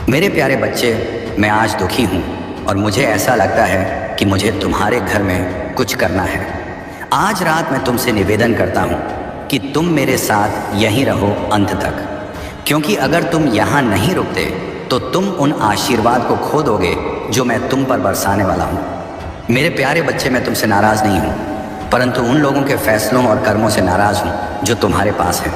मेरे प्यारे बच्चे, मैं आज दुखी हूँ और मुझे ऐसा लगता है कि मुझे तुम्हारे घर में कुछ करना है। आज रात मैं तुमसे निवेदन करता हूँ कि तुम मेरे साथ यहीं रहो अंत तक, क्योंकि अगर तुम यहाँ नहीं रुकते तो तुम उन आशीर्वाद को खो दोगे जो मैं तुम पर बरसाने वाला हूँ। मेरे प्यारे बच्चे, मैं तुमसे नाराज़ नहीं हूँ, परंतु उन लोगों के फैसलों और कर्मों से नाराज़ हूँ जो तुम्हारे पास हैं।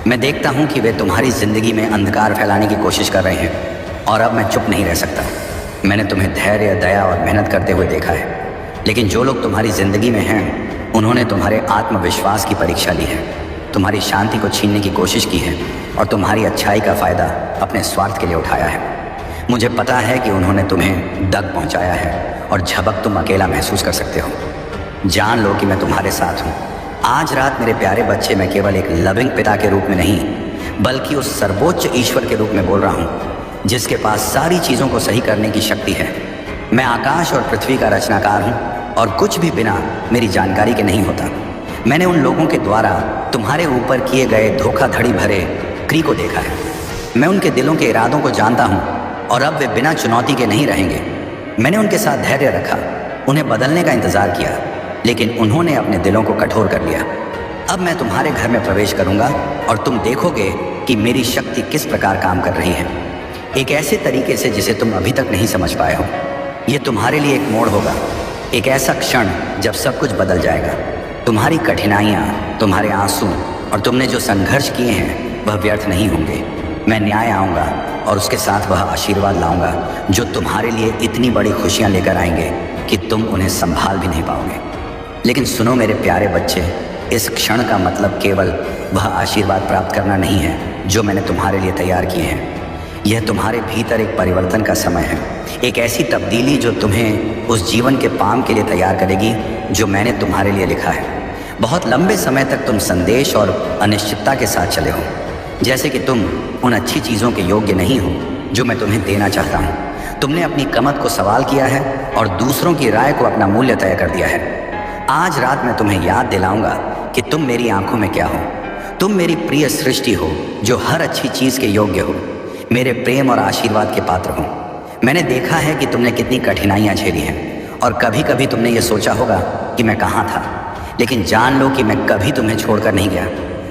मैं देखता हूँ कि वे तुम्हारी ज़िंदगी में अंधकार फैलाने की कोशिश कर रहे हैं और अब मैं चुप नहीं रह सकता। मैंने तुम्हें धैर्य, दया और मेहनत करते हुए देखा है, लेकिन जो लोग तुम्हारी ज़िंदगी में हैं उन्होंने तुम्हारे आत्मविश्वास की परीक्षा ली है, तुम्हारी शांति को छीनने की कोशिश की है और तुम्हारी अच्छाई का फ़ायदा अपने स्वार्थ के लिए उठाया है। मुझे पता है कि उन्होंने तुम्हें दग पहुंचाया है और झपक तुम अकेला महसूस कर सकते हो। जान लो कि मैं तुम्हारे साथ हूँ। आज रात मेरे प्यारे बच्चे, मैं केवल एक लविंग पिता के रूप में नहीं, बल्कि उस सर्वोच्च ईश्वर के रूप में बोल रहा हूँ जिसके पास सारी चीज़ों को सही करने की शक्ति है। मैं आकाश और पृथ्वी का रचनाकार हूँ और कुछ भी बिना मेरी जानकारी के नहीं होता। मैंने उन लोगों के द्वारा तुम्हारे ऊपर किए गए धोखाधड़ी भरे क्रिया को देखा है। मैं उनके दिलों के इरादों को जानता हूँ और अब वे बिना चुनौती के नहीं रहेंगे। मैंने उनके साथ धैर्य रखा, उन्हें बदलने का इंतज़ार किया, लेकिन उन्होंने अपने दिलों को कठोर कर लिया। अब मैं तुम्हारे घर में प्रवेश करूँगा और तुम देखोगे कि मेरी शक्ति किस प्रकार काम कर रही है, एक ऐसे तरीके से जिसे तुम अभी तक नहीं समझ पाए हो। यह तुम्हारे लिए एक मोड़ होगा, एक ऐसा क्षण जब सब कुछ बदल जाएगा। तुम्हारी कठिनाइयाँ, तुम्हारे आंसू और तुमने जो संघर्ष किए हैं वह व्यर्थ नहीं होंगे। मैं न्याय आऊँगा और उसके साथ वह आशीर्वाद लाऊंगा जो तुम्हारे लिए इतनी बड़ी खुशियाँ लेकर आएंगे कि तुम उन्हें संभाल भी नहीं पाओगे। लेकिन सुनो मेरे प्यारे बच्चे, इस क्षण का मतलब केवल वह आशीर्वाद प्राप्त करना नहीं है जो मैंने तुम्हारे लिए तैयार किए हैं। यह तुम्हारे भीतर एक परिवर्तन का समय है, एक ऐसी तब्दीली जो तुम्हें उस जीवन के पाम के लिए तैयार करेगी जो मैंने तुम्हारे लिए लिखा है। बहुत लंबे समय तक तुम संदेश और अनिश्चितता के साथ चले हो, जैसे कि तुम उन अच्छी चीज़ों के योग्य नहीं हो जो मैं तुम्हें देना चाहता हूँ। तुमने अपनी कमत को सवाल किया है और दूसरों की राय को अपना मूल्य तय कर दिया है। आज रात मैं तुम्हें याद दिलाऊंगा कि तुम मेरी आंखों में क्या हो। तुम मेरी प्रिय सृष्टि हो जो हर अच्छी चीज़ के योग्य हो, मेरे प्रेम और आशीर्वाद के पात्र हो। मैंने देखा है कि तुमने कितनी कठिनाइयाँ झेली हैं और कभी कभी तुमने ये सोचा होगा कि मैं कहाँ था, लेकिन जान लो कि मैं कभी तुम्हें छोड़कर नहीं गया।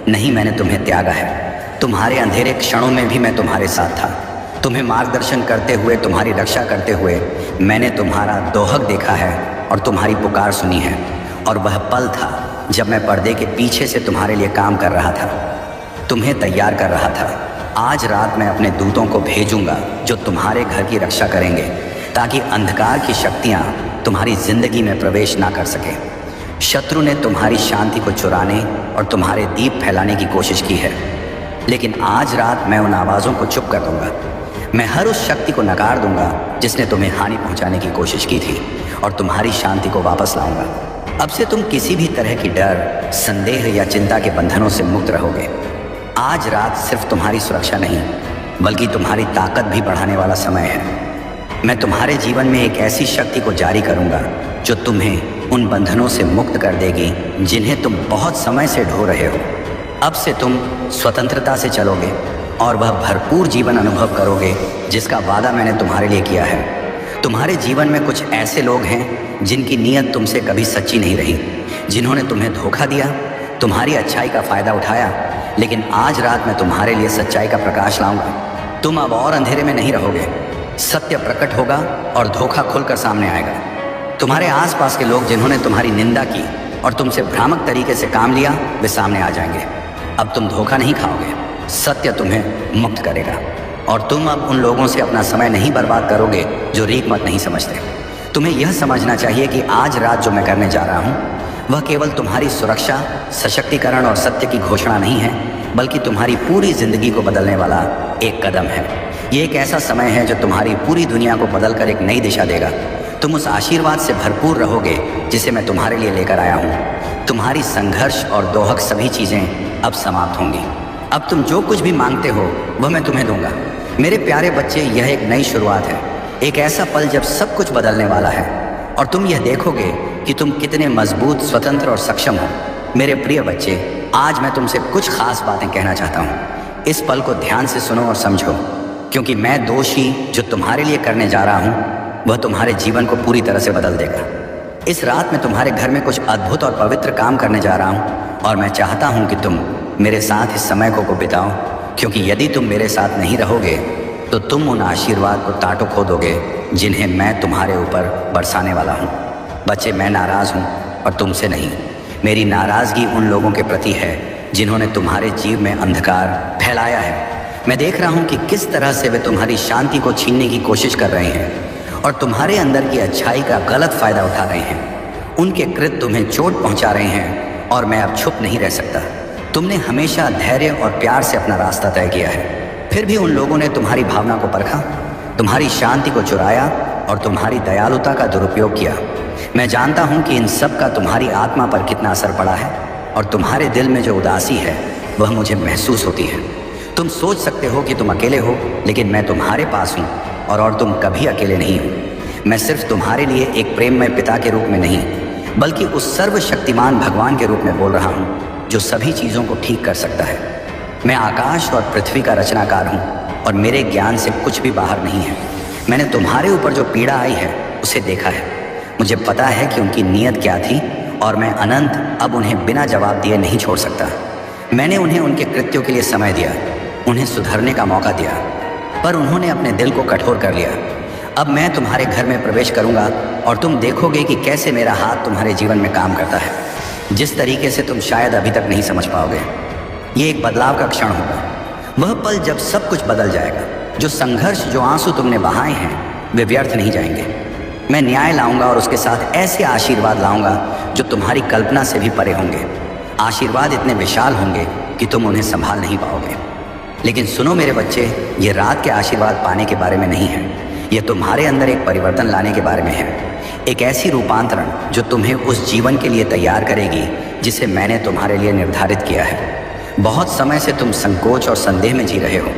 नहीं, मैंने तुम्हें त्यागा है। तुम्हारे अंधेरे क्षणों में भी मैं तुम्हारे साथ था, तुम्हें मार्गदर्शन करते हुए, तुम्हारी रक्षा करते हुए। मैंने तुम्हारा दोहक देखा है और तुम्हारी पुकार सुनी है, और वह पल था जब मैं पर्दे के पीछे से तुम्हारे लिए काम कर रहा था, तुम्हें तैयार कर रहा था। आज रात मैं अपने दूतों को भेजूंगा जो तुम्हारे घर की रक्षा करेंगे, ताकि अंधकार की शक्तियां तुम्हारी जिंदगी में प्रवेश ना कर सके। शत्रु ने तुम्हारी शांति को चुराने और तुम्हारे दीप फैलाने की कोशिश की है, लेकिन आज रात मैं उन आवाज़ों को चुप कर दूंगा। मैं हर उस शक्ति को नकार दूंगा जिसने तुम्हें हानि पहुंचाने की कोशिश की थी, और तुम्हारी शांति को वापस लाऊंगा। अब से तुम किसी भी तरह की डर, संदेह या चिंता के बंधनों से मुक्त रहोगे। आज रात सिर्फ तुम्हारी सुरक्षा नहीं, बल्कि तुम्हारी ताकत भी बढ़ाने वाला समय है। मैं तुम्हारे जीवन में एक ऐसी शक्ति को जारी करूंगा जो तुम्हें उन बंधनों से मुक्त कर देगी जिन्हें तुम बहुत समय से ढो रहे हो। अब से तुम स्वतंत्रता से चलोगे और वह भरपूर जीवन अनुभव करोगे जिसका वादा मैंने तुम्हारे लिए किया है। तुम्हारे जीवन में कुछ ऐसे लोग हैं जिनकी नीयत तुमसे कभी सच्ची नहीं रही, जिन्होंने तुम्हें धोखा दिया, तुम्हारी अच्छाई का फ़ायदा उठाया, लेकिन आज रात मैं तुम्हारे लिए सच्चाई का प्रकाश लाऊंगा। तुम अब और अंधेरे में नहीं रहोगे। सत्य प्रकट होगा और धोखा खुलकर सामने आएगा। तुम्हारे आसपास के लोग जिन्होंने तुम्हारी निंदा की और तुमसे भ्रामक तरीके से काम लिया, वे सामने आ जाएंगे। अब तुम धोखा नहीं खाओगे, सत्य तुम्हें मुक्त करेगा, और तुम अब उन लोगों से अपना समय नहीं बर्बाद करोगे जो रीत मत नहीं समझते। तुम्हें यह समझना चाहिए कि आज रात जो मैं करने जा रहा हूँ वह केवल तुम्हारी सुरक्षा, सशक्तिकरण और सत्य की घोषणा नहीं है, बल्कि तुम्हारी पूरी जिंदगी को बदलने वाला एक कदम है। ये एक ऐसा समय है जो तुम्हारी पूरी दुनिया को बदलकर एक नई दिशा देगा। तुम उस आशीर्वाद से भरपूर रहोगे जिसे मैं तुम्हारे लिए लेकर आया हूँ। तुम्हारी संघर्ष और दोहक सभी चीज़ें अब समाप्त होंगी। अब तुम जो कुछ भी मांगते हो वह मैं तुम्हें दूंगा। मेरे प्यारे बच्चे, यह एक नई शुरुआत है, एक ऐसा पल जब सब कुछ बदलने वाला है, और तुम यह देखोगे कि तुम कितने मजबूत, स्वतंत्र और सक्षम हो। मेरे प्रिय बच्चे, आज मैं तुमसे कुछ खास बातें कहना चाहता हूँ। इस पल को ध्यान से सुनो और समझो, क्योंकि मैं दोषी जो तुम्हारे लिए करने जा रहा हूँ वह तुम्हारे जीवन को पूरी तरह से बदल देगा। इस रात मैं तुम्हारे घर में कुछ अद्भुत और पवित्र काम करने जा रहा हूँ और मैं चाहता हूँ कि तुम मेरे साथ इस समय को बिताओ, क्योंकि यदि तुम मेरे साथ नहीं रहोगे तो तुम उन आशीर्वाद को ताटो खो दोगे जिन्हें मैं तुम्हारे ऊपर बरसाने वाला हूँ। बच्चे, मैं नाराज़ हूँ और तुमसे नहीं। मेरी नाराज़गी उन लोगों के प्रति है जिन्होंने तुम्हारे जीव में अंधकार फैलाया है। मैं देख रहा हूँ कि किस तरह से वे तुम्हारी शांति को छीनने की कोशिश कर रहे हैं और तुम्हारे अंदर की अच्छाई का गलत फ़ायदा उठा रहे हैं। उनके कृत्य तुम्हें चोट पहुँचा रहे हैं और मैं अब चुप नहीं रह सकता। तुमने हमेशा धैर्य और प्यार से अपना रास्ता तय किया है, फिर भी उन लोगों ने तुम्हारी भावना को परखा, तुम्हारी शांति को चुराया और तुम्हारी दयालुता का दुरुपयोग किया। मैं जानता हूँ कि इन सब का तुम्हारी आत्मा पर कितना असर पड़ा है और तुम्हारे दिल में जो उदासी है वह मुझे महसूस होती है। तुम सोच सकते हो कि तुम अकेले हो, लेकिन मैं तुम्हारे पास हूँ और तुम कभी अकेले नहीं हो। मैं सिर्फ तुम्हारे लिए एक प्रेममय पिता के रूप में नहीं, बल्कि उस सर्वशक्तिमान भगवान के रूप में बोल रहा हूँ जो सभी चीज़ों को ठीक कर सकता है। मैं आकाश और पृथ्वी का रचनाकार हूँ और मेरे ज्ञान से कुछ भी बाहर नहीं है। मैंने तुम्हारे ऊपर जो पीड़ा आई है उसे देखा है। मुझे पता है कि उनकी नीयत क्या थी और मैं अनंत अब उन्हें बिना जवाब दिए नहीं छोड़ सकता। मैंने उन्हें उनके कृत्यों के लिए समय दिया, उन्हें सुधरने का मौका दिया, पर उन्होंने अपने दिल को कठोर कर लिया। अब मैं तुम्हारे घर में प्रवेश करूँगा और तुम देखोगे कि कैसे मेरा हाथ तुम्हारे जीवन में काम करता है, जिस तरीके से तुम शायद अभी तक नहीं समझ पाओगे। ये एक बदलाव का क्षण होगा, वह पल जब सब कुछ बदल जाएगा। जो संघर्ष, जो आंसू तुमने बहाए हैं वे व्यर्थ नहीं जाएंगे। मैं न्याय लाऊंगा और उसके साथ ऐसे आशीर्वाद लाऊंगा जो तुम्हारी कल्पना से भी परे होंगे। आशीर्वाद इतने विशाल होंगे कि तुम उन्हें संभाल नहीं पाओगे। लेकिन सुनो मेरे बच्चे, ये रात के आशीर्वाद पाने के बारे में नहीं है, ये तुम्हारे अंदर एक परिवर्तन लाने के बारे में है। एक ऐसी रूपांतरण जो तुम्हें उस जीवन के लिए तैयार करेगी जिसे मैंने तुम्हारे लिए निर्धारित किया है। बहुत समय से तुम संकोच और संदेह में जी रहे हो,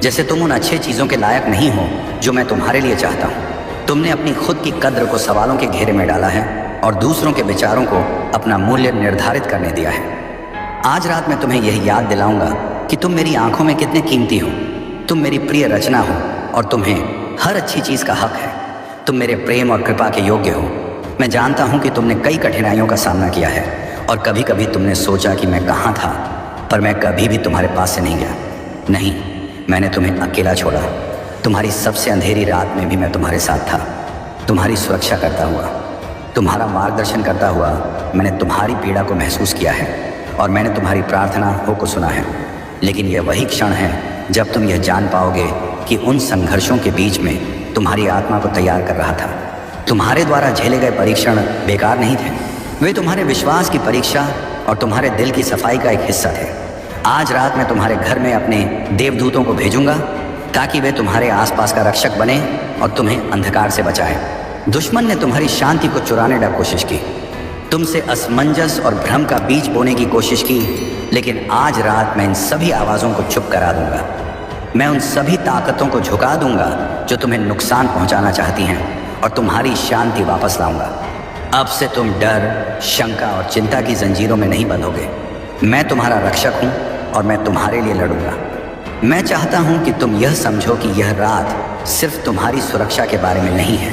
जैसे तुम उन अच्छे चीज़ों के लायक नहीं हो जो मैं तुम्हारे लिए चाहता हूँ। तुमने अपनी खुद की कद्र को सवालों के घेरे में डाला है और दूसरों के विचारों को अपना मूल्य निर्धारित करने दिया है। आज रात मैं तुम्हें यही याद दिलाऊंगा कि तुम मेरी आंखों में कितने कीमती हो। तुम मेरी प्रिय रचना हो और तुम्हें हर अच्छी चीज़ का हक है। तुम मेरे प्रेम और कृपा के योग्य हो। मैं जानता हूँ कि तुमने कई कठिनाइयों का सामना किया है और कभी कभी तुमने सोचा कि मैं कहाँ था, पर मैं कभी भी तुम्हारे पास से नहीं गया। नहीं, मैंने तुम्हें अकेला छोड़ा। तुम्हारी सबसे अंधेरी रात में भी मैं तुम्हारे साथ था, तुम्हारी सुरक्षा करता हुआ, तुम्हारा मार्गदर्शन करता हुआ। मैंने तुम्हारी पीड़ा को महसूस किया है और मैंने तुम्हारी प्रार्थना को सुना है। लेकिन यह वही क्षण है जब तुम यह जान पाओगे कि उन संघर्षों के बीच में तुम्हारी आत्मा को तैयार कर रहा था। तुम्हारे द्वारा झेले गए परीक्षण बेकार नहीं थे, वे तुम्हारे विश्वास की परीक्षा और तुम्हारे दिल की सफाई का एक हिस्सा थे। आज रात मैं तुम्हारे घर में अपने देवदूतों को भेजूंगा ताकि वे तुम्हारे आसपास का रक्षक बने और तुम्हें अंधकार से बचाएं। दुश्मन ने तुम्हारी शांति को चुराने की कोशिश की, तुमसे असमंजस और भ्रम का बीज बोने की कोशिश की, लेकिन आज रात मैं इन सभी आवाज़ों को चुप करा दूंगा। मैं उन सभी ताकतों को झुका दूंगा जो तुम्हें नुकसान पहुंचाना चाहती हैं और तुम्हारी शांति वापस लाऊंगा। अब से तुम डर, शंका और चिंता की जंजीरों में नहीं बंधोगे। मैं तुम्हारा रक्षक हूँ और मैं तुम्हारे लिए लड़ूंगा। मैं चाहता हूँ कि तुम यह समझो कि यह रात सिर्फ तुम्हारी सुरक्षा के बारे में नहीं है,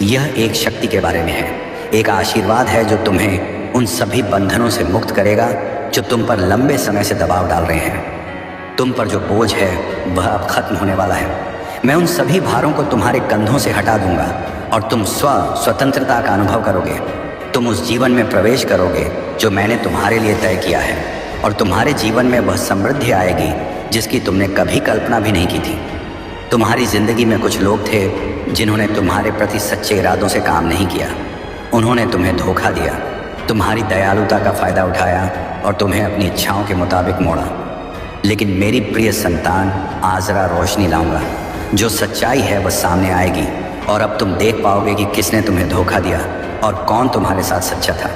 यह एक शक्ति के बारे में है। एक आशीर्वाद है जो तुम्हें उन सभी बंधनों से मुक्त करेगा जो तुम पर लंबे समय से दबाव डाल रहे हैं। तुम पर जो बोझ है वह अब खत्म होने वाला है। मैं उन सभी भारों को तुम्हारे कंधों से हटा दूंगा और तुम स्वतंत्रता का अनुभव करोगे। तुम उस जीवन में प्रवेश करोगे जो मैंने तुम्हारे लिए तय किया है और तुम्हारे जीवन में वह समृद्धि आएगी जिसकी तुमने कभी कल्पना भी नहीं की थी। तुम्हारी ज़िंदगी में कुछ लोग थे जिन्होंने तुम्हारे प्रति सच्चे इरादों से काम नहीं किया। उन्होंने तुम्हें धोखा दिया, तुम्हारी दयालुता का फ़ायदा उठाया और तुम्हें अपनी इच्छाओं के मुताबिक मोड़ा। लेकिन मेरी प्रिय संतान, आज रोशनी लाऊंगा। जो सच्चाई है वह सामने आएगी और अब तुम देख पाओगे कि किसने तुम्हें धोखा दिया और कौन तुम्हारे साथ सच्चा था।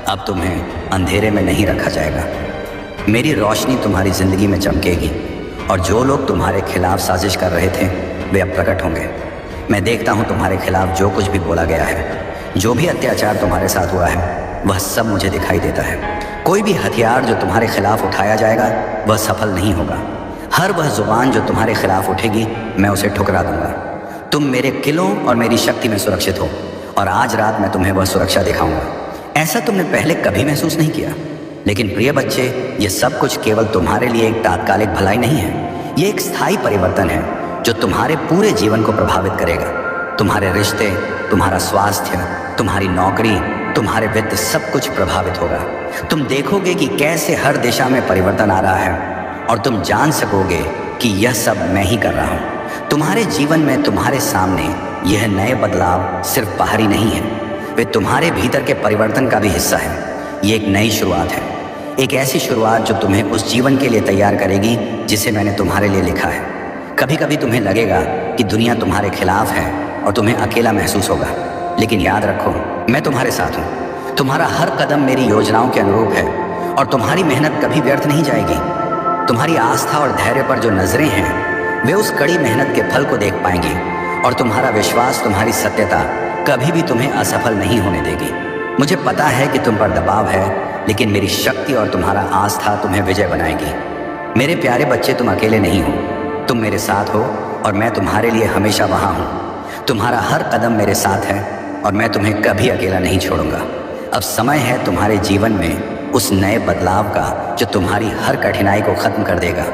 अब तुम्हें अंधेरे में नहीं रखा जाएगा। मेरी रोशनी तुम्हारी ज़िंदगी में चमकेगी और जो लोग तुम्हारे खिलाफ साजिश कर रहे थे वे अब प्रकट होंगे। मैं देखता हूँ तुम्हारे खिलाफ जो कुछ भी बोला गया है, जो भी अत्याचार तुम्हारे साथ हुआ है, वह सब मुझे दिखाई देता है। कोई भी हथियार जो तुम्हारे खिलाफ उठाया जाएगा वह सफल नहीं होगा। हर वह जुबान जो तुम्हारे खिलाफ उठेगी मैं उसे ठुकरा दूंगा। तुम मेरे किलों और मेरी शक्ति में सुरक्षित हो और आज रात मैं तुम्हें वह सुरक्षा दिखाऊंगा। ऐसा तुमने पहले कभी महसूस नहीं किया। लेकिन प्रिय बच्चे, ये सब कुछ केवल तुम्हारे लिए एक तात्कालिक भलाई नहीं है, ये एक स्थायी परिवर्तन है जो तुम्हारे पूरे जीवन को प्रभावित करेगा। तुम्हारे रिश्ते, तुम्हारा स्वास्थ्य, तुम्हारी नौकरी, तुम्हारे वित्त, सब कुछ प्रभावित होगा। तुम देखोगे कि कैसे हर दिशा में परिवर्तन आ रहा है और तुम जान सकोगे कि यह सब मैं ही कर रहा हूँ। तुम्हारे जीवन में तुम्हारे सामने यह नए बदलाव सिर्फ बाहरी नहीं है, वे तुम्हारे भीतर के परिवर्तन का भी हिस्सा है। ये एक नई शुरुआत है, एक ऐसी शुरुआत जो तुम्हें उस जीवन के लिए तैयार करेगी जिसे मैंने तुम्हारे लिए लिखा है। कभी कभी तुम्हें लगेगा कि दुनिया तुम्हारे खिलाफ है और तुम्हें अकेला महसूस होगा, लेकिन याद रखो, मैं तुम्हारे साथ हूँ। तुम्हारा हर कदम मेरी योजनाओं के अनुरूप है और तुम्हारी मेहनत कभी व्यर्थ नहीं जाएगी। तुम्हारी आस्था और धैर्य पर जो नजरें हैं वे उस कड़ी मेहनत के फल को देख पाएंगी और तुम्हारा विश्वास, तुम्हारी सत्यता कभी भी तुम्हें असफल नहीं होने देगी। मुझे पता है कि तुम पर दबाव है, लेकिन मेरी शक्ति और तुम्हारा आस्था तुम्हें विजय बनाएगी। मेरे प्यारे बच्चे, तुम अकेले नहीं हो, तुम मेरे साथ हो और मैं तुम्हारे लिए हमेशा वहाँ हूँ। तुम्हारा हर कदम मेरे साथ है और मैं तुम्हें कभी अकेला नहीं छोड़ूंगा। अब समय है तुम्हारे जीवन में उस नए बदलाव का जो तुम्हारी हर कठिनाई को खत्म कर देगा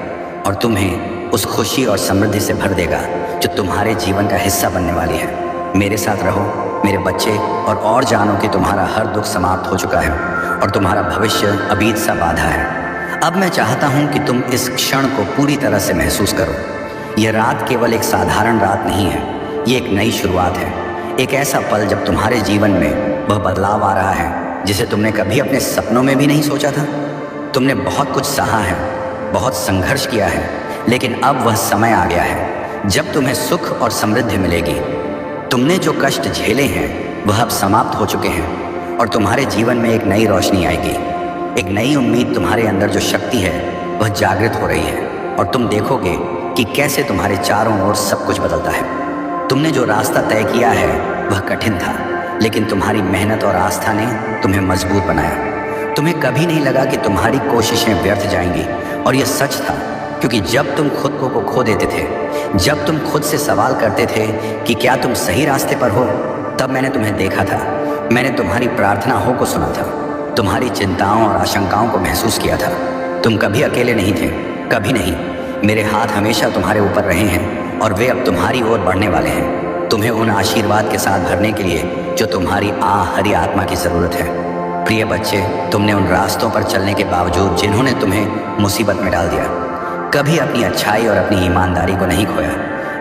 और तुम्हें उस खुशी और समृद्धि से भर देगा जो तुम्हारे जीवन का हिस्सा बनने वाली है। मेरे साथ रहो मेरे बच्चे और जानो कि तुम्हारा हर दुख समाप्त हो चुका है और तुम्हारा भविष्य अबीत सा बाधा है। अब मैं चाहता हूँ कि तुम इस क्षण को पूरी तरह से महसूस करो। यह रात केवल एक साधारण रात नहीं है, ये एक नई शुरुआत है, एक ऐसा पल जब तुम्हारे जीवन में वह बदलाव आ रहा है जिसे तुमने कभी अपने सपनों में भी नहीं सोचा था। तुमने बहुत कुछ सहा है, बहुत संघर्ष किया है, लेकिन अब वह समय आ गया है जब तुम्हें सुख और समृद्धि मिलेगी। तुमने जो कष्ट झेले हैं वह अब समाप्त हो चुके हैं और तुम्हारे जीवन में एक नई रोशनी आएगी। एक नई उम्मीद, तुम्हारे अंदर जो शक्ति है वह जागृत हो रही है और तुम देखोगे कि कैसे तुम्हारे चारों ओर सब कुछ बदलता है। तुमने जो रास्ता तय किया है वह कठिन था, लेकिन तुम्हारी मेहनत और आस्था ने तुम्हें मजबूत बनाया। तुम्हें कभी नहीं लगा कि तुम्हारी कोशिशें व्यर्थ जाएंगी और यह सच था, क्योंकि जब तुम खुद को खो देते थे, जब तुम खुद से सवाल करते थे कि क्या तुम सही रास्ते पर हो, तब मैंने तुम्हें देखा था। मैंने तुम्हारी प्रार्थनाओं को सुना था, तुम्हारी चिंताओं और आशंकाओं को महसूस किया था। तुम कभी अकेले नहीं थे, कभी नहीं। मेरे हाथ हमेशा तुम्हारे ऊपर रहे हैं और वे अब तुम्हारी ओर बढ़ने वाले हैं, तुम्हें उन आशीर्वाद के साथ भरने के लिए जो तुम्हारी हरी आत्मा की ज़रूरत है। प्रिय बच्चे, तुमने उन रास्तों पर चलने के बावजूद जिन्होंने तुम्हें मुसीबत में डाल दिया, कभी अपनी अच्छाई और अपनी ईमानदारी को नहीं खोया।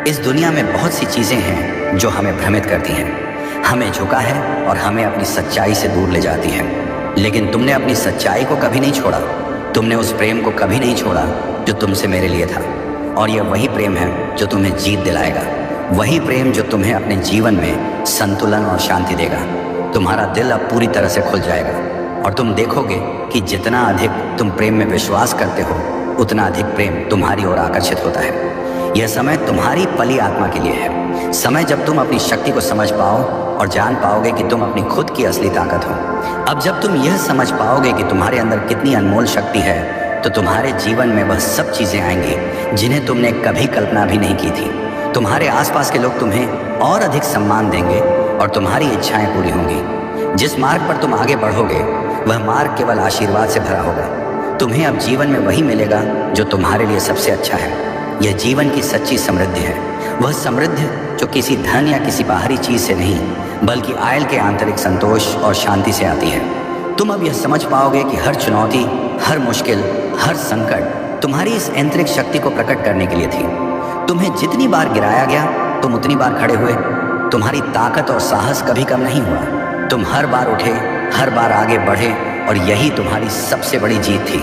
इस दुनिया में बहुत सी चीज़ें हैं जो हमें भ्रमित करती हैं, हमें झुका है और हमें अपनी सच्चाई से दूर ले जाती हैं। लेकिन तुमने अपनी सच्चाई को कभी नहीं छोड़ा, तुमने उस प्रेम को कभी नहीं छोड़ा जो तुमसे मेरे लिए था। और यह वही प्रेम है जो तुम्हें जीत दिलाएगा, वही प्रेम जो तुम्हें अपने जीवन में संतुलन और शांति देगा। तुम्हारा दिल अब पूरी तरह से खुल जाएगा और तुम देखोगे कि जितना अधिक तुम प्रेम में विश्वास करते हो, उतना अधिक प्रेम तुम्हारी ओर आकर्षित होता है। यह समय तुम्हारी पली आत्मा के लिए है, समय जब तुम अपनी शक्ति को समझ पाओ और जान पाओगे कि तुम अपनी खुद की असली ताकत हो। अब जब तुम यह समझ पाओगे कि तुम्हारे अंदर कितनी अनमोल शक्ति है, तो तुम्हारे जीवन में वह सब चीज़ें आएंगी जिन्हें तुमने कभी कल्पना भी नहीं की थी। तुम्हारे आसपास के लोग तुम्हें और अधिक सम्मान देंगे और तुम्हारी इच्छाएं पूरी होंगी। जिस मार्ग पर तुम आगे बढ़ोगे वह मार्ग केवल आशीर्वाद से भरा होगा। तुम्हें अब जीवन में वही मिलेगा जो तुम्हारे लिए सबसे अच्छा है। यह जीवन की सच्ची समृद्धि है, वह समृद्धि जो किसी धन या किसी बाहरी चीज़ से नहीं, बल्कि आयल के आंतरिक संतोष और शांति से आती है। तुम अब यह समझ पाओगे कि हर चुनौती, हर मुश्किल, हर संकट तुम्हारी इस आंतरिक शक्ति को प्रकट करने के लिए थी। तुम्हें जितनी बार गिराया गया तुम उतनी बार खड़े हुए। तुम्हारी ताकत और साहस कभी कम नहीं हुआ। तुम हर बार उठे, हर बार आगे बढ़े और यही तुम्हारी सबसे बड़ी जीत थी।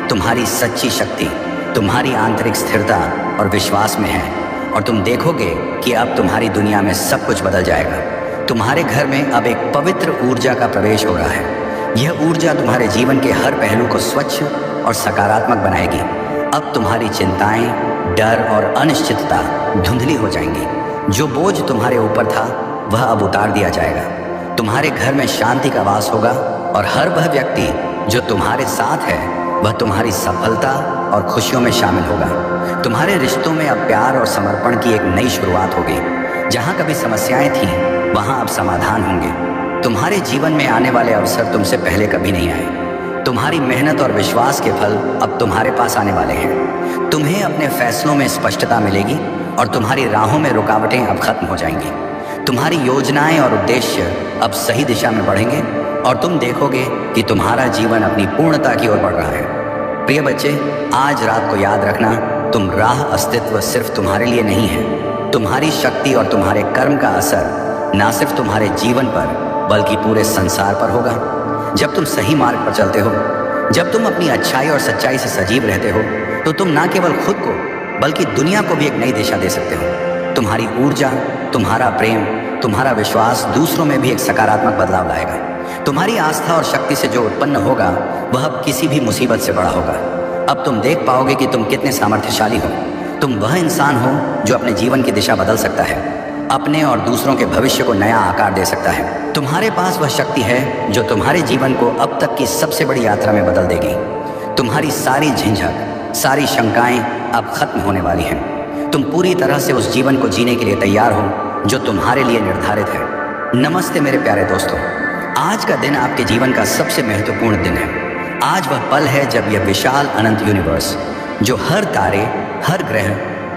तुम्हारी सच्ची शक्ति तुम्हारी आंतरिक स्थिरता और विश्वास में है और तुम देखोगे कि अब तुम्हारी दुनिया में सब कुछ बदल जाएगा। तुम्हारे घर में अब एक पवित्र ऊर्जा का प्रवेश हो रहा है। यह ऊर्जा तुम्हारे जीवन के हर पहलू को स्वच्छ और सकारात्मक बनाएगी। अब तुम्हारी चिंताएं, डर और अनिश्चितता धुंधली हो जाएंगी। जो बोझ तुम्हारे ऊपर था वह अब उतार दिया जाएगा। तुम्हारे घर में शांति का वास होगा और हर वह व्यक्ति जो तुम्हारे साथ है वह तुम्हारी सफलता और खुशियों में शामिल होगा। तुम्हारे रिश्तों में अब प्यार और समर्पण की एक नई शुरुआत होगी। जहाँ कभी समस्याएं थीं, वहाँ अब समाधान होंगे। तुम्हारे जीवन में आने वाले अवसर तुमसे पहले कभी नहीं आए। तुम्हारी मेहनत और विश्वास के फल अब तुम्हारे पास आने वाले हैं। तुम्हें अपने फैसलों में स्पष्टता मिलेगी और तुम्हारी राहों में रुकावटें अब खत्म हो जाएंगी। तुम्हारी योजनाएं और उद्देश्य अब सही दिशा में बढ़ेंगे और तुम देखोगे कि तुम्हारा जीवन अपनी पूर्णता की ओर बढ़ रहा है। प्रिय बच्चे, आज रात को याद रखना, तुम राह अस्तित्व सिर्फ तुम्हारे लिए नहीं है। तुम्हारी शक्ति और तुम्हारे कर्म का असर ना सिर्फ तुम्हारे जीवन पर बल्कि पूरे संसार पर होगा। जब तुम सही मार्ग पर चलते हो, जब तुम अपनी अच्छाई और सच्चाई से सजीव रहते हो, तो तुम ना केवल खुद को बल्कि दुनिया को भी एक नई दिशा दे सकते हो। तुम्हारी ऊर्जा, तुम्हारा प्रेम, तुम्हारा विश्वास दूसरों में भी एक सकारात्मक बदलाव लाएगा। तुम्हारी आस्था और शक्ति से जो उत्पन्न होगा वह अब किसी भी मुसीबत से बड़ा होगा। अब तुम देख पाओगे कि तुम कितने सामर्थ्यशाली हो। तुम वह इंसान हो जो अपने जीवन की दिशा बदल सकता है, अपने और दूसरों के भविष्य को नया आकार दे सकता है। तुम्हारे पास वह शक्ति है जो तुम्हारे जीवन को अब तक की सबसे बड़ी यात्रा में बदल देगी। तुम्हारी सारी झिझक, सारी शंकाएं अब खत्म होने वाली हैं। तुम पूरी तरह से उस जीवन को जीने के लिए तैयार हो जो तुम्हारे लिए निर्धारित है। नमस्ते मेरे प्यारे दोस्तों, आज का दिन आपके जीवन का सबसे महत्वपूर्ण दिन है। आज वह पल है जब यह विशाल अनंत यूनिवर्स, जो हर तारे, हर ग्रह,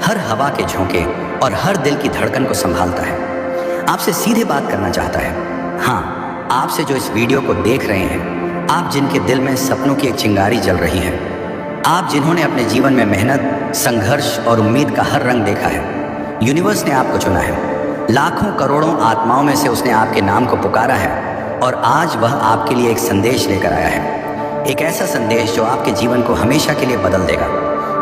हर हवा के झोंके और हर दिल की धड़कन को संभालता है, आपसे सीधे बात करना चाहता है। हाँ, आपसे जो इस वीडियो को देख रहे हैं, आप जिनके दिल में सपनों की एक चिंगारी जल रही है, आप जिन्होंने अपने जीवन में मेहनत, संघर्ष और उम्मीद का हर रंग देखा है, यूनिवर्स ने आपको चुना है। लाखों करोड़ों आत्माओं में से उसने आपके नाम को पुकारा है और आज वह आपके लिए एक संदेश लेकर आया है। एक ऐसा संदेश जो आपके जीवन को हमेशा के लिए बदल देगा।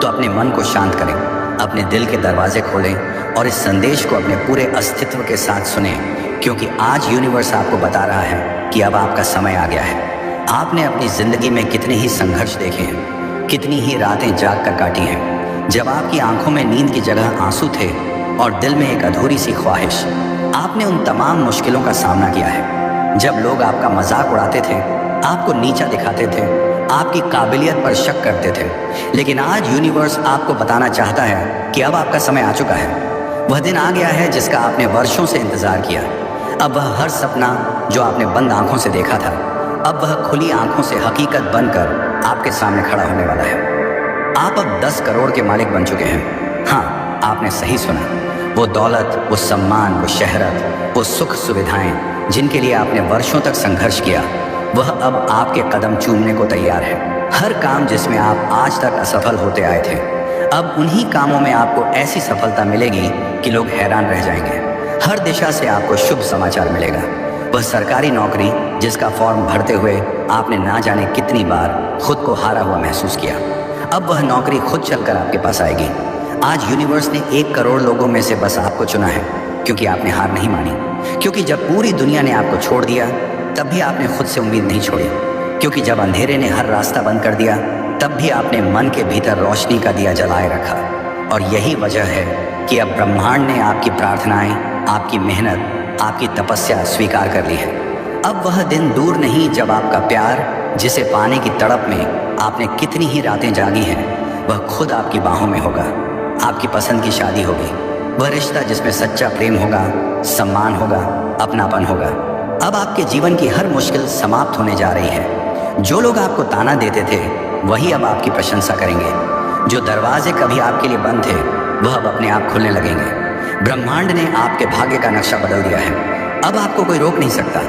तो अपने मन को शांत करें, अपने दिल के दरवाजे खोलें और इस संदेश को अपने पूरे अस्तित्व के साथ सुनें, क्योंकि आज यूनिवर्स आपको बता रहा है कि अब आपका समय आ गया है। आपने अपनी ज़िंदगी में कितने ही संघर्ष देखे हैं, कितनी ही रातें जाग कर काटी हैं, जब आपकी आंखों में नींद की जगह आंसू थे और दिल में एक अधूरी सी ख्वाहिश। आपने उन तमाम मुश्किलों का सामना किया है, जब लोग आपका मजाक उड़ाते थे, आपको नीचा दिखाते थे, आपकी काबिलियत पर शक करते थे। लेकिन आज यूनिवर्स आपको बताना चाहता है कि अब आपका समय आ चुका है। वह दिन आ गया है जिसका आपने वर्षों से इंतजार किया। अब वह हर सपना जो आपने बंद आंखों से देखा था, अब वह खुली आंखों से हकीकत बनकर आपके सामने खड़ा होने वाला है। आप अब 10 करोड़ के मालिक बन चुके हैं। हाँ, आपने सही सुना। वो दौलत, वो सम्मान, वो शहरत, वो सुख सुविधाएं जिनके लिए आपने वर्षों तक संघर्ष किया, वह अब आपके कदम चूमने को तैयार है। हर काम जिसमें आप आज तक असफल होते आए थे, अब उन्हीं कामों में आपको ऐसी सफलता मिलेगी कि लोग हैरान रह जाएंगे। हर दिशा से आपको शुभ समाचार मिलेगा। वह सरकारी नौकरी जिसका फॉर्म भरते हुए आपने ना जाने कितनी बार खुद को हारा हुआ महसूस किया, अब वह नौकरी खुद चलकर आपके पास आएगी। आज यूनिवर्स ने 1 करोड़ लोगों में से बस आपको चुना है, क्योंकि आपने हार नहीं मानी। क्योंकि जब पूरी दुनिया ने आपको छोड़ दिया, तब भी आपने खुद से उम्मीद नहीं छोड़ी। क्योंकि जब अंधेरे ने हर रास्ता बंद कर दिया, तब भी आपने मन के भीतर रोशनी का दिया जलाए रखा। और यही वजह है कि अब ब्रह्मांड ने आपकी प्रार्थनाएं, आपकी मेहनत, आपकी तपस्या स्वीकार कर ली है। अब वह दिन दूर नहीं जब आपका प्यार, जिसे पाने की तड़प में आपने कितनी ही रातें जागी हैं, वह खुद आपकी बाहों में होगा। आपकी पसंद की शादी होगी, वह रिश्ता जिसमें सच्चा प्रेम होगा, सम्मान होगा, अपनापन होगा। अब आपके जीवन की हर मुश्किल समाप्त होने जा रही है। जो लोग आपको ताना देते थे, वही अब आपकी प्रशंसा करेंगे। जो दरवाजे कभी आपके लिए बंद थे, वह अब अपने आप खुलने लगेंगे। ब्रह्मांड ने आपके भाग्य का नक्शा बदल दिया है। अब आपको कोई रोक नहीं सकता।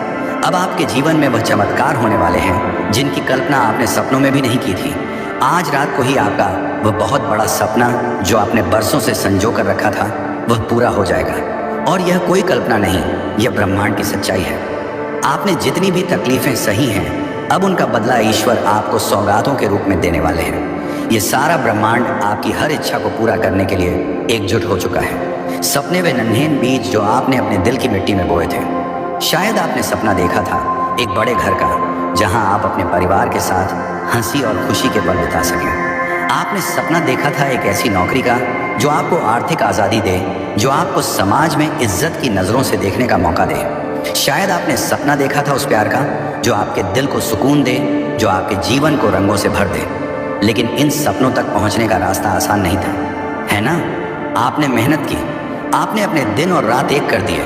अब आपके जीवन में वह चमत्कार होने वाले हैं जिनकी कल्पना आपने सपनों में भी नहीं की थी। आज रात को ही आपका वह बहुत बड़ा सपना जो आपने बरसों से संजो कर रखा था, वह पूरा हो जाएगा। और यह कोई कल्पना नहीं, यह ब्रह्मांड की सच्चाई है। आपने जितनी भी तकलीफें सही हैं, अब उनका बदला ईश्वर आपको सौगातों के रूप में देने वाले हैं। ये सारा ब्रह्मांड आपकी हर इच्छा को पूरा करने के लिए एकजुट हो चुका है। सपने वे नन्हे बीज जो आपने अपने दिल की मिट्टी में बोए थे। शायद आपने सपना देखा था एक बड़े घर का, जहां आप अपने परिवार के साथ हंसी और खुशी के पल बिता सकें। आपने सपना देखा था एक ऐसी नौकरी का जो आपको आर्थिक आज़ादी दे, जो आपको समाज में इज्जत की नज़रों से देखने का मौका दे। शायद आपने सपना देखा था उस प्यार का जो आपके दिल को सुकून दे, जो आपके जीवन को रंगों से भर दे। लेकिन इन सपनों तक पहुंचने का रास्ता आसान नहीं था, है ना? आपने मेहनत की, आपने अपने दिन और रात एक कर दिए,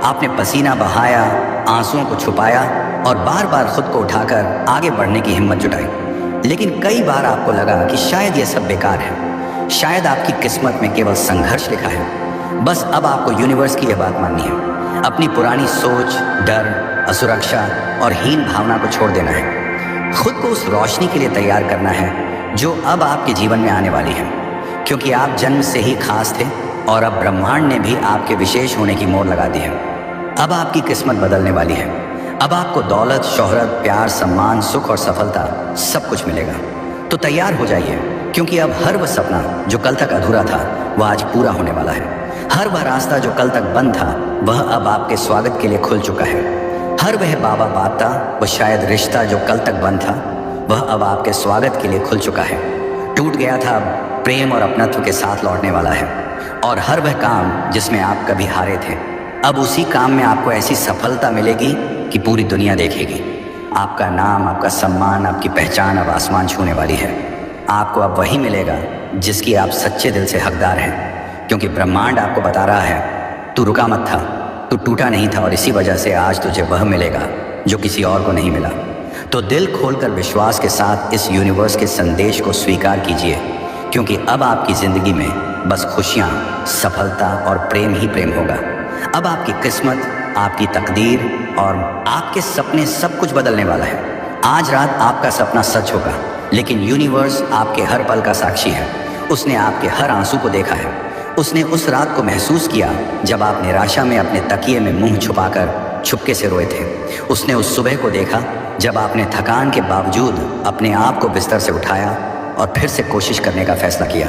आपने पसीना बहाया, आंसुओं को छुपाया और बार बार खुद को उठाकर आगे बढ़ने की हिम्मत जुटाई। लेकिन कई बार आपको लगा कि शायद ये सब बेकार है, शायद आपकी किस्मत में केवल संघर्ष लिखा है। बस अब आपको यूनिवर्स की यह बात माननी है, अपनी पुरानी सोच, डर, असुरक्षा और हीन भावना को छोड़ देना है। खुद को उस रोशनी के लिए तैयार करना है जो अब आपके जीवन में आने वाली है, क्योंकि आप जन्म से ही खास थे और अब ब्रह्मांड ने भी आपके विशेष होने की मोहर लगा दी है। अब आपकी किस्मत बदलने वाली है। अब आपको दौलत, शोहरत, प्यार, सम्मान, सुख और सफलता सब कुछ मिलेगा। तो तैयार हो जाइए, क्योंकि अब हर वह सपना जो कल तक अधूरा था वह आज पूरा होने वाला है। हर वह रास्ता जो कल तक बंद था वह अब आपके स्वागत के लिए खुल चुका है। हर वह बाबा बाता, वह शायद रिश्ता जो कल तक बंद था वह अब आपके स्वागत के लिए खुल चुका है। टूट गया था, प्रेम और अपनत्व के साथ लौटने वाला है। और हर वह काम जिसमें आप कभी हारे थे, अब उसी काम में आपको ऐसी सफलता मिलेगी कि पूरी दुनिया देखेगी। आपका नाम, आपका सम्मान, आपकी पहचान अब आसमान छूने वाली है। आपको अब वही मिलेगा जिसकी आप सच्चे दिल से हकदार हैं, क्योंकि ब्रह्मांड आपको बता रहा है, तू रुका मत था, तू टूटा नहीं था और इसी वजह से आज तुझे वह मिलेगा जो किसी और को नहीं मिला। तो दिल खोलकर विश्वास के साथ इस यूनिवर्स के संदेश को स्वीकार कीजिए, क्योंकि अब आपकी ज़िंदगी में बस खुशियाँ, सफलता और प्रेम ही प्रेम होगा। अब आपकी किस्मत, आपकी तकदीर और आपके सपने सब कुछ बदलने वाला है। आज रात आपका सपना सच होगा, लेकिन यूनिवर्स आपके हर पल का साक्षी है। उसने आपके हर आंसू को देखा है। उसने उस रात को महसूस किया जब आप निराशा में अपने तकिए में मुंह छुपाकर चुपके से रोए थे। उसने उस सुबह को देखा जब आपने थकान के बावजूद अपने आप को बिस्तर से उठाया और फिर से कोशिश करने का फैसला किया।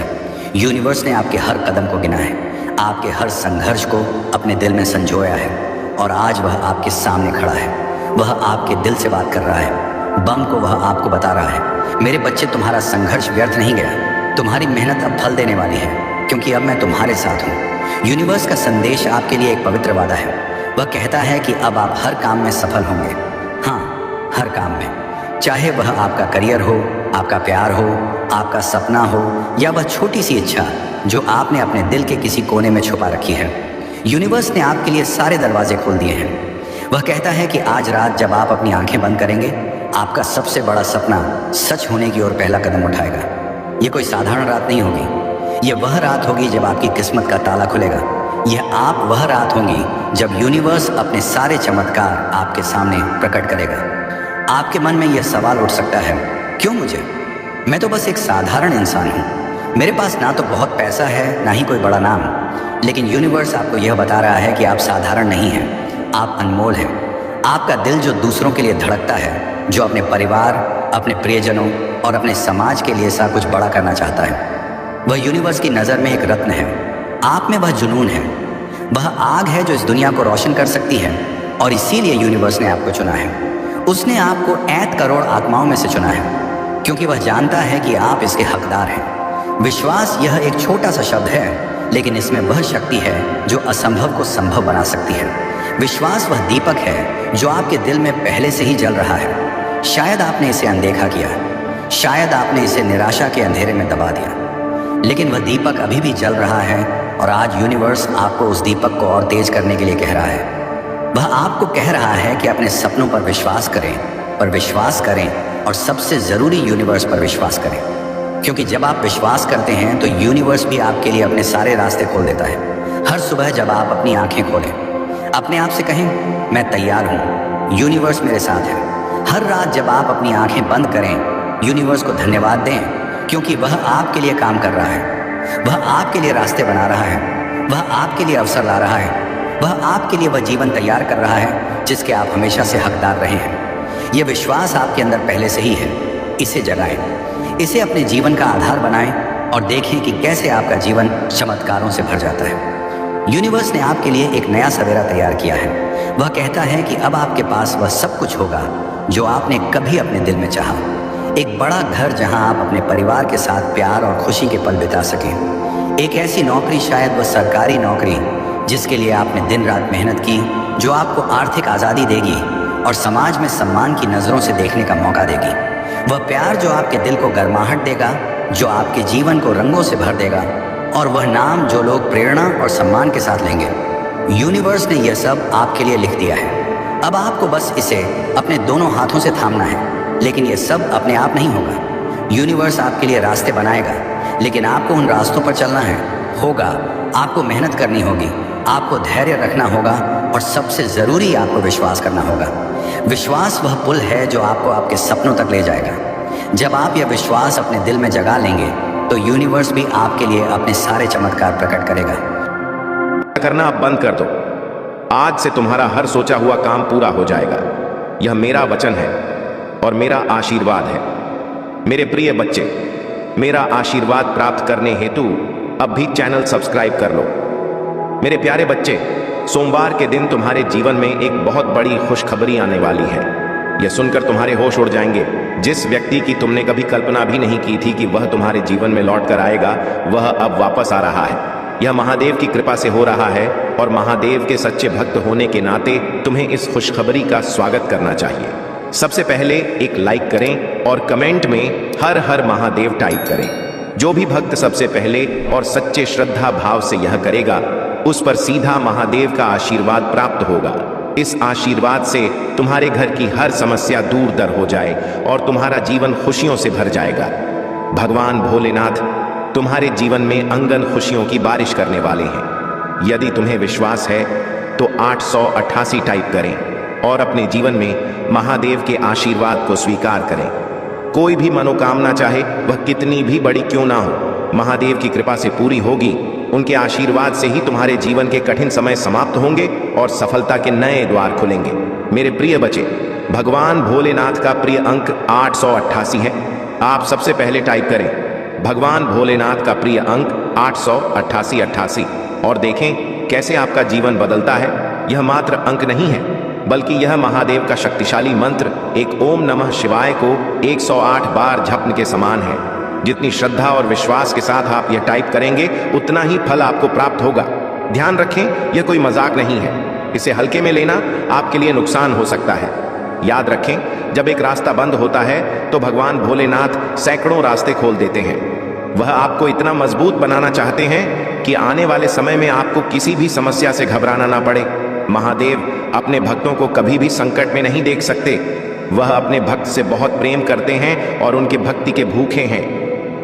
यूनिवर्स ने आपके हर कदम को गिना है, आपके हर संघर्ष को अपने दिल में संजोया है और आज वह आपके सामने खड़ा है। वह आपके दिल से बात कर रहा है। बम को वह आपको बता रहा है, मेरे बच्चे, तुम्हारा संघर्ष व्यर्थ नहीं गया। तुम्हारी मेहनत अब फल देने वाली है, क्योंकि अब मैं तुम्हारे साथ हूँ। यूनिवर्स का संदेश आपके लिए एक पवित्र वादा है। वह कहता है कि अब आप हर काम में सफल होंगे। हाँ, हर काम में, चाहे वह आपका करियर हो, आपका प्यार हो, आपका सपना हो या वह छोटी सी इच्छा जो आपने अपने दिल के किसी कोने में छुपा रखी है। यूनिवर्स ने आपके लिए सारे दरवाजे खोल दिए हैं। वह कहता है कि आज रात जब आप अपनी आंखें बंद करेंगे, आपका सबसे बड़ा सपना सच होने की ओर पहला कदम उठाएगा। ये कोई साधारण रात नहीं होगी, ये वह रात होगी जब आपकी किस्मत का ताला खुलेगा। यह आप वह रात होगी जब यूनिवर्स अपने सारे चमत्कार आपके सामने प्रकट करेगा। आपके मन में यह सवाल उठ सकता है, क्यों मुझे? मैं तो बस एक साधारण इंसान हूँ। मेरे पास ना तो बहुत पैसा है, ना ही कोई बड़ा नाम। लेकिन यूनिवर्स आपको यह बता रहा है कि आप साधारण नहीं हैं, आप अनमोल हैं। आपका दिल जो दूसरों के लिए धड़कता है, जो अपने परिवार, अपने प्रियजनों और अपने समाज के लिए सा कुछ बड़ा करना चाहता है, वह यूनिवर्स की नज़र में एक रत्न है। आप में वह जुनून है, वह आग है जो इस दुनिया को रोशन कर सकती है और इसीलिए यूनिवर्स ने आपको चुना है। उसने आपको 1 करोड़ आत्माओं में से चुना है, क्योंकि वह जानता है कि आप इसके हकदार हैं। विश्वास यह एक छोटा सा शब्द है, लेकिन इसमें वह शक्ति है जो असंभव को संभव बना सकती है। विश्वास वह दीपक है जो आपके दिल में पहले से ही जल रहा है। शायद आपने इसे अनदेखा किया, शायद आपने इसे निराशा के अंधेरे में दबा दिया, लेकिन वह दीपक अभी भी जल रहा है और आज यूनिवर्स आपको उस दीपक को और तेज करने के लिए कह रहा है। वह आपको कह रहा है कि अपने सपनों पर विश्वास करें और सबसे ज़रूरी यूनिवर्स पर विश्वास करें, क्योंकि जब आप विश्वास करते हैं तो यूनिवर्स भी आपके लिए अपने सारे रास्ते खोल देता है। हर सुबह जब आप अपनी आंखें खोलें, अपने आप से कहें, मैं तैयार हूँ, यूनिवर्स मेरे साथ है। हर रात जब आप अपनी आंखें बंद करें, यूनिवर्स को धन्यवाद दें, क्योंकि वह आपके लिए काम कर रहा है, वह आपके लिए रास्ते बना रहा है, वह आपके लिए अवसर ला रहा है, वह आपके लिए वह जीवन तैयार कर रहा है जिसके आप हमेशा से हकदार रहे हैं। यह विश्वास आपके अंदर पहले से ही है। इसे जगाएं, इसे अपने जीवन का आधार बनाएं और देखें कि कैसे आपका जीवन चमत्कारों से भर जाता है। यूनिवर्स ने आपके लिए एक नया सवेरा तैयार किया है। वह कहता है कि अब आपके पास वह सब कुछ होगा जो आपने कभी अपने दिल में चाहा। एक बड़ा घर जहां आप अपने परिवार के साथ प्यार और खुशी के पल बिता सकें। एक ऐसी नौकरी, शायद वह सरकारी नौकरी, जिसके लिए आपने दिन रात मेहनत की, जो आपको आर्थिक आज़ादी देगी और समाज में सम्मान की नज़रों से देखने का मौका देगी। वह प्यार जो आपके दिल को गर्माहट देगा, जो आपके जीवन को रंगों से भर देगा, और वह नाम जो लोग प्रेरणा और सम्मान के साथ लेंगे। यूनिवर्स ने यह सब आपके लिए लिख दिया है। अब आपको बस इसे अपने दोनों हाथों से थामना है। लेकिन यह सब अपने आप नहीं होगा। यूनिवर्स आपके लिए रास्ते बनाएगा, लेकिन आपको उन रास्तों पर चलना होगा। आपको मेहनत करनी होगी, आपको धैर्य रखना होगा, और सबसे ज़रूरी आपको विश्वास करना होगा। विश्वास वह पुल है जो आपको आपके सपनों तक ले जाएगा। जब आप यह विश्वास अपने दिल में जगा लेंगे तो यूनिवर्स भी आपके लिए अपने सारे चमत्कार प्रकट करेगा। करना अब बंद कर दो। आज से तुम्हारा हर सोचा हुआ काम पूरा हो जाएगा। यह मेरा वचन है और मेरा आशीर्वाद है। मेरे प्रिय बच्चे, मेरा आशीर्वाद प्राप्त करने हेतु अब भी चैनल सब्सक्राइब कर लो। मेरे प्यारे बच्चे, सोमवार के दिन तुम्हारे जीवन में एक बहुत बड़ी खुशखबरी आने वाली है। यह सुनकर तुम्हारे होश उड़ जाएंगे। जिस व्यक्ति की तुमने कभी कल्पना भी नहीं की थी कि वह तुम्हारे जीवन में लौट कर आएगा, वह अब वापस आ रहा है। यह महादेव की कृपा से हो रहा है, और महादेव के सच्चे भक्त होने के नाते तुम्हें इस खुशखबरी का स्वागत करना चाहिए। सबसे पहले एक लाइक करें और कमेंट में हर हर महादेव टाइप करें। जो भी भक्त सबसे पहले और सच्चे श्रद्धा भाव से यह करेगा, उस पर सीधा महादेव का आशीर्वाद प्राप्त होगा। इस आशीर्वाद से तुम्हारे घर की हर समस्या दूर दर हो जाए और तुम्हारा जीवन खुशियों से भर जाएगा। भगवान भोलेनाथ तुम्हारे जीवन में अंगन खुशियों की बारिश करने वाले हैं। यदि तुम्हें विश्वास है तो 888 टाइप करें और अपने जीवन में महादेव के आशीर्वाद को स्वीकार करें। कोई भी मनोकामना चाहे वह कितनी भी बड़ी क्यों ना हो, महादेव की कृपा से पूरी होगी। उनके आशीर्वाद से ही तुम्हारे जीवन के कठिन समय समाप्त होंगे और सफलता के नए द्वार खुलेंगे। मेरे प्रिय बच्चे, भगवान भोलेनाथ का प्रिय अंक 888 है। आप सबसे पहले टाइप करें भगवान भोलेनाथ का प्रिय अंक 888 और देखें कैसे आपका जीवन बदलता है। यह मात्र अंक नहीं है, बल्कि यह महादेव का शक्तिशाली मंत्र एक ओम नमः शिवाय को 108 बार जपने के समान है। जितनी श्रद्धा और विश्वास के साथ आप यह टाइप करेंगे, उतना ही फल आपको प्राप्त होगा। ध्यान रखें, यह कोई मजाक नहीं है। इसे हल्के में लेना आपके लिए नुकसान हो सकता है। याद रखें, जब एक रास्ता बंद होता है तो भगवान भोलेनाथ सैकड़ों रास्ते खोल देते हैं। वह आपको इतना मजबूत बनाना चाहते हैं कि आने वाले समय में आपको किसी भी समस्या से घबराना ना पड़े। महादेव अपने भक्तों को कभी भी संकट में नहीं देख सकते। वह अपने भक्त से बहुत प्रेम करते हैं और उनके भक्ति के भूखे हैं।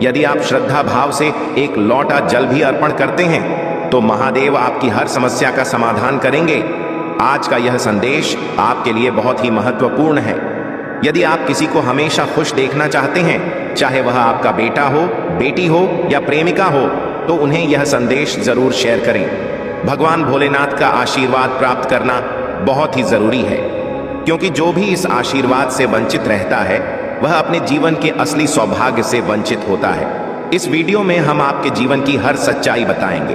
यदि आप श्रद्धा भाव से एक लौटा जल भी अर्पण करते हैं तो महादेव आपकी हर समस्या का समाधान करेंगे। आज का यह संदेश आपके लिए बहुत ही महत्वपूर्ण है। यदि आप किसी को हमेशा खुश देखना चाहते हैं, चाहे वह आपका बेटा हो, बेटी हो या प्रेमिका हो, तो उन्हें यह संदेश जरूर शेयर करें। भगवान भोलेनाथ का आशीर्वाद प्राप्त करना बहुत ही जरूरी है, क्योंकि जो भी इस आशीर्वाद से वंचित रहता है वह अपने जीवन के असली सौभाग्य से वंचित होता है। इस वीडियो में हम आपके जीवन की हर सच्चाई बताएंगे।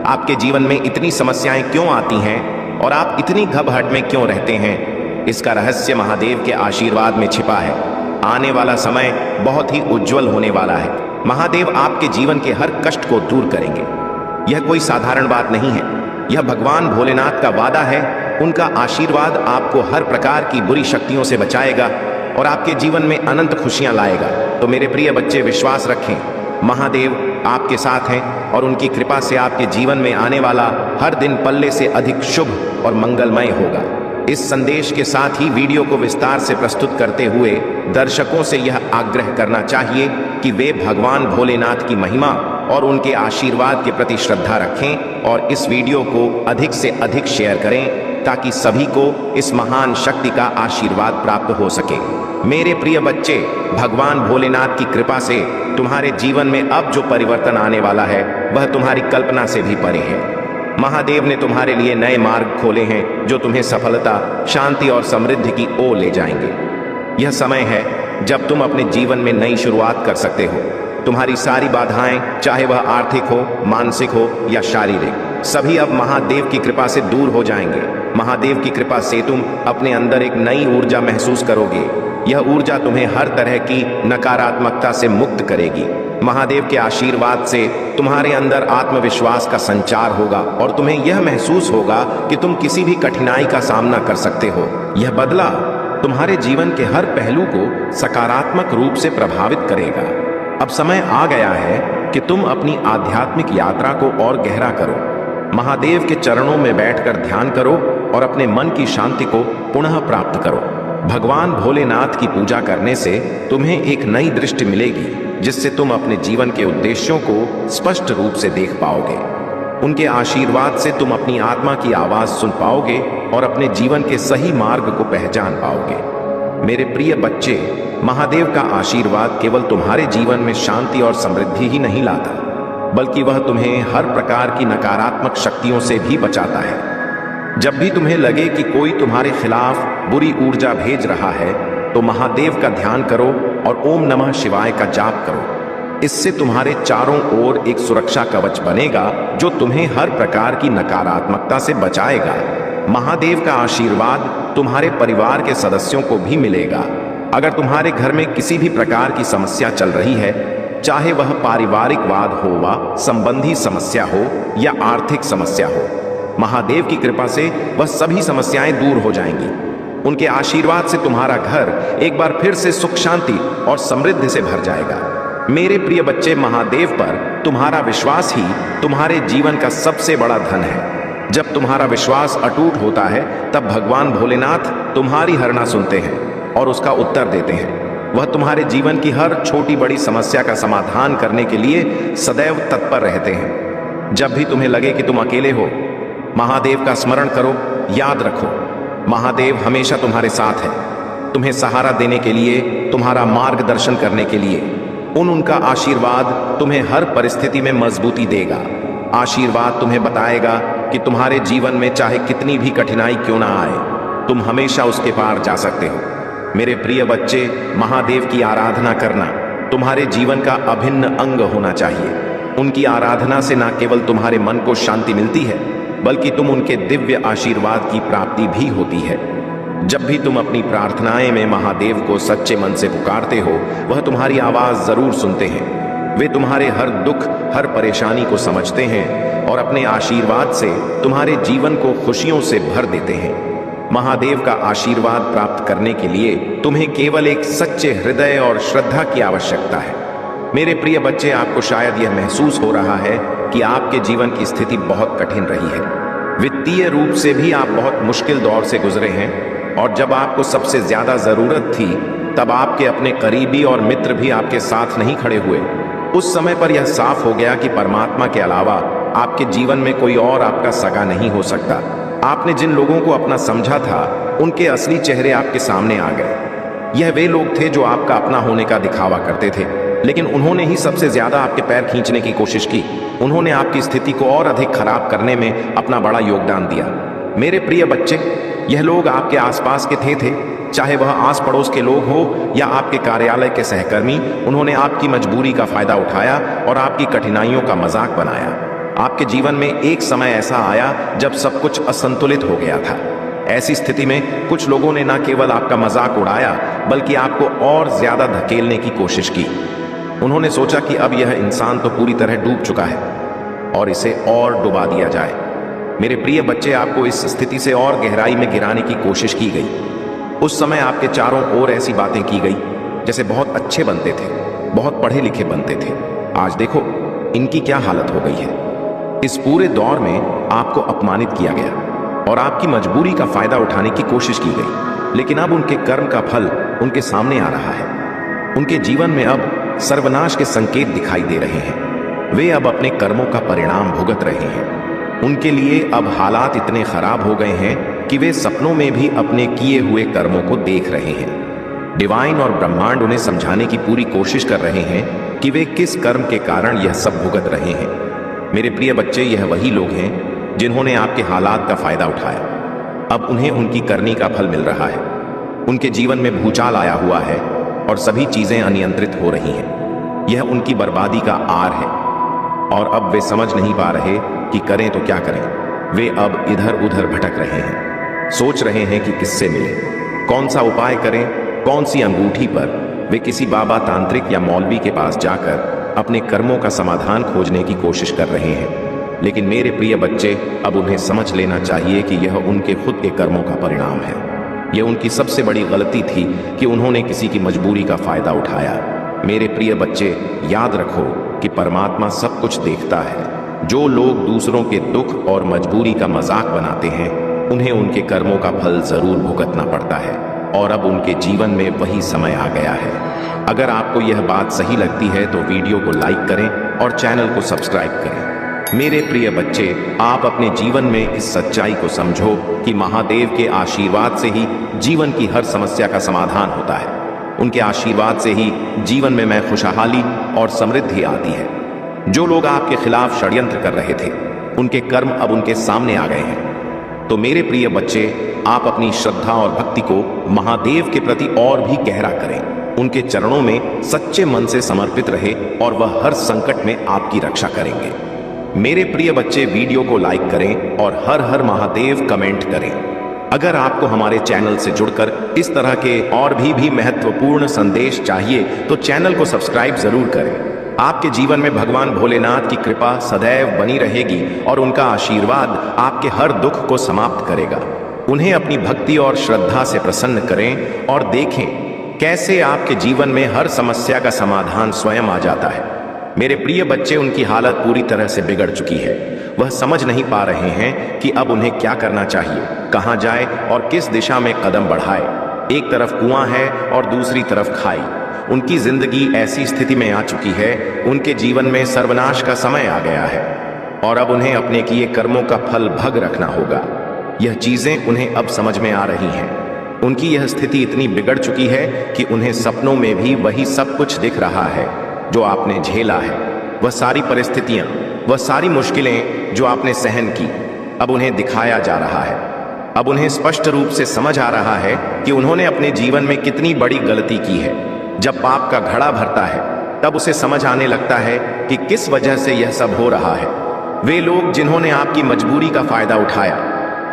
आपके जीवन में इतनी समस्याएं क्यों आती हैं और आप इतनी घबराहट में क्यों रहते हैं, इसका रहस्य महादेव के आशीर्वाद में छिपा है। आने वाला समय बहुत ही उज्जवल होने वाला है। महादेव आपके जीवन के हर कष्ट को दूर करेंगे। यह कोई साधारण बात नहीं है, यह भगवान भोलेनाथ का वादा है। उनका आशीर्वाद आपको हर प्रकार की बुरी शक्तियों से बचाएगा और आपके जीवन में अनंत खुशियां लाएगा। तो मेरे प्रिय बच्चे, विश्वास रखें, महादेव आपके साथ हैं और उनकी कृपा से आपके जीवन में आने वाला हर दिन पल्ले से अधिक शुभ और मंगलमय होगा। इस संदेश के साथ ही वीडियो को विस्तार से प्रस्तुत करते हुए दर्शकों से यह आग्रह करना चाहिए कि वे भगवान भोलेनाथ की महिमा और उनके आशीर्वाद के प्रति श्रद्धा रखें और इस वीडियो को अधिक से अधिक शेयर करें, ताकि सभी को इस महान शक्ति का आशीर्वाद प्राप्त हो सके। मेरे प्रिय बच्चे, भगवान भोलेनाथ की कृपा से तुम्हारे जीवन में अब जो परिवर्तन आने वाला है वह तुम्हारी कल्पना से भी परे है। महादेव ने तुम्हारे लिए नए मार्ग खोले हैं जो तुम्हें सफलता, शांति और समृद्धि की ओर ले जाएंगे। यह समय है जब तुम अपने जीवन में नई शुरुआत कर सकते हो। तुम्हारी सारी बाधाएं, चाहे वह आर्थिक हो, मानसिक हो या शारीरिक, सभी अब महादेव की कृपा से दूर हो जाएंगे। महादेव की कृपा से तुम अपने अंदर एक नई ऊर्जा महसूस करोगे। यह ऊर्जा तुम्हें हर तरह की नकारात्मकता से मुक्त करेगी। महादेव के आशीर्वाद से तुम्हारे अंदर आत्मविश्वास का संचार होगा और तुम्हें यह महसूस होगा कि तुम किसी भी कठिनाई का सामना कर सकते हो। यह बदलाव तुम्हारे जीवन के हर पहलू को सकारात्मक रूप से प्रभावित करेगा। अब समय आ गया है कि तुम अपनी आध्यात्मिक यात्रा को और गहरा करो। महादेव के चरणों में बैठकर ध्यान करो और अपने मन की शांति को पुनः प्राप्त करो। भगवान भोलेनाथ की पूजा करने से तुम्हें एक नई दृष्टि मिलेगी, जिससे तुम अपने जीवन के उद्देश्यों को स्पष्ट रूप से देख पाओगे। उनके आशीर्वाद से तुम अपनी आत्मा की आवाज सुन पाओगे और अपने जीवन के सही मार्ग को पहचान पाओगे। मेरे प्रिय बच्चे, महादेव का आशीर्वाद केवल तुम्हारे जीवन में शांति और समृद्धि ही नहीं लाता, बल्कि वह तुम्हें हर प्रकार की नकारात्मक शक्तियों से भी बचाता है। जब भी तुम्हें लगे कि कोई तुम्हारे खिलाफ बुरी ऊर्जा भेज रहा है, तो महादेव का ध्यान करो और ओम नमः शिवाय का जाप करो। इससे तुम्हारे चारों ओर एक सुरक्षा कवच बनेगा जो तुम्हें हर प्रकार की नकारात्मकता से बचाएगा। महादेव का आशीर्वाद तुम्हारे परिवार के सदस्यों को भी मिलेगा। अगर तुम्हारे घर में किसी भी प्रकार की समस्या चल रही है, चाहे वह पारिवारिक वाद हो व संबंधी समस्या हो या आर्थिक समस्या हो, महादेव की कृपा से वह सभी समस्याएं दूर हो जाएंगी। उनके आशीर्वाद से तुम्हारा घर एक बार फिर से सुख शांति और समृद्धि से भर जाएगा। मेरे प्रिय बच्चे, महादेव पर तुम्हारा विश्वास ही तुम्हारे जीवन का सबसे बड़ा धन है। जब तुम्हारा विश्वास अटूट होता है, तब भगवान भोलेनाथ तुम्हारी हरना सुनते हैं और उसका उत्तर देते हैं। वह तुम्हारे जीवन की हर छोटी बड़ी समस्या का समाधान करने के लिए सदैव तत्पर रहते हैं। जब भी तुम्हें लगे कि तुम अकेले हो, महादेव का स्मरण करो। याद रखो, महादेव हमेशा तुम्हारे साथ है, तुम्हें सहारा देने के लिए, तुम्हारा मार्गदर्शन करने के लिए। उनका आशीर्वाद तुम्हें हर परिस्थिति में मजबूती देगा। आशीर्वाद तुम्हें बताएगा कि तुम्हारे जीवन में चाहे कितनी भी कठिनाई क्यों ना आए, तुम हमेशा उसके पार जा सकते हो। मेरे प्रिय बच्चे, महादेव की आराधना करना तुम्हारे जीवन का अभिन्न अंग होना चाहिए। उनकी आराधना से न केवल तुम्हारे मन को शांति मिलती है, बल्कि तुम उनके दिव्य आशीर्वाद की प्राप्ति भी होती है। जब भी तुम अपनी प्रार्थनाएं में महादेव को सच्चे मन से पुकारते हो, वह तुम्हारी आवाज जरूर सुनते हैं। वे तुम्हारे हर दुख, हर परेशानी को समझते हैं और अपने आशीर्वाद से तुम्हारे जीवन को खुशियों से भर देते हैं। महादेव का आशीर्वाद प्राप्त करने के लिए तुम्हें केवल एक सच्चे हृदय और श्रद्धा की आवश्यकता है। मेरे प्रिय बच्चे, आपको शायद यह महसूस हो रहा है कि आपके जीवन की स्थिति बहुत कठिन रही है। वित्तीय रूप से भी आप बहुत मुश्किल दौर से गुजरे हैं, और जब आपको सबसे ज्यादा जरूरत थी, तब आपके अपने करीबी और मित्र भी आपके साथ नहीं खड़े हुए। उस समय पर यह साफ हो गया कि परमात्मा के अलावा आपके जीवन में कोई और आपका सगा नहीं हो सकता। आपने जिन लोगों को अपना समझा था, उनके असली चेहरे आपके सामने आ गए। यह वे लोग थे जो आपका अपना होने का दिखावा करते थे, लेकिन उन्होंने ही सबसे ज्यादा आपके पैर खींचने की कोशिश की। उन्होंने आपकी स्थिति को और अधिक खराब करने में अपना बड़ा योगदान दिया। मेरे प्रिय बच्चे, यह लोग आपके आसपास के थे, चाहे वह आस पड़ोस के लोग हो या आपके कार्यालय के सहकर्मी। उन्होंने आपकी मजबूरी का फायदा उठाया और आपकी कठिनाइयों का मजाक बनाया। आपके जीवन में एक समय ऐसा आया जब सब कुछ असंतुलित हो गया था। ऐसी स्थिति में कुछ लोगों ने न केवल आपका मजाक उड़ाया, बल्कि आपको और ज्यादा धकेलने की कोशिश की। उन्होंने सोचा कि अब यह इंसान तो पूरी तरह डूब चुका है और इसे और डुबा दिया जाए। मेरे प्रिय बच्चे, आपको इस स्थिति से और गहराई में गिराने की कोशिश की गई। उस समय आपके चारों ओर ऐसी बातें की गई जैसे बहुत अच्छे बनते थे, बहुत पढ़े लिखे बनते थे। आज देखो इनकी क्या हालत हो गई है। इस पूरे दौर में आपको अपमानित किया गया और आपकी मजबूरी का फायदा उठाने की कोशिश की गई। लेकिन अब उनके कर्म का फल उनके सामने आ रहा है। उनके जीवन में अब सर्वनाश के संकेत दिखाई दे रहे हैं। वे अब अपने कर्मों का परिणाम भुगत रहे हैं। उनके लिए अब हालात इतने खराब हो गए हैं कि वे सपनों में भी अपने किए हुए कर्मों को देख रहे हैं। डिवाइन और ब्रह्मांड उन्हें समझाने की पूरी कोशिश कर रहे हैं कि वे किस कर्म के कारण यह सब भुगत रहे हैं। मेरे प्रिय बच्चे, यह वही लोग हैं जिन्होंने आपके हालात का फायदा उठाया। अब उन्हें उनकी करनी का फल मिल रहा है। उनके जीवन में भूचाल आया हुआ है और सभी चीजें अनियंत्रित हो रही हैं। यह उनकी बर्बादी का आर है और अब वे समझ नहीं पा रहे कि करें तो क्या करें। वे अब इधर उधर भटक रहे हैं, सोच रहे हैं कि किससे मिले, कौन सा उपाय करें, कौन सी अंगूठी पर। वे किसी बाबा, तांत्रिक या मौलवी के पास जाकर अपने कर्मों का समाधान खोजने की कोशिश कर रहे हैं। लेकिन मेरे प्रिय बच्चे, अब उन्हें समझ लेना चाहिए कि यह उनके खुद के कर्मों का परिणाम है। यह उनकी सबसे बड़ी गलती थी कि उन्होंने किसी की मजबूरी का फायदा उठाया। मेरे प्रिय बच्चे, याद रखो कि परमात्मा सब कुछ देखता है। जो लोग दूसरों के दुख और मजबूरी का मजाक बनाते हैं, उन्हें उनके कर्मों का फल जरूर भुगतना पड़ता है, और अब उनके जीवन में वही समय आ गया है। अगर आपको यह बात सही लगती है तो वीडियो को लाइक करें और चैनल को सब्सक्राइब करें। मेरे प्रिय बच्चे, आप अपने जीवन में इस सच्चाई को समझो कि महादेव के आशीर्वाद से ही जीवन की हर समस्या का समाधान होता है। उनके आशीर्वाद से ही जीवन में मैं खुशहाली और समृद्धि आती है। जो लोग आपके खिलाफ षड्यंत्र कर रहे थे, उनके कर्म अब उनके सामने आ गए हैं। तो मेरे प्रिय बच्चे, आप अपनी श्रद्धा और भक्ति को महादेव के प्रति और भी गहरा करें। उनके चरणों में सच्चे मन से समर्पित रहे और वह हर संकट में आपकी रक्षा करेंगे। मेरे प्रिय बच्चे, वीडियो को लाइक करें और हर हर महादेव कमेंट करें। अगर आपको हमारे चैनल से जुड़कर इस तरह के और भी महत्वपूर्ण संदेश चाहिए तो चैनल को सब्सक्राइब जरूर करें। आपके जीवन में भगवान भोलेनाथ की कृपा सदैव बनी रहेगी और उनका आशीर्वाद आपके हर दुख को समाप्त करेगा। उन्हें अपनी भक्ति और श्रद्धा से प्रसन्न करें और देखें कैसे आपके जीवन में हर समस्या का समाधान स्वयं आ जाता है। मेरे प्रिय बच्चे, उनकी हालत पूरी तरह से बिगड़ चुकी है। वह समझ नहीं पा रहे हैं कि अब उन्हें क्या करना चाहिए, कहां जाए और किस दिशा में कदम बढ़ाए। एक तरफ कुआं है और दूसरी तरफ खाई। उनकी जिंदगी ऐसी स्थिति में आ चुकी है, उनके जीवन में सर्वनाश का समय आ गया है और अब उन्हें अपने किए कर्मों का फल भग रखना होगा। यह चीजें उन्हें अब समझ में आ रही हैं। उनकी यह स्थिति इतनी बिगड़ चुकी है कि उन्हें सपनों में भी वही सब कुछ दिख रहा है जो आपने झेला है। वह सारी परिस्थितियां, वह सारी मुश्किलें जो आपने सहन की, अब उन्हें दिखाया जा रहा है। अब उन्हें स्पष्ट रूप से समझ आ रहा है कि उन्होंने अपने जीवन में कितनी बड़ी गलती की है। जब पाप का घड़ा भरता है, तब उसे समझ आने लगता है कि किस वजह से यह सब हो रहा है। वे लोग जिन्होंने आपकी मजबूरी का फायदा उठाया,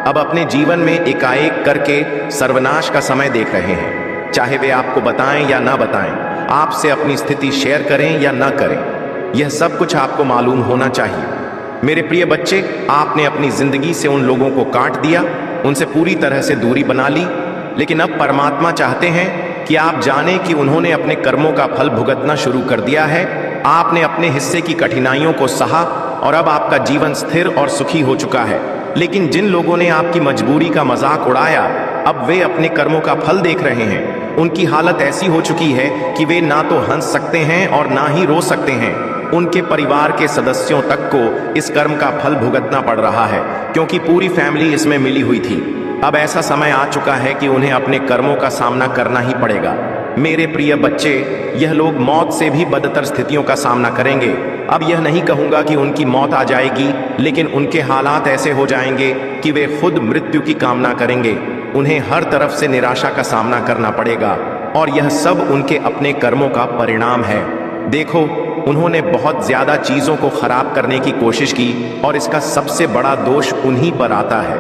अब अपने जीवन में एकाएक करके सर्वनाश का समय देख रहे हैं। चाहे वे आपको बताएं या ना बताएं, आपसे अपनी स्थिति शेयर करें या ना करें, यह सब कुछ आपको मालूम होना चाहिए। मेरे प्रिय बच्चे, आपने अपनी जिंदगी से उन लोगों को काट दिया, उनसे पूरी तरह से दूरी बना ली, लेकिन अब परमात्मा चाहते हैं कि आप जानें कि उन्होंने अपने कर्मों का फल भुगतना शुरू कर दिया है। आपने अपने हिस्से की कठिनाइयों को सहा और अब आपका जीवन स्थिर और सुखी हो चुका है। लेकिन जिन लोगों ने आपकी मजबूरी का मजाक उड़ाया, अब वे अपने कर्मों का फल देख रहे हैं। उनकी हालत ऐसी हो चुकी है कि वे ना तो हंस सकते हैं और ना ही रो सकते हैं। उनके परिवार के सदस्यों तक को इस कर्म का फल भुगतना पड़ रहा है, क्योंकि पूरी फैमिली इसमें मिली हुई थी। अब ऐसा समय आ चुका है कि उन्हें अपने कर्मों का सामना करना ही पड़ेगा। मेरे प्रिय बच्चे, यह लोग मौत से भी बदतर स्थितियों का सामना करेंगे। अब यह नहीं कहूंगा कि उनकी मौत आ जाएगी, लेकिन उनके हालात ऐसे हो जाएंगे कि वे खुद मृत्यु की कामना करेंगे। उन्हें हर तरफ से निराशा का सामना करना पड़ेगा और यह सब उनके अपने कर्मों का परिणाम है। देखो, उन्होंने बहुत ज्यादा चीजों को खराब करने की कोशिश की और इसका सबसे बड़ा दोष उन्हीं पर आता है।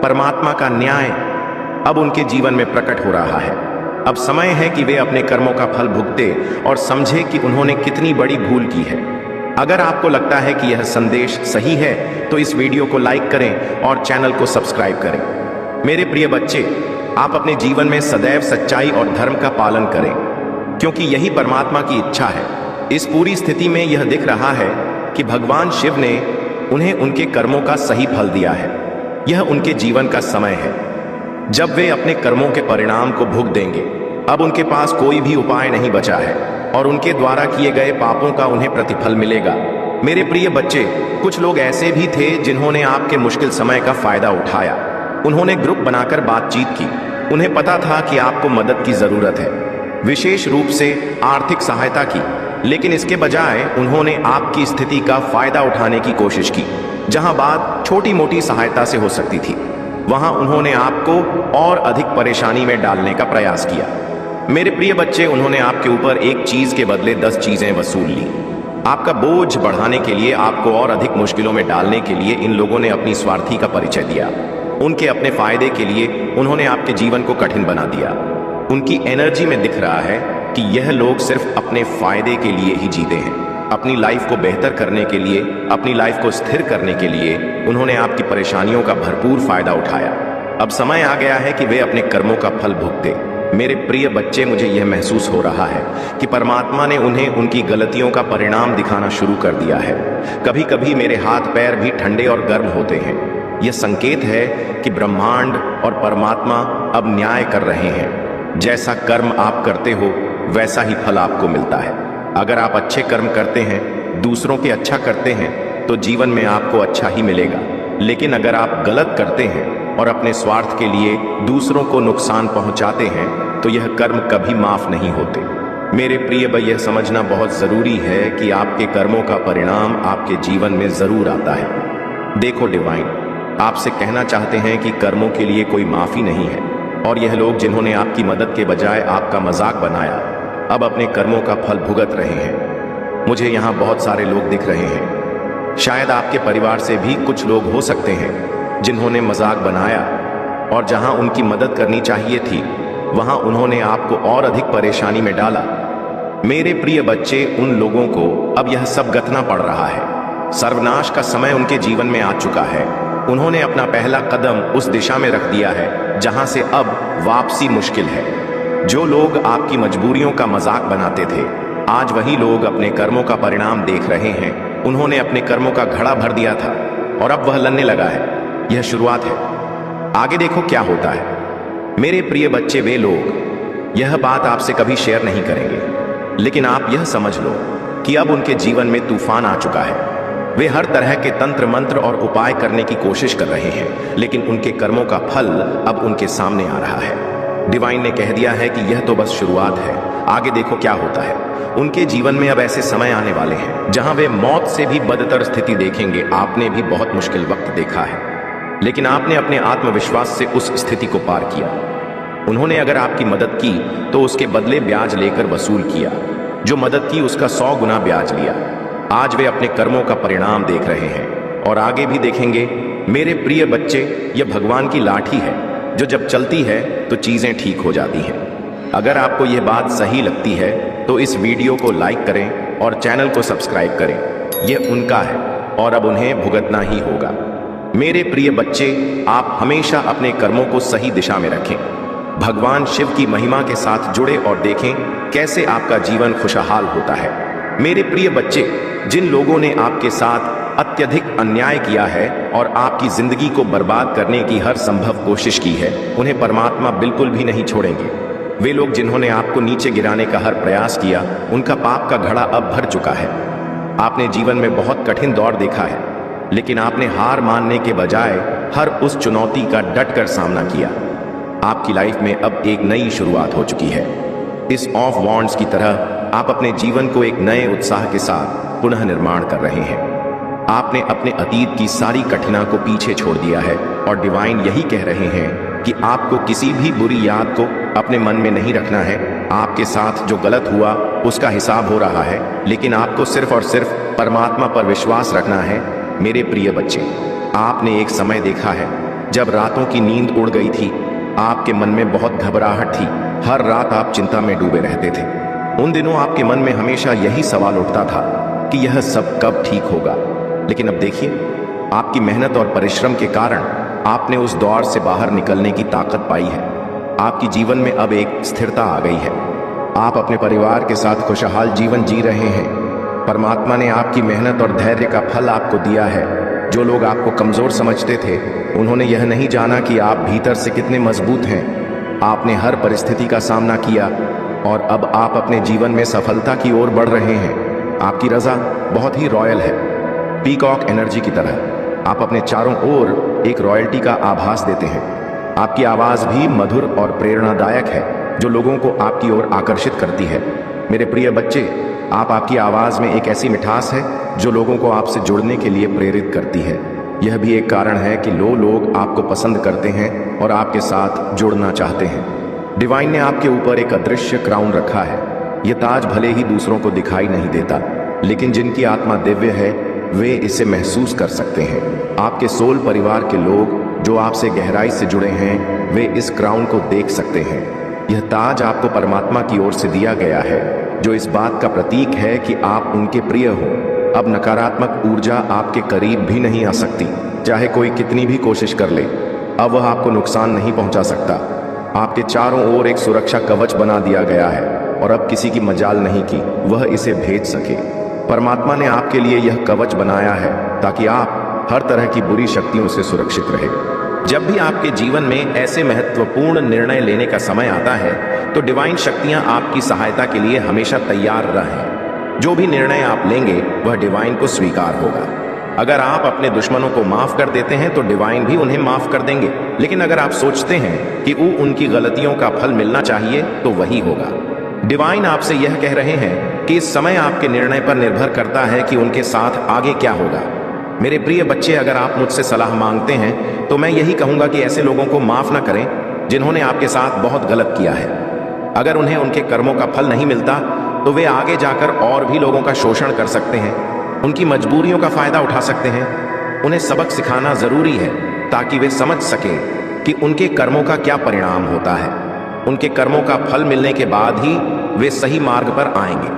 परमात्मा का न्याय अब उनके जीवन में प्रकट हो रहा है। अब समय है कि वे अपने कर्मों का फल भुगते और समझे कि उन्होंने कितनी बड़ी भूल की है। अगर आपको लगता है कि यह संदेश सही है तो इस वीडियो को लाइक करें और चैनल को सब्सक्राइब करें। मेरे प्रिय बच्चे, आप अपने जीवन में सदैव सच्चाई और धर्म का पालन करें, क्योंकि यही परमात्मा की इच्छा है। इस पूरी स्थिति में यह दिख रहा है कि भगवान शिव ने उन्हें उनके कर्मों का सही फल दिया है। यह उनके जीवन का समय है जब वे अपने कर्मों के परिणाम को भुग देंगे। अब उनके पास कोई भी उपाय नहीं बचा है और उनके द्वारा किए गए पापों का उन्हें प्रतिफल मिलेगा। मेरे प्रिय बच्चे, कुछ लोग ऐसे भी थे जिन्होंने आपके मुश्किल समय का फायदा उठाया। उन्होंने ग्रुप बनाकर बातचीत की। उन्हें पता था कि आपको मदद की जरूरत है, विशेष रूप से आर्थिक सहायता की, लेकिन इसके बजाय उन्होंने आपकी स्थिति का फायदा उठाने की कोशिश की। जहां बात छोटी मोटी सहायता से हो सकती थी, वहां उन्होंने आपको और अधिक परेशानी में डालने का प्रयास किया। मेरे प्रिय बच्चे, उन्होंने आपके ऊपर एक चीज के बदले 10 चीजें वसूल ली। आपका बोझ बढ़ाने के लिए, आपको और अधिक मुश्किलों में डालने के लिए इन लोगों ने अपनी स्वार्थी का परिचय दिया। उनके अपने फायदे के लिए उन्होंने आपके जीवन को कठिन बना दिया। उनकी एनर्जी में दिख रहा है कि यह लोग सिर्फ अपने फायदे के लिए ही जीते हैं। अपनी लाइफ को बेहतर करने के लिए, अपनी लाइफ को स्थिर करने के लिए उन्होंने आपकी परेशानियों का भरपूर फायदा उठाया। अब समय आ गया है कि वे अपने कर्मों का फल भुगते। मेरे प्रिय बच्चे, मुझे यह महसूस हो रहा है कि परमात्मा ने उन्हें उनकी गलतियों का परिणाम दिखाना शुरू कर दिया है। कभी कभी मेरे हाथ पैर भी ठंडे और गर्म होते हैं। यह संकेत है कि ब्रह्मांड और परमात्मा अब न्याय कर रहे हैं। जैसा कर्म आप करते हो वैसा ही फल आपको मिलता है। अगर आप अच्छे कर्म करते हैं, दूसरों के अच्छा करते हैं, तो जीवन में आपको अच्छा ही मिलेगा। लेकिन अगर आप गलत करते हैं और अपने स्वार्थ के लिए दूसरों को नुकसान पहुंचाते हैं, तो यह कर्म कभी माफ नहीं होते। मेरे प्रिय भाई, यह समझना बहुत जरूरी है कि आपके कर्मों का परिणाम आपके जीवन में जरूर आता है। देखो डिवाइन आपसे कहना चाहते हैं कि कर्मों के लिए कोई माफी नहीं है, और यह लोग जिन्होंने आपकी मदद के बजाय आपका मजाक बनाया, अब अपने कर्मों का फल भुगत रहे हैं। मुझे यहाँ बहुत सारे लोग दिख रहे हैं। शायद आपके परिवार से भी कुछ लोग हो सकते हैं जिन्होंने मजाक बनाया, और जहां उनकी मदद करनी चाहिए थी वहां उन्होंने आपको और अधिक परेशानी में डाला। मेरे प्रिय बच्चे, उन लोगों को अब यह सब गतना पड़ रहा है। सर्वनाश का समय उनके जीवन में आ चुका है। उन्होंने अपना पहला कदम उस दिशा में रख दिया है जहां से अब वापसी मुश्किल है। जो लोग आपकी मजबूरियों का मजाक बनाते थे, आज वही लोग अपने कर्मों का परिणाम देख रहे हैं। उन्होंने अपने कर्मों का घड़ा भर दिया था और अब वह लनने लगा है। यह शुरुआत है, आगे देखो क्या होता है। मेरे प्रिय बच्चे, वे लोग यह बात आपसे कभी शेयर नहीं करेंगे, लेकिन आप यह समझ लो कि अब उनके जीवन में तूफान आ चुका है। वे हर तरह के तंत्र मंत्र और उपाय करने की कोशिश कर रहे हैं, लेकिन उनके कर्मों का फल अब उनके सामने आ रहा है। डिवाइन ने कह दिया है कि यह तो बस शुरुआत है, आगे देखो क्या होता है। उनके जीवन में अब ऐसे समय आने वाले हैं जहां वे मौत से भी बदतर स्थिति देखेंगे। आपने भी बहुत मुश्किल वक्त देखा है, लेकिन आपने अपने आत्मविश्वास से उस स्थिति को पार किया। उन्होंने अगर आपकी मदद की तो उसके बदले ब्याज लेकर वसूल किया। जो मदद की उसका 100 गुना ब्याज लिया। आज वे अपने कर्मों का परिणाम देख रहे हैं और आगे भी देखेंगे। मेरे प्रिय बच्चे, यह भगवान की लाठी है जो जब चलती है तो चीजें ठीक हो जाती हैं। अगर आपको यह बात सही लगती है तो इस वीडियो को लाइक करें और चैनल को सब्सक्राइब करें। यह उनका है और अब उन्हें भुगतना ही होगा। मेरे प्रिय बच्चे, आप हमेशा अपने कर्मों को सही दिशा में रखें। भगवान शिव की महिमा के साथ जुड़े और देखें कैसे आपका जीवन खुशहाल होता है। मेरे प्रिय बच्चे, जिन लोगों ने आपके साथ अत्यधिक अन्याय किया है और आपकी जिंदगी को बर्बाद करने की हर संभव कोशिश की है, उन्हें परमात्मा बिल्कुल भी नहीं छोड़ेंगे। वे लोग जिन्होंने आपको नीचे गिराने का हर प्रयास किया, उनका पाप का घड़ा अब भर चुका है। आपने जीवन में बहुत कठिन दौर देखा है, लेकिन आपने हार मानने के बजाय हर उस चुनौती का डटकर सामना किया। आपकी लाइफ में अब एक नई शुरुआत हो चुकी है। इस ऑफ वॉन्ड्स की तरह आप अपने जीवन को एक नए उत्साह के साथ पुनः निर्माण कर रहे हैं। आपने अपने अतीत की सारी कठिनाई को पीछे छोड़ दिया है और डिवाइन यही कह रहे हैं कि आपको किसी भी बुरी याद को अपने मन में नहीं रखना है। आपके साथ जो गलत हुआ उसका हिसाब हो रहा है, लेकिन आपको सिर्फ और सिर्फ परमात्मा पर विश्वास रखना है। मेरे प्रिय बच्चे, आपने एक समय देखा है जब रातों की नींद उड़ गई थी। आपके मन में बहुत घबराहट थी। हर रात आप चिंता में डूबे रहते थे। उन दिनों आपके मन में हमेशा यही सवाल उठता था कि यह सब कब ठीक होगा। लेकिन अब देखिए, आपकी मेहनत और परिश्रम के कारण आपने उस दौर से बाहर निकलने की ताकत पाई है। आपकी जीवन में अब एक स्थिरता आ गई है। आप अपने परिवार के साथ खुशहाल जीवन जी रहे हैं। परमात्मा ने आपकी मेहनत और धैर्य का फल आपको दिया है। जो लोग आपको कमजोर समझते थे, उन्होंने यह नहीं जाना कि आप भीतर से कितने मजबूत हैं। आपने हर परिस्थिति का सामना किया और अब आप अपने जीवन में सफलता की ओर बढ़ रहे हैं। आपकी रजा बहुत ही रॉयल है, पीकॉक एनर्जी की तरह। आप अपने चारों ओर एक रॉयल्टी का आभास देते हैं। आपकी आवाज भी मधुर और प्रेरणादायक है, जो लोगों को आपकी ओर आकर्षित करती है। मेरे प्रिय बच्चे, आपकी आवाज में एक ऐसी मिठास है जो लोगों को आपसे जुड़ने के लिए प्रेरित करती है। यह भी एक कारण है कि लोग आपको पसंद करते हैं और आपके साथ जुड़ना चाहते हैं। डिवाइन ने आपके ऊपर एक अदृश्य क्राउन रखा है। यह ताज भले ही दूसरों को दिखाई नहीं देता, लेकिन जिनकी आत्मा दिव्य है वे इसे महसूस कर सकते हैं। आपके सोल परिवार के लोग जो आपसे गहराई से जुड़े हैं, वे इस क्राउन को देख सकते हैं। यह ताज आपको परमात्मा की ओर से दिया गया है, जो इस बात का प्रतीक है कि आप उनके प्रिय हो। अब नकारात्मक ऊर्जा आपके करीब भी नहीं आ सकती, चाहे कोई कितनी भी कोशिश कर ले। अब वह आपको नुकसान नहीं पहुंचा सकता। आपके चारों ओर एक सुरक्षा कवच बना दिया गया है और अब किसी की मजाल नहीं कि वह इसे भेज सके। परमात्मा ने आपके लिए यह कवच बनाया है ताकि आप हर तरह की बुरी शक्तियों से सुरक्षित रहे। जब भी आपके जीवन में ऐसे महत्वपूर्ण निर्णय लेने का समय आता है तो डिवाइन शक्तियां आपकी सहायता के लिए हमेशा तैयार रहें। जो भी निर्णय आप लेंगे वह डिवाइन को स्वीकार होगा। अगर आप अपने दुश्मनों को माफ कर देते हैं तो डिवाइन भी उन्हें माफ कर देंगे। लेकिन अगर आप सोचते हैं कि उनकी गलतियों का फल मिलना चाहिए तो वही होगा। डिवाइन आपसे यह कह रहे हैं कि इस समय आपके निर्णय पर निर्भर करता है कि उनके साथ आगे क्या होगा। मेरे प्रिय बच्चे, अगर आप मुझसे सलाह मांगते हैं तो मैं यही कहूंगा कि ऐसे लोगों को माफ ना करें जिन्होंने आपके साथ बहुत गलत किया है। अगर उन्हें उनके कर्मों का फल नहीं मिलता तो वे आगे जाकर और भी लोगों का शोषण कर सकते हैं, उनकी मजबूरियों का फायदा उठा सकते हैं। उन्हें सबक सिखाना जरूरी है ताकि वे समझ सकें कि उनके कर्मों का क्या परिणाम होता है। उनके कर्मों का फल मिलने के बाद ही वे सही मार्ग पर आएंगे।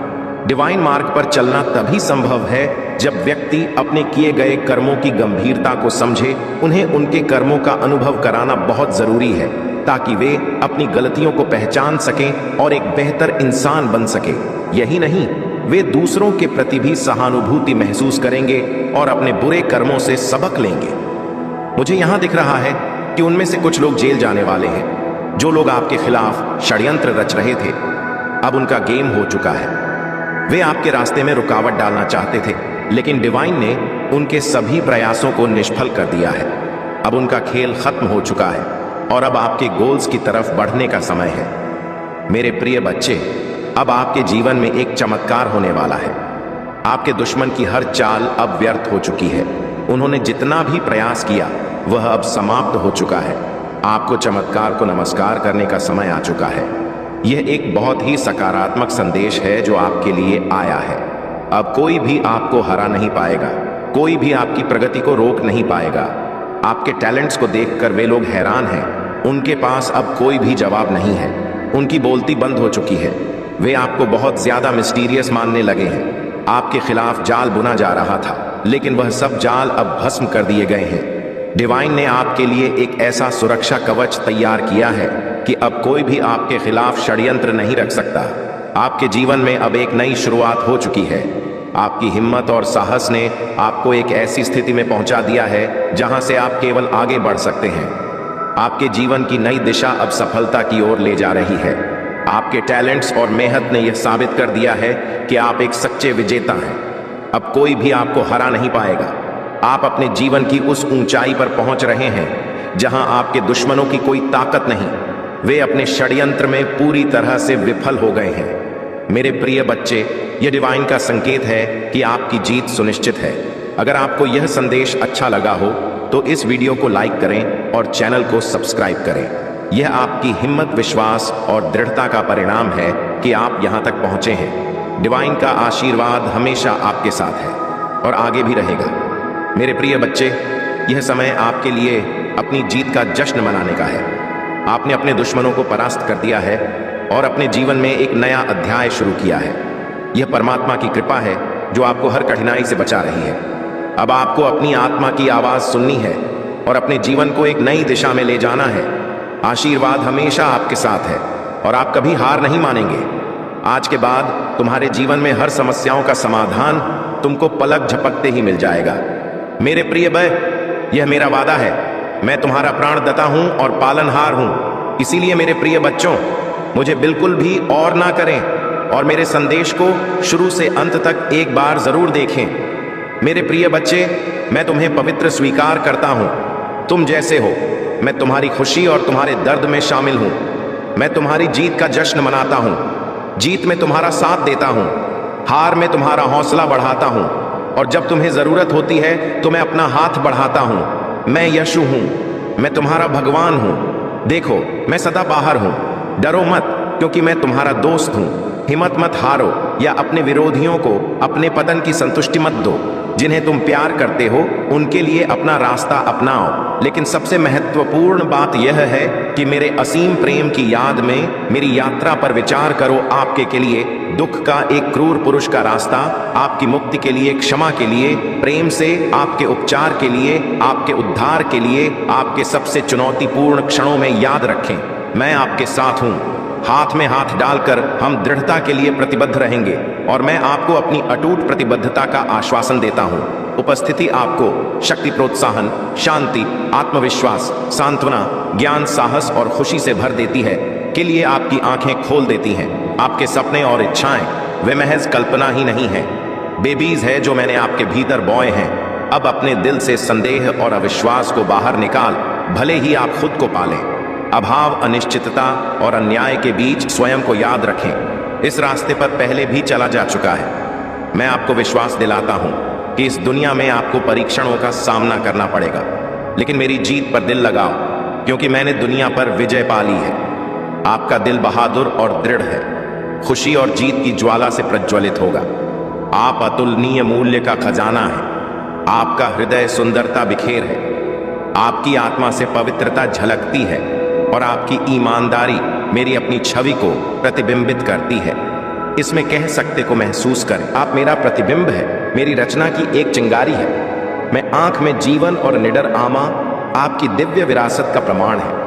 डिवाइन मार्ग पर चलना तभी संभव है जब व्यक्ति अपने किए गए कर्मों की गंभीरता को समझे। उन्हें उनके कर्मों का अनुभव कराना बहुत जरूरी है ताकि वे अपनी गलतियों को पहचान सकें और एक बेहतर इंसान बन सके। यही नहीं, वे दूसरों के प्रति भी सहानुभूति महसूस करेंगे और अपने बुरे कर्मों से सबक लेंगे। मुझे यहां दिख रहा है कि उनमें से कुछ लोग जेल जाने वाले हैं। जो लोग आपके खिलाफ षड्यंत्र रच रहे थे, अब उनका गेम हो चुका है। वे आपके रास्ते में रुकावट डालना चाहते थे, लेकिन डिवाइन ने उनके सभी प्रयासों को निष्फल कर दिया है। अब उनका खेल खत्म हो चुका है और अब आपके गोल्स की तरफ बढ़ने का समय है। मेरे प्रिय बच्चे, अब आपके जीवन में एक चमत्कार होने वाला है। आपके दुश्मन की हर चाल अब व्यर्थ हो चुकी है। उन्होंने जितना भी प्रयास किया वह अब समाप्त हो चुका है। आपको चमत्कार को नमस्कार करने का समय आ चुका है। यह एक बहुत ही सकारात्मक संदेश है जो आपके लिए आया है। अब कोई भी आपको हरा नहीं पाएगा, कोई भी आपकी प्रगति को रोक नहीं पाएगा। आपके टैलेंट्स को देखकर वे लोग हैरान हैं। उनके पास अब कोई भी जवाब नहीं है। उनकी बोलती बंद हो चुकी है। वे आपको बहुत ज्यादा मिस्टीरियस मानने लगे हैं। आपके खिलाफ जाल बुना जा रहा था, लेकिन वह सब जाल अब भस्म कर दिए गए हैं। डिवाइन ने आपके लिए एक ऐसा सुरक्षा कवच तैयार किया है कि अब कोई भी आपके खिलाफ षड्यंत्र नहीं रख सकता। आपके जीवन में अब एक नई शुरुआत हो चुकी है। आपकी हिम्मत और साहस ने आपको एक ऐसी स्थिति में पहुंचा दिया है जहां से आप केवल आगे बढ़ सकते हैं। आपके जीवन की नई दिशा अब सफलता की ओर ले जा रही है। आपके टैलेंट्स और मेहनत ने यह साबित कर दिया है कि आप एक सच्चे विजेता हैं। अब कोई भी आपको हरा नहीं पाएगा। आप अपने जीवन की उस ऊंचाई पर पहुंच रहे हैं जहां आपके दुश्मनों की कोई ताकत नहीं। वे अपने षड्यंत्र में पूरी तरह से विफल हो गए हैं। मेरे प्रिय बच्चे, यह डिवाइन का संकेत है कि आपकी जीत सुनिश्चित है। अगर आपको यह संदेश अच्छा लगा हो तो इस वीडियो को लाइक करें और चैनल को सब्सक्राइब करें। यह आपकी हिम्मत, विश्वास और दृढ़ता का परिणाम है कि आप यहां तक पहुंचे हैं। डिवाइन का आशीर्वाद हमेशा आपके साथ है और आगे भी रहेगा। मेरे प्रिय बच्चे, यह समय आपके लिए अपनी जीत का जश्न मनाने का है। आपने अपने दुश्मनों को परास्त कर दिया है और अपने जीवन में एक नया अध्याय शुरू किया है। यह परमात्मा की कृपा है जो आपको हर कठिनाई से बचा रही है। अब आपको अपनी आत्मा की आवाज सुननी है और अपने जीवन को एक नई दिशा में ले जाना है। आशीर्वाद हमेशा आपके साथ है और आप कभी हार नहीं मानेंगे। आज के बाद तुम्हारे जीवन में हर समस्याओं का समाधान तुमको पलक झपकते ही मिल जाएगा। मेरे प्रिय भाई, यह मेरा वादा है। मैं तुम्हारा प्राणदाता हूं और पालनहार हूं। इसीलिए मेरे प्रिय बच्चों, मुझे बिल्कुल भी और ना करें और मेरे संदेश को शुरू से अंत तक एक बार जरूर देखें। मेरे प्रिय बच्चे, मैं तुम्हें पवित्र स्वीकार करता हूं। तुम जैसे हो, मैं तुम्हारी खुशी और तुम्हारे दर्द में शामिल हूं। मैं तुम्हारी जीत का जश्न मनाता हूं। जीत में तुम्हारा साथ देता हूं, हार में तुम्हारा हौसला बढ़ाता हूं और जब तुम्हें जरूरत होती है तो मैं अपना हाथ बढ़ाता हूं। मैं यशु हूं, मैं तुम्हारा भगवान हूं। देखो, मैं सदा बाहर हूं। डरो मत, क्योंकि मैं तुम्हारा दोस्त हूं। हिम्मत मत हारो या अपने विरोधियों को अपने पतन की संतुष्टि मत दो। जिन्हें तुम प्यार करते हो उनके लिए अपना रास्ता अपनाओ। लेकिन सबसे महत्वपूर्ण बात यह है कि मेरे असीम प्रेम की याद में मेरी यात्रा पर विचार करो। आपके के लिए दुख का एक क्रूर पुरुष का रास्ता, आपकी मुक्ति के लिए, क्षमा के लिए, प्रेम से आपके उपचार के लिए, आपके उद्धार के लिए, आपके सबसे चुनौतीपूर्ण क्षणों में याद रखें, मैं आपके साथ हूं। हाथ में हाथ डालकर हम दृढ़ता के लिए प्रतिबद्ध रहेंगे और मैं आपको अपनी अटूट प्रतिबद्धता का आश्वासन देता हूं। उपस्थिति आपको शक्ति, प्रोत्साहन, शांति, आत्मविश्वास, सांत्वना, ज्ञान, साहस और खुशी से भर देती है, के लिए आपकी आंखें खोल देती हैं। आपके सपने और इच्छाएं वे महज कल्पना ही नहीं है, बेबीज है जो मैंने आपके भीतर बोए हैं। अब अपने दिल से संदेह और अविश्वास को बाहर निकाल, भले ही आप खुद को पालें। अभाव, अनिश्चितता और अन्याय के बीच स्वयं को याद रखें, इस रास्ते पर पहले भी चला जा चुका है। मैं आपको विश्वास दिलाता हूं कि इस दुनिया में आपको परीक्षणों का सामना करना पड़ेगा, लेकिन मेरी जीत पर दिल लगाओ, क्योंकि मैंने दुनिया पर विजय पा ली है। आपका दिल बहादुर और दृढ़ है, खुशी और जीत की ज्वाला से प्रज्वलित होगा। आप अतुलनीय मूल्य का खजाना है, आपका हृदय सुंदरता बिखेर है, आपकी आत्मा से पवित्रता झलकती है और आपकी ईमानदारी मेरी अपनी छवि को प्रतिबिंबित करती है। इसमें कह सकते को महसूस करें, आप मेरा प्रतिबिंब है, मेरी रचना की एक चिंगारी है। मैं आंख में जीवन और निडर आमा आपकी दिव्य विरासत का प्रमाण है।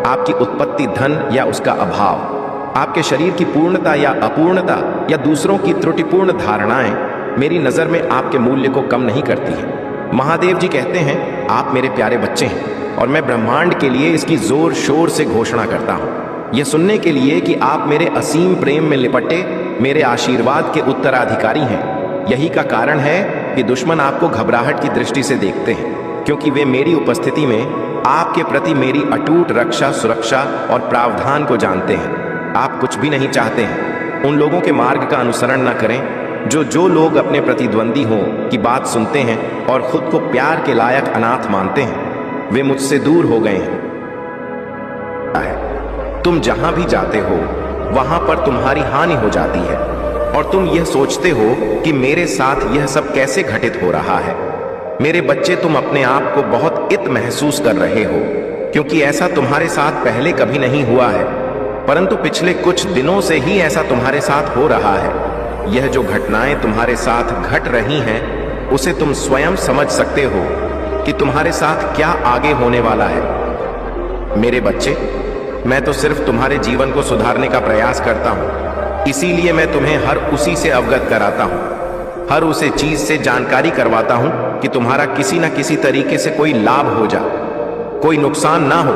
आपकी उत्पत्ति धन या उसका अभाव, आपके शरीर की पूर्णता या अपूर्णता या दूसरों की त्रुटिपूर्ण धारणाएं मेरी नजर में आपके मूल्य को कम नहीं करती हैं। महादेव जी कहते हैं, आप मेरे प्यारे बच्चे हैं और मैं ब्रह्मांड के लिए इसकी जोर शोर से घोषणा करता हूँ, यह सुनने के लिए कि आप मेरे असीम प्रेम में लिपटे मेरे आशीर्वाद के उत्तराधिकारी हैं। यही का कारण है कि दुश्मन आपको घबराहट की दृष्टि से देखते हैं, क्योंकि वे मेरी उपस्थिति में आपके प्रति मेरी अटूट रक्षा, सुरक्षा और प्रावधान को जानते हैं। आप कुछ भी नहीं चाहते हैं, उन लोगों के मार्ग का अनुसरण न करें जो लोग अपने प्रतिद्वंदी हों की बात सुनते हैं और खुद को प्यार के लायक अनाथ मानते हैं। वे मुझसे दूर हो गए हैं। तुम जहां भी जाते हो वहां पर तुम्हारी हानि हो जाती है और तुम यह सोचते हो कि मेरे साथ यह सब कैसे घटित हो रहा है। मेरे बच्चे, तुम अपने आप को बहुत इत महसूस कर रहे हो, क्योंकि ऐसा तुम्हारे साथ पहले कभी नहीं हुआ है, परंतु पिछले कुछ दिनों से ही ऐसा तुम्हारे साथ हो रहा है। यह जो घटनाएं तुम्हारे साथ घट रही हैं, उसे तुम स्वयं समझ सकते हो कि तुम्हारे साथ क्या आगे होने वाला है। मेरे बच्चे, मैं तो सिर्फ तुम्हारे जीवन को सुधारने का प्रयास करता हूं, इसीलिए मैं तुम्हें हर उसी से अवगत कराता हूं, हर उसे चीज से जानकारी करवाता हूं कि तुम्हारा किसी न किसी तरीके से कोई लाभ हो जा, कोई नुकसान ना हो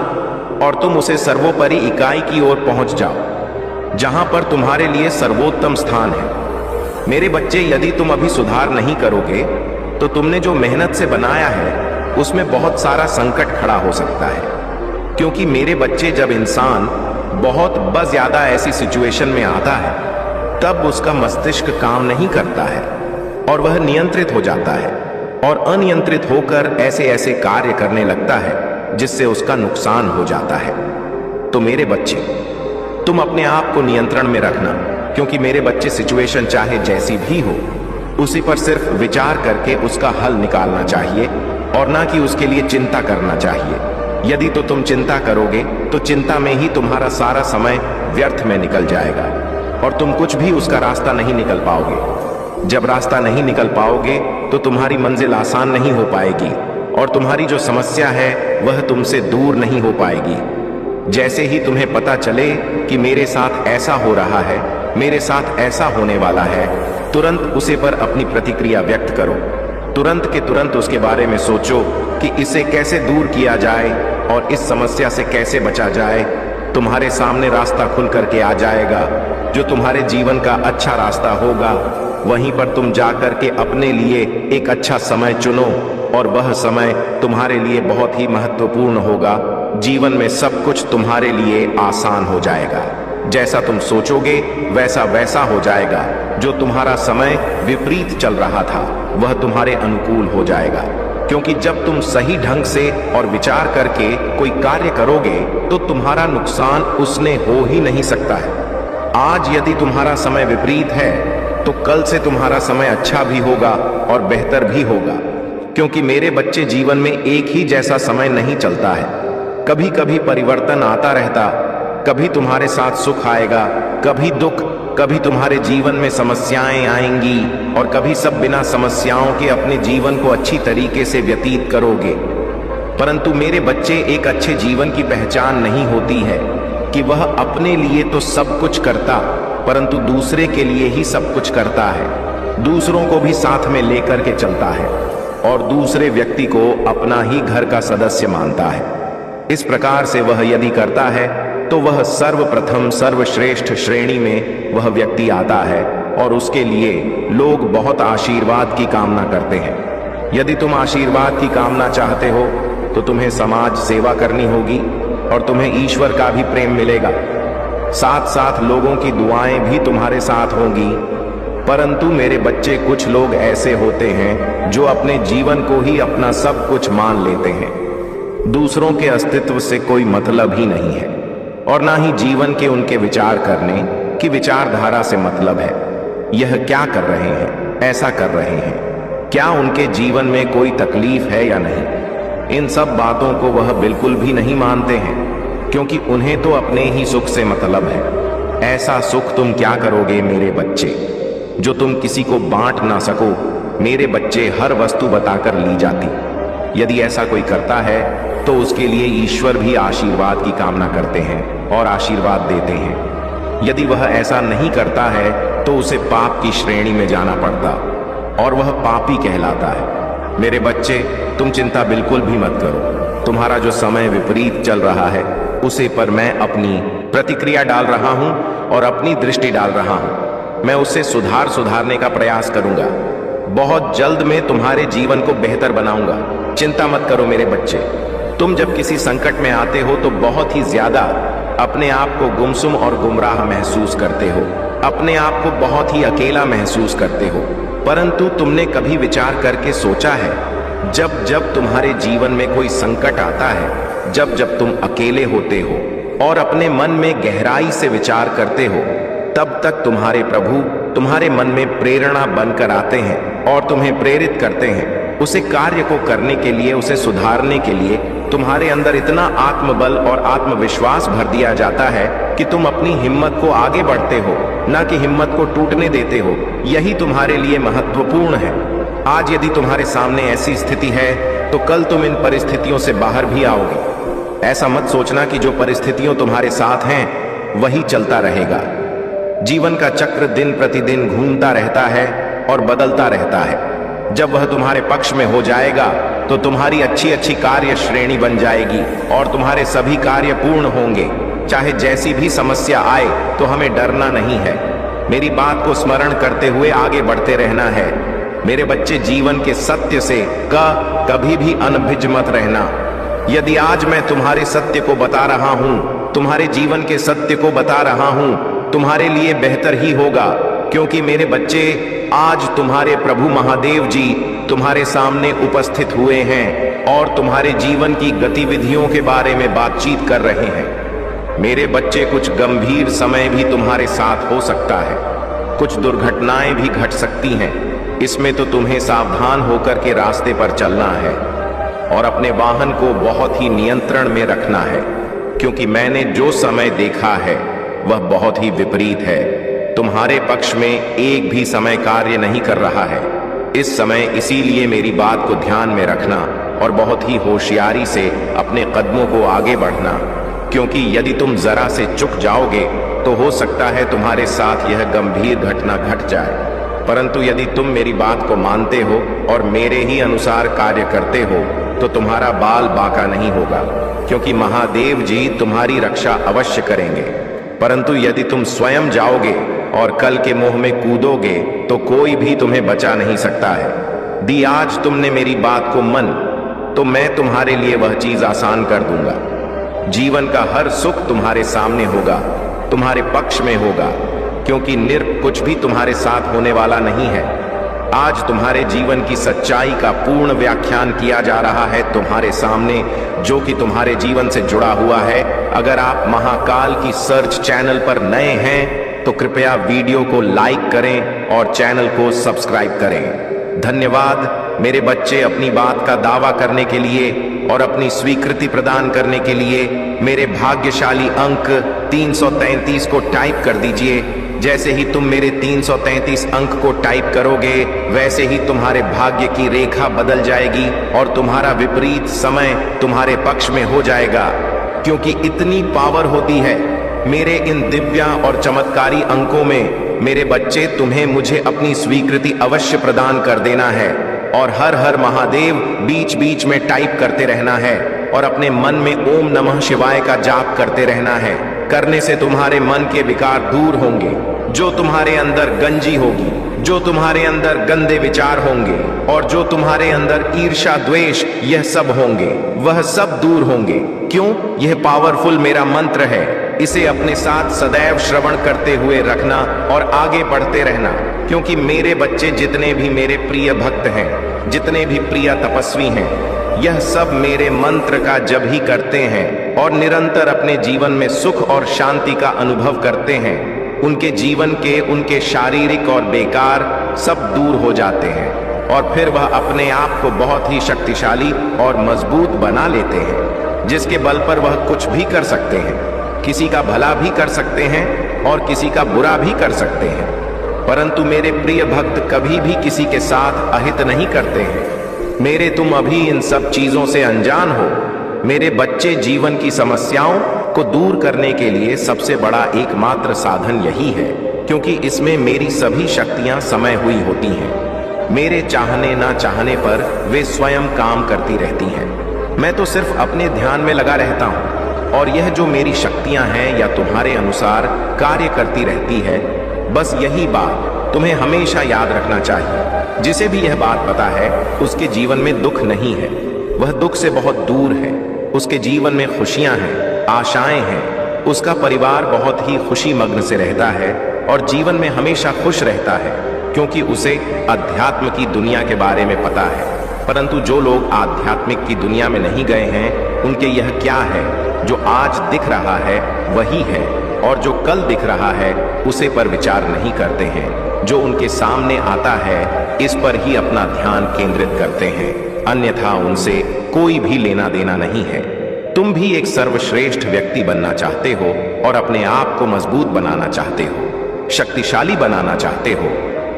और तुम उसे सर्वोपरि इकाई की ओर पहुंच जाओ, जहां पर तुम्हारे लिए सर्वोत्तम स्थान है। मेरे बच्चे, यदि तुम अभी सुधार नहीं करोगे तो तुमने जो मेहनत से बनाया है उसमें बहुत सारा संकट खड़ा हो सकता है, क्योंकि मेरे बच्चे, जब इंसान बहुत ज्यादा ऐसी सिचुएशन में आता है तब उसका मस्तिष्क काम नहीं करता है और वह नियंत्रित हो जाता है और अनियंत्रित होकर ऐसे ऐसे कार्य करने लगता है जिससे उसका नुकसान हो जाता है। तो मेरे बच्चे, तुम अपने आप को नियंत्रण में रखना, क्योंकि मेरे बच्चे, सिचुएशन चाहे जैसी भी हो उसी पर सिर्फ विचार करके उसका हल निकालना चाहिए और ना कि उसके लिए चिंता करना चाहिए। यदि तो तुम चिंता करोगे तो चिंता में ही तुम्हारा सारा समय व्यर्थ में निकल जाएगा और तुम कुछ भी उसका रास्ता नहीं निकल पाओगे। जब रास्ता नहीं निकल पाओगे तो तुम्हारी मंजिल आसान नहीं हो पाएगी और तुम्हारी जो समस्या है वह तुमसे दूर नहीं हो पाएगी। जैसे ही तुम्हें पता चले कि मेरे साथ ऐसा हो रहा है, मेरे साथ ऐसा होने वाला है, तुरंत उसे पर अपनी प्रतिक्रिया व्यक्त करो। तुरंत के तुरंत उसके बारे में सोचो कि इसे कैसे दूर किया जाए और इस समस्या से कैसे बचा जाए। तुम्हारे सामने रास्ता खुल करके आ जाएगा, जो तुम्हारे जीवन का अच्छा रास्ता होगा। वहीं पर तुम जाकर के अपने लिए एक अच्छा समय चुनो और वह समय तुम्हारे लिए बहुत ही महत्वपूर्ण होगा। जीवन में सब कुछ तुम्हारे लिए आसान हो जाएगा। जैसा तुम सोचोगे वैसा वैसा हो जाएगा। जो तुम्हारा समय विपरीत चल रहा था वह तुम्हारे अनुकूल हो जाएगा, क्योंकि जब तुम सही ढंग से और विचार करके कोई कार्य करोगे तो तुम्हारा नुकसान उसने हो ही नहीं सकता है। आज यदि तुम्हारा समय विपरीत है तो कल से तुम्हारा समय अच्छा भी होगा और बेहतर भी होगा, क्योंकि मेरे बच्चे जीवन में एक ही जैसा समय नहीं चलता है। कभी कभी परिवर्तन आता रहता, कभी तुम्हारे साथ सुख आएगा, कभी दुख, कभी तुम्हारे जीवन में समस्याएं आएंगी और कभी सब बिना समस्याओं के अपने जीवन को अच्छी तरीके से व्यतीत करोगे। परंतु मेरे बच्चे, एक अच्छे जीवन की पहचान नहीं होती है कि वह अपने लिए तो सब कुछ करता, परंतु दूसरे के लिए ही सब कुछ करता है, दूसरों को भी साथ में लेकर के चलता है और दूसरे व्यक्ति को अपना ही घर का सदस्य मानता है। इस प्रकार से वह यदि करता है तो वह सर्वप्रथम सर्वश्रेष्ठ श्रेणी में वह व्यक्ति आता है और उसके लिए लोग बहुत आशीर्वाद की कामना करते हैं। यदि तुम आशीर्वाद की कामना चाहते हो तो तुम्हें समाज सेवा करनी होगी और तुम्हें ईश्वर का भी प्रेम मिलेगा, साथ साथ लोगों की दुआएं भी तुम्हारे साथ होंगी। परंतु मेरे बच्चे, कुछ लोग ऐसे होते हैं जो अपने जीवन को ही अपना सब कुछ मान लेते हैं, दूसरों के अस्तित्व से कोई मतलब ही नहीं है और ना ही जीवन के उनके विचार करने की विचारधारा से मतलब है। यह क्या कर रहे हैं, ऐसा कर रहे हैं, क्या उनके जीवन में कोई तकलीफ है या नहीं, इन सब बातों को वह बिल्कुल भी नहीं मानते हैं, क्योंकि उन्हें तो अपने ही सुख से मतलब है। ऐसा सुख तुम क्या करोगे मेरे बच्चे, जो तुम किसी को बांट ना सको। मेरे बच्चे, हर वस्तु बताकर ली जाती, यदि ऐसा कोई करता है तो उसके लिए ईश्वर भी आशीर्वाद की कामना करते हैं और आशीर्वाद देते हैं। यदि वह ऐसा नहीं करता है तो उसे पाप की श्रेणी में जाना पड़ता और वह पापी कहलाता है। मेरे बच्चे, तुम चिंता बिल्कुल भी मत करो। तुम्हारा जो समय विपरीत चल रहा है उसे पर मैं अपनी प्रतिक्रिया डाल रहा हूं और अपनी दृष्टि डाल रहा हूं। मैं उसे सुधारने का प्रयास करूंगा। बहुत जल्द मैं तुम्हारे जीवन को बेहतर बनाऊंगा। चिंता मत करो मेरे बच्चे। तुम जब किसी संकट में आते हो तो बहुत ही ज्यादा अपने आप को गुमसुम और गुमराह महसूस करते हो, अपने आप को बहुत ही अकेला महसूस करते हो। परंतु तुमने कभी विचार करके सोचा है, जब जब तुम्हारे जीवन में कोई संकट आता है, जब जब तुम अकेले होते हो और अपने मन में गहराई से विचार करते हो, तब तक तुम्हारे प्रभु तुम्हारे मन में प्रेरणा बनकर आते हैं और तुम्हें प्रेरित करते हैं उसे कार्य को करने के लिए, उसे सुधारने के लिए। तुम्हारे अंदर इतना आत्मबल और आत्मविश्वास भर दिया जाता है कि तुम अपनी हिम्मत को आगे बढ़ते हो, ना कि हिम्मत को टूटने देते हो। यही तुम्हारे लिए महत्वपूर्ण है। आज यदि तुम्हारे सामने ऐसी स्थिति है तो कल तुम इन परिस्थितियों से बाहर भी आओगे। ऐसा मत सोचना कि जो परिस्थितियों तुम्हारे साथ हैं वही चलता रहेगा। जीवन का चक्र दिन प्रतिदिन घूमता रहता है और बदलता रहता है। जब वह तुम्हारे पक्ष में हो जाएगा तो तुम्हारी अच्छी अच्छी कार्य श्रेणी बन जाएगी और तुम्हारे सभी कार्य पूर्ण होंगे। चाहे जैसी भी समस्या आए तो हमें डरना नहीं है। मेरी बात को स्मरण करते हुए आगे बढ़ते रहना है। मेरे बच्चे, जीवन के सत्य से कभी भी अनभिज्ज मत रहना। यदि आज मैं तुम्हारे सत्य को बता रहा हूं, तुम्हारे जीवन के सत्य को बता रहा हूं, तुम्हारे लिए बेहतर ही होगा, क्योंकि मेरे बच्चे, आज तुम्हारे प्रभु महादेव जी तुम्हारे सामने उपस्थित हुए हैं और तुम्हारे जीवन की गतिविधियों के बारे में बातचीत कर रहे हैं। मेरे बच्चे, कुछ गंभीर समय भी तुम्हारे साथ हो सकता है, कुछ दुर्घटनाएं भी घट सकती हैं। इसमें तो तुम्हें सावधान होकर के रास्ते पर चलना है और अपने वाहन को बहुत ही नियंत्रण में रखना है, क्योंकि मैंने जो समय देखा है वह बहुत ही विपरीत है। तुम्हारे पक्ष में एक भी समय कार्य नहीं कर रहा है इस समय। इसीलिए मेरी बात को ध्यान में रखना और बहुत ही होशियारी से अपने कदमों को आगे बढ़ना, क्योंकि यदि तुम जरा से चूक जाओगे तो हो सकता है तुम्हारे साथ यह गंभीर घटना घट जाए। परंतु यदि तुम मेरी बात को मानते हो और मेरे ही अनुसार कार्य करते हो तो तुम्हारा बाल बांका नहीं होगा, क्योंकि महादेव जी तुम्हारी रक्षा अवश्य करेंगे। परंतु यदि तुम स्वयं जाओगे और कल के मोह में कूदोगे तो कोई भी तुम्हें बचा नहीं सकता है। दी आज तुमने मेरी बात को मन, तो मैं तुम्हारे लिए वह चीज आसान कर दूंगा। जीवन का हर सुख तुम्हारे सामने होगा, तुम्हारे पक्ष में होगा, क्योंकि कुछ भी तुम्हारे साथ होने वाला नहीं है। आज तुम्हारे जीवन की सच्चाई का पूर्ण व्याख्यान किया जा रहा है तुम्हारे सामने, जो कि तुम्हारे जीवन से जुड़ा हुआ है। अगर आप महाकाल की सर्च चैनल पर नए हैं तो कृपया वीडियो को लाइक करें और चैनल को सब्सक्राइब करें। धन्यवाद। मेरे बच्चे अपनी बात का दावा करने के लिए और अपनी स्वीकृति प्रदान करने के लिए मेरे भाग्यशाली अंक 333 को टाइप कर दीजिए। जैसे ही तुम मेरे 333 अंक को टाइप करोगे, वैसे ही तुम्हारे भाग्य की रेखा बदल जाएगी और तुम्हारा विपरीत समय तुम्हारे पक्ष में हो जाएगा। क्योंकि इतनी पावर होती है मेरे इन दिव्य और चमत्कारी अंकों में, मेरे बच्चे, तुम्हें मुझे अपनी स्वीकृति अवश्य प्रदान कर देना है और हर हर महादेव बीच बीच में टाइप करते रहना है और अपने मन में ओम नमः शिवाय का जाप करते रहना है। करने से तुम्हारे मन के विकार दूर होंगे, जो तुम्हारे अंदर गंजी होगी, जो तुम्हारे अंदर गंदे विचार होंगे और जो तुम्हारे अंदर ईर्ष्या द्वेष यह सब होंगे, वह सब दूर होंगे। क्यों? यह पावरफुल मेरा मंत्र है। इसे अपने साथ सदैव श्रवण करते हुए रखना और आगे बढ़ते रहना। क्योंकि मेरे बच्चे जितने भी मेरे प्रिय भक्त हैं, जितने भी प्रिय तपस्वी हैं, यह सब मेरे मंत्र का जप ही करते हैं और निरंतर अपने जीवन में सुख और शांति का अनुभव करते हैं, उनके जीवन के उनके शारीरिक और बेकार सब दूर हो जाते हैं और फिर वह अपने आप को बहुत ही शक्तिशाली और मजबूत बना लेते हैं, जिसके बल पर वह कुछ भी कर सकते हैं। किसी का भला भी कर सकते हैं और किसी का बुरा भी कर सकते हैं। परंतु मेरे प्रिय भक्त कभी भी किसी के साथ अहित नहीं करते हैं। मेरे तुम अभी इन सब चीजों से अनजान हो। मेरे बच्चे, जीवन की समस्याओं को दूर करने के लिए सबसे बड़ा एकमात्र साधन यही है, क्योंकि इसमें मेरी सभी शक्तियां समय हुई होती हैं। मेरे चाहने ना चाहने पर वे स्वयं काम करती रहती हैं। मैं तो सिर्फ अपने ध्यान में लगा रहता हूं और यह जो मेरी शक्तियां हैं या तुम्हारे अनुसार कार्य करती रहती है। बस यही बात तुम्हें हमेशा याद रखना चाहिए। जिसे भी यह बात पता है उसके जीवन में दुख नहीं है, वह दुख से बहुत दूर है। उसके जीवन में खुशियां हैं, आशाएं हैं। उसका परिवार बहुत ही खुशी मग्न से रहता है और जीवन में हमेशा खुश रहता है, क्योंकि उसे अध्यात्म की दुनिया के बारे में पता है। परंतु जो लोग आध्यात्मिक की दुनिया में नहीं गए हैं, उनके यह क्या है? जो आज दिख रहा है वही है और जो कल दिख रहा है उसे पर विचार नहीं करते हैं। जो उनके सामने आता है इस पर ही अपना ध्यान केंद्रित करते हैं, अन्यथा उनसे कोई भी लेना देना नहीं है। तुम भी एक सर्वश्रेष्ठ व्यक्ति बनना चाहते हो और अपने आप को मजबूत बनाना चाहते हो, शक्तिशाली बनाना चाहते हो,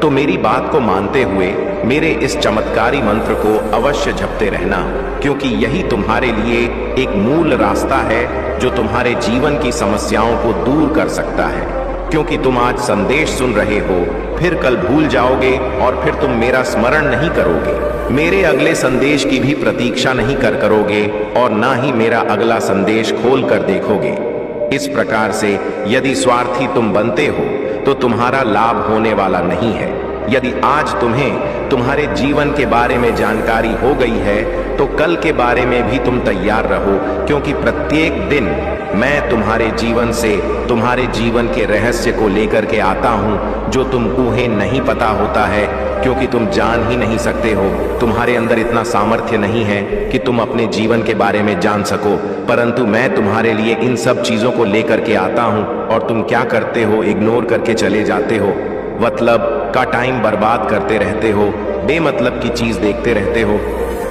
तो मेरी बात को मानते हुए मेरे इस चमत्कारी मंत्र को अवश्य जपते रहना, क्योंकि यही तुम्हारे लिए एक मूल रास्ता है जो तुम्हारे जीवन की समस्याओं को दूर कर सकता है। क्योंकि तुम आज संदेश सुन रहे हो, फिर कल भूल जाओगे और फिर तुम मेरा स्मरण नहीं करोगे, मेरे अगले संदेश की भी प्रतीक्षा नहीं करोगे और ना ही मेरा अगला संदेश खोल कर देखोगे। इस प्रकार से यदि स्वार्थी तुम बनते हो तो तुम्हारा लाभ होने वाला नहीं है। यदि आज तुम्हें तुम्हारे जीवन के बारे में जानकारी हो गई है तो कल के बारे में भी तुम तैयार रहो, क्योंकि प्रत्येक दिन मैं तुम्हारे जीवन से तुम्हारे जीवन के रहस्य को लेकर के आता हूं, जो तुमको नहीं पता होता है, क्योंकि तुम जान ही नहीं सकते हो। तुम्हारे अंदर इतना सामर्थ्य नहीं है कि तुम अपने जीवन के बारे में जान सको, परंतु मैं तुम्हारे लिए इन सब चीजों को लेकर के आता हूं और तुम क्या करते हो? इग्नोर करके चले जाते हो, मतलब का टाइम बर्बाद करते रहते हो, बेमतलब की चीज देखते रहते हो।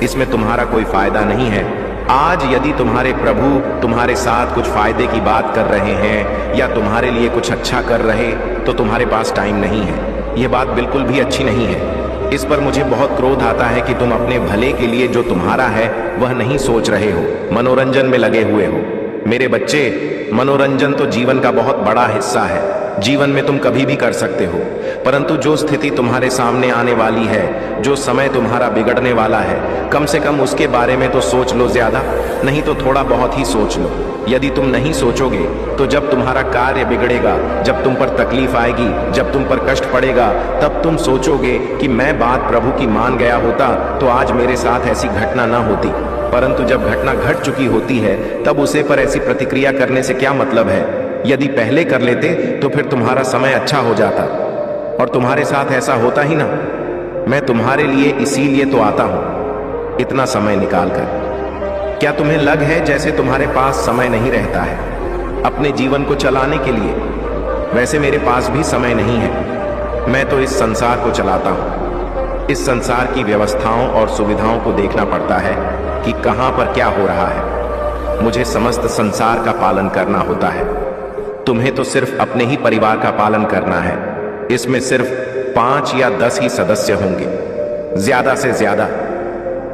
इसमें तुम्हारा कोई फायदा नहीं है। आज यदि तुम्हारे प्रभु तुम्हारे साथ कुछ फायदे की बात कर रहे हैं या तुम्हारे लिए कुछ अच्छा कर रहे, तो तुम्हारे पास टाइम नहीं है। यह बात बिल्कुल भी अच्छी नहीं है। इस पर मुझे बहुत क्रोध आता है कि तुम अपने भले के लिए जो तुम्हारा है वह नहीं सोच रहे हो, मनोरंजन में लगे हुए हो। मेरे बच्चे, मनोरंजन तो जीवन का बहुत बड़ा हिस्सा है। जीवन में तुम कभी भी कर सकते हो, परंतु जो स्थिति तुम्हारे सामने आने वाली है, जो समय तुम्हारा बिगड़ने वाला है, कम से कम उसके बारे में तो सोच लो। ज्यादा नहीं तो थोड़ा बहुत ही सोच लो। यदि तुम नहीं सोचोगे तो जब तुम्हारा कार्य बिगड़ेगा, जब तुम पर तकलीफ आएगी, जब तुम पर कष्ट पड़ेगा, तब तुम सोचोगे कि मैं बात प्रभु की मान गया होता तो आज मेरे साथ ऐसी घटना ना होती। परंतु जब घटना घट चुकी होती है तब उसे पर ऐसी प्रतिक्रिया करने से क्या मतलब है? यदि पहले कर लेते तो फिर तुम्हारा समय अच्छा हो जाता, और तुम्हारे साथ ऐसा होता ही ना। मैं तुम्हारे लिए इसीलिए तो आता हूं, इतना समय निकालकर। क्या तुम्हें लग है जैसे तुम्हारे पास समय नहीं रहता है अपने जीवन को चलाने के लिए? वैसे मेरे पास भी समय नहीं है। मैं तो इस संसार को चलाता हूं। इस संसार की व्यवस्थाओं और सुविधाओं को देखना पड़ता है कि कहां पर क्या हो रहा है। मुझे समस्त संसार का पालन करना होता है। तुम्हें तो सिर्फ अपने ही परिवार का पालन करना है। इसमें सिर्फ 5 या 10 ही सदस्य होंगे, ज्यादा से ज्यादा।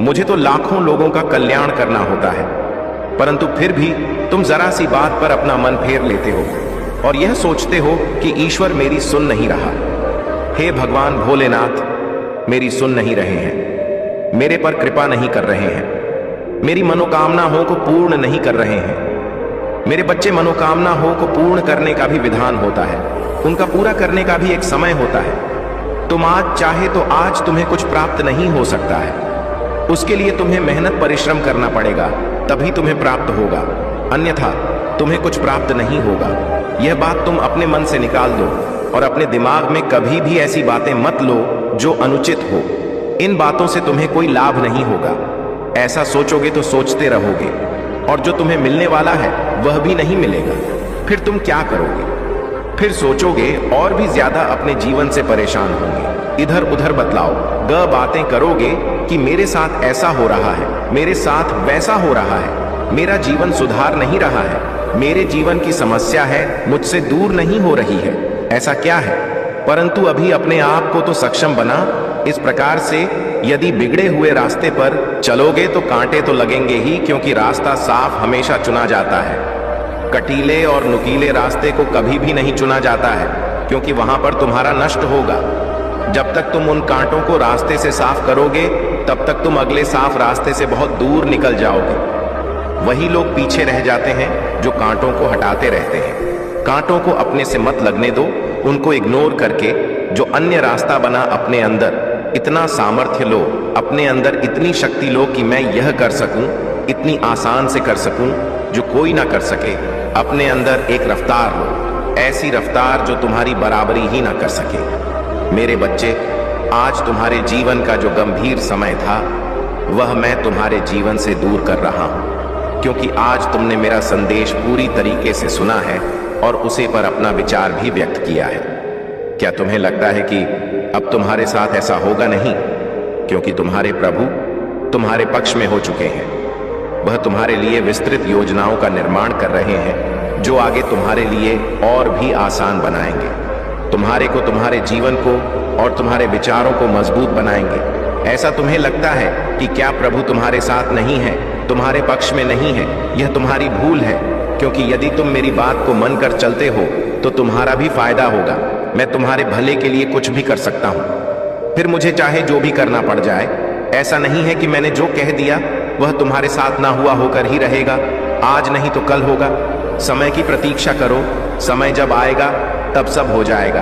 मुझे तो लाखों लोगों का कल्याण करना होता है, परंतु फिर भी तुम जरा सी बात पर अपना मन फेर लेते हो और यह सोचते हो कि ईश्वर मेरी सुन नहीं रहा। हे भगवान भोलेनाथ, मेरी सुन नहीं रहे हैं, मेरे पर कृपा नहीं कर रहे हैं, मेरी मनोकामनाओं को पूर्ण नहीं कर रहे हैं। मेरे बच्चे मनोकामनाओं को पूर्ण करने का भी विधान होता है, उनका पूरा करने का भी एक समय होता है। तुम आज चाहे तो आज तुम्हें कुछ प्राप्त नहीं हो सकता है, उसके लिए तुम्हें मेहनत परिश्रम करना पड़ेगा, तभी तुम्हें प्राप्त होगा, अन्यथा तुम्हें कुछ प्राप्त नहीं होगा। यह बात तुम अपने मन से निकाल दो और अपने दिमाग में कभी भी ऐसी बातें मत लो जो अनुचित हो। इन बातों से तुम्हें कोई लाभ नहीं होगा। ऐसा सोचोगे तो सोचते रहोगे और जो तुम्हें मिलने वाला है वह भी नहीं मिलेगा। फिर तुम क्या करोगे? फिर सोचोगे और भी ज्यादा अपने जीवन से परेशान होंगे, इधर उधर बतलाओ बातें करोगे कि मेरे साथ ऐसा हो रहा है, मेरे साथ वैसा हो रहा है, मेरा जीवन सुधार नहीं रहा है, मेरे जीवन की समस्या है, मुझसे दूर नहीं हो रही है। ऐसा क्या है? परंतु अभी अपने आप को तो सक्षम बना। इस प्रकार से यदि बिगड़े हुए रास्ते पर चलोगे तो कांटे तो लगेंगे ही, क्योंकि रास्ता साफ हमेशा चुना जाता है। कटीले और नुकीले रास्ते को कभी भी नहीं चुना जाता है, क्योंकि वहां पर तुम्हारा नष्ट होगा। जब तक तुम उन कांटों को रास्ते से साफ करोगे तब तक तुम अगले साफ रास्ते से बहुत दूर निकल जाओगे। वही लोग पीछे रह जाते हैं जो कांटों को हटाते रहते हैं। कांटों को अपने से मत लगने दो, उनको इग्नोर करके जो अन्य रास्ता बना अपने अंदर इतना सामर्थ्य लो, अपने अंदर इतनी शक्ति लो कि मैं यह कर सकूं, इतनी आसान से कर सकूं जो कोई ना कर सके। अपने अंदर एक रफ्तार लो, ऐसी रफ्तार जो तुम्हारी बराबरी ही ना कर सके। मेरे बच्चे, आज तुम्हारे जीवन का जो गंभीर समय था वह मैं तुम्हारे जीवन से दूर कर रहा हूं, क्योंकि आज तुमने मेरा संदेश पूरी तरीके से सुना है और उसे पर अपना विचार भी व्यक्त किया है। क्या तुम्हें लगता है कि अब तुम्हारे साथ ऐसा होगा? नहीं, क्योंकि तुम्हारे प्रभु तुम्हारे पक्ष में हो चुके हैं। वह तुम्हारे लिए विस्तृत योजनाओं का निर्माण कर रहे हैं जो आगे तुम्हारे लिए और भी आसान बनाएंगे, तुम्हारे को, तुम्हारे जीवन को और तुम्हारे विचारों को मजबूत बनाएंगे। ऐसा तुम्हें लगता है कि क्या प्रभु तुम्हारे साथ नहीं है, तुम्हारे पक्ष में नहीं है? यह तुम्हारी भूल है, क्योंकि यदि तुम मेरी बात को मान कर चलते हो तो तुम्हारा भी फायदा होगा। मैं तुम्हारे भले के लिए कुछ भी कर सकता हूं, फिर मुझे चाहे जो भी करना पड़ जाए। ऐसा नहीं है कि मैंने जो कह दिया वह तुम्हारे साथ ना हुआ होकर ही रहेगा, आज नहीं तो कल होगा। समय की प्रतीक्षा करो, समय जब आएगा तब सब हो जाएगा।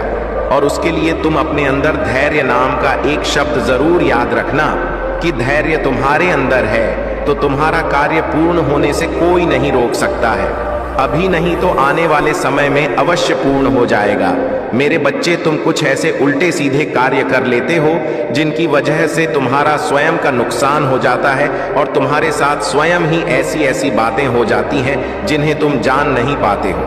और उसके लिए तुम अपने अंदर धैर्य नाम का एक शब्द जरूर याद रखना कि धैर्य तुम्हारे अंदर है तो तुम्हारा कार्य पूर्ण होने से कोई नहीं रोक सकता है। अभी नहीं तो आने वाले समय में अवश्य पूर्ण हो जाएगा। मेरे बच्चे, तुम कुछ ऐसे उल्टे सीधे कार्य कर लेते हो जिनकी वजह से तुम्हारा स्वयं का नुकसान हो जाता है और तुम्हारे साथ स्वयं ही ऐसी ऐसी बातें हो जाती हैं जिन्हें तुम जान नहीं पाते हो।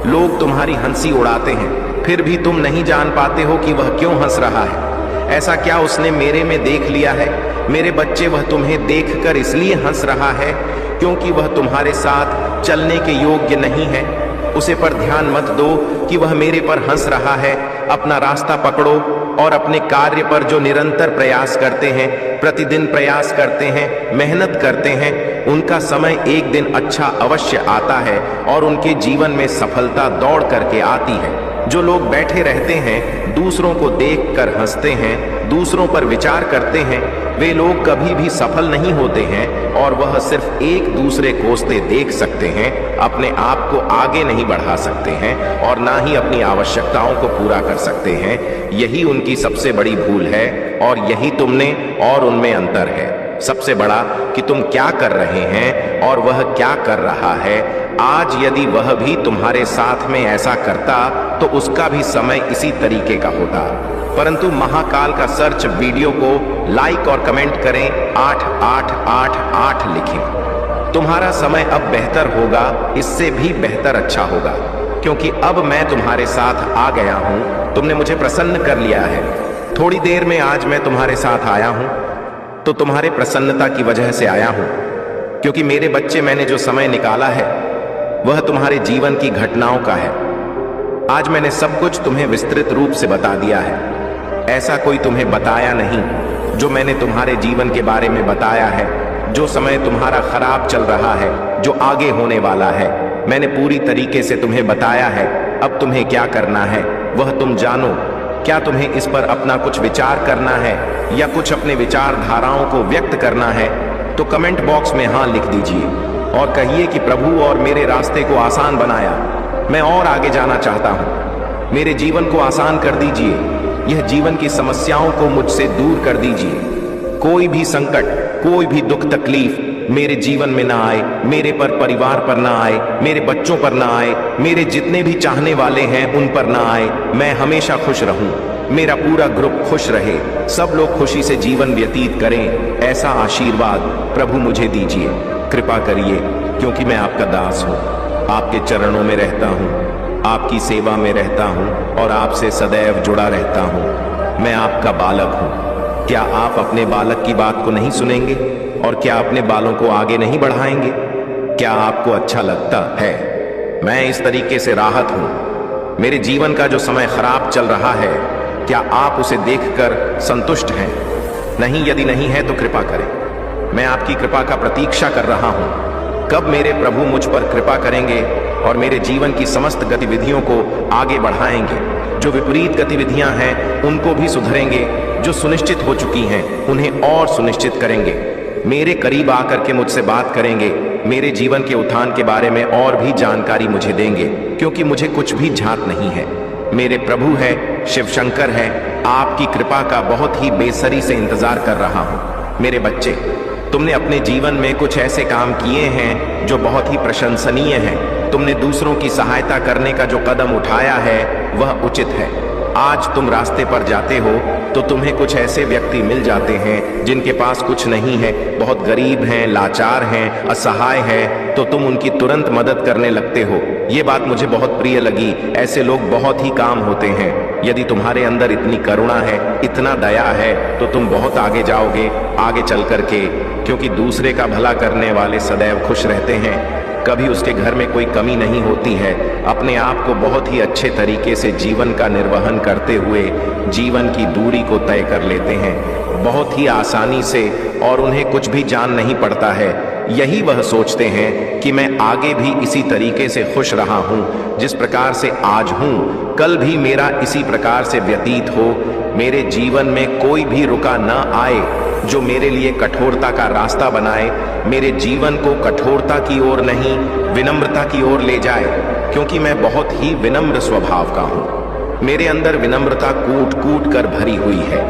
लोग तुम्हारी हंसी उड़ाते हैं, फिर भी तुम नहीं जान पाते हो कि वह क्यों हंस रहा है। ऐसा क्या उसने मेरे में देख लिया है? मेरे बच्चे, वह तुम्हें देखकर इसलिए हंस रहा है क्योंकि वह तुम्हारे साथ चलने के योग्य नहीं है। उसे पर ध्यान मत दो कि वह मेरे पर हंस रहा है। अपना रास्ता पकड़ो और अपने कार्य पर जो निरंतर प्रयास करते हैं, प्रतिदिन प्रयास करते हैं, मेहनत करते हैं, उनका समय एक दिन अच्छा अवश्य आता है और उनके जीवन में सफलता दौड़ करके आती है। जो लोग बैठे रहते हैं, दूसरों को देखकर हंसते हैं, दूसरों पर विचार करते हैं, वे लोग कभी भी सफल नहीं होते हैं और वह सिर्फ एक दूसरे कोसते देख सकते हैं, अपने आप को आगे नहीं बढ़ा सकते हैं और ना ही अपनी आवश्यकताओं को पूरा कर सकते हैं। यही उनकी सबसे बड़ी भूल है और यही तुमने और उनमें अंतर है। सबसे बड़ा कि तुम क्या कर रहे हैं और वह क्या कर रहा है। आज यदि वह भी तुम्हारे साथ में ऐसा करता तो उसका भी समय इसी तरीके का होता। परंतु महाकाल का सर्च वीडियो को लाइक और कमेंट करें, 8888 लिखें। तुम्हारा समय अब बेहतर होगा, इससे भी बेहतर अच्छा होगा, क्योंकि अब मैं तुम्हारे साथ आ गया हूं। तुमने मुझे प्रसन्न कर लिया है। थोड़ी देर में आज मैं तुम्हारे साथ आया हूं तो तुम्हारे प्रसन्नता की वजह से आया हूं, क्योंकि मेरे बच्चे मैंने जो समय निकाला है वह तुम्हारे जीवन की घटनाओं का है। आज मैंने सब कुछ तुम्हें विस्तृत रूप से बता दिया है। ऐसा कोई तुम्हें बताया नहीं जो मैंने तुम्हारे जीवन के बारे में बताया है। जो समय तुम्हारा खराब चल रहा है, जो आगे होने वाला है, मैंने पूरी तरीके से तुम्हें बताया है। अब तुम्हें क्या करना है वह तुम जानो। क्या तुम्हें इस पर अपना कुछ विचार करना है या कुछ अपने विचारधाराओं को व्यक्त करना है तो कमेंट बॉक्स में हाँ लिख दीजिए और कहिए कि प्रभु और मेरे रास्ते को आसान बनाया, मैं और आगे जाना चाहता हूँ। मेरे जीवन को आसान कर दीजिए, यह जीवन की समस्याओं को मुझसे दूर कर दीजिए। कोई भी संकट, कोई भी दुख तकलीफ मेरे जीवन में ना आए, मेरे पर, परिवार पर ना आए, मेरे बच्चों पर ना आए, मेरे जितने भी चाहने वाले हैं उन पर ना आए। मैं हमेशा खुश रहूं, मेरा पूरा ग्रुप खुश रहे, सब लोग खुशी से जीवन व्यतीत करें, ऐसा आशीर्वाद प्रभु मुझे दीजिए। कृपा करिए, क्योंकि मैं आपका दास हूं, आपके चरणों में रहता हूं, आपकी सेवा में रहता हूं और आपसे सदैव जुड़ा रहता हूं। मैं आपका बालक हूं। क्या आप अपने बालक की बात को नहीं सुनेंगे और क्या अपने बालों को आगे नहीं बढ़ाएंगे? क्या आपको अच्छा लगता है? मैं इस तरीके से राहत हूं। मेरे जीवन का जो समय खराब चल रहा है, क्या आप उसे देखकर संतुष्ट हैं? नहीं, यदि नहीं है तो कृपा करें। मैं आपकी कृपा का प्रतीक्षा कर रहा हूं। कब मेरे प्रभु मुझ पर कृपा करेंगे और मेरे जीवन की समस्त गतिविधियों को आगे बढ़ाएंगे। जो विपरीत गतिविधियां हैं उनको भी सुधरेंगे, जो सुनिश्चित हो चुकी हैं उन्हें और सुनिश्चित करेंगे। मेरे करीब आकर के मुझसे बात करेंगे, मेरे जीवन के उत्थान के बारे में और भी जानकारी मुझे देंगे, क्योंकि मुझे कुछ भी झांक नहीं है। मेरे प्रभु है, शिव शंकर है, आपकी कृपा का बहुत ही बेसब्री से इंतजार कर रहा हूं। मेरे बच्चे, तुमने अपने जीवन में कुछ ऐसे काम किए हैं जो बहुत ही प्रशंसनीय हैं। तुमने दूसरों की सहायता करने का जो कदम उठाया है वह उचित है। आज तुम रास्ते पर जाते हो तो तुम्हें कुछ ऐसे व्यक्ति मिल जाते हैं जिनके पास कुछ नहीं है, बहुत गरीब हैं, लाचार हैं, असहाय हैं, तो तुम उनकी तुरंत मदद करने लगते हो। ये बात मुझे बहुत प्रिय लगी। ऐसे लोग बहुत ही काम होते हैं। यदि तुम्हारे अंदर इतनी करुणा है, इतना दया है, तो तुम बहुत आगे जाओगे आगे चल करके, क्योंकि दूसरे का भला करने वाले सदैव खुश रहते हैं। कभी उसके घर में कोई कमी नहीं होती है। अपने आप को बहुत ही अच्छे तरीके से जीवन का निर्वहन करते हुए जीवन की दूरी को तय कर लेते हैं बहुत ही आसानी से, और उन्हें कुछ भी जान नहीं पड़ता है। यही वह सोचते हैं कि मैं आगे भी इसी तरीके से खुश रहा हूँ जिस प्रकार से आज हूँ, कल भी मेरा इसी प्रकार से व्यतीत हो। मेरे जीवन में कोई भी रुका न आए जो मेरे लिए कठोरता का रास्ता बनाए, मेरे जीवन को कठोरता की ओर नहीं विनम्रता की ओर ले जाए, क्योंकि मैं बहुत ही विनम्र स्वभाव का हूँ। मेरे अंदर विनम्रता कूट कूट कर भरी हुई है।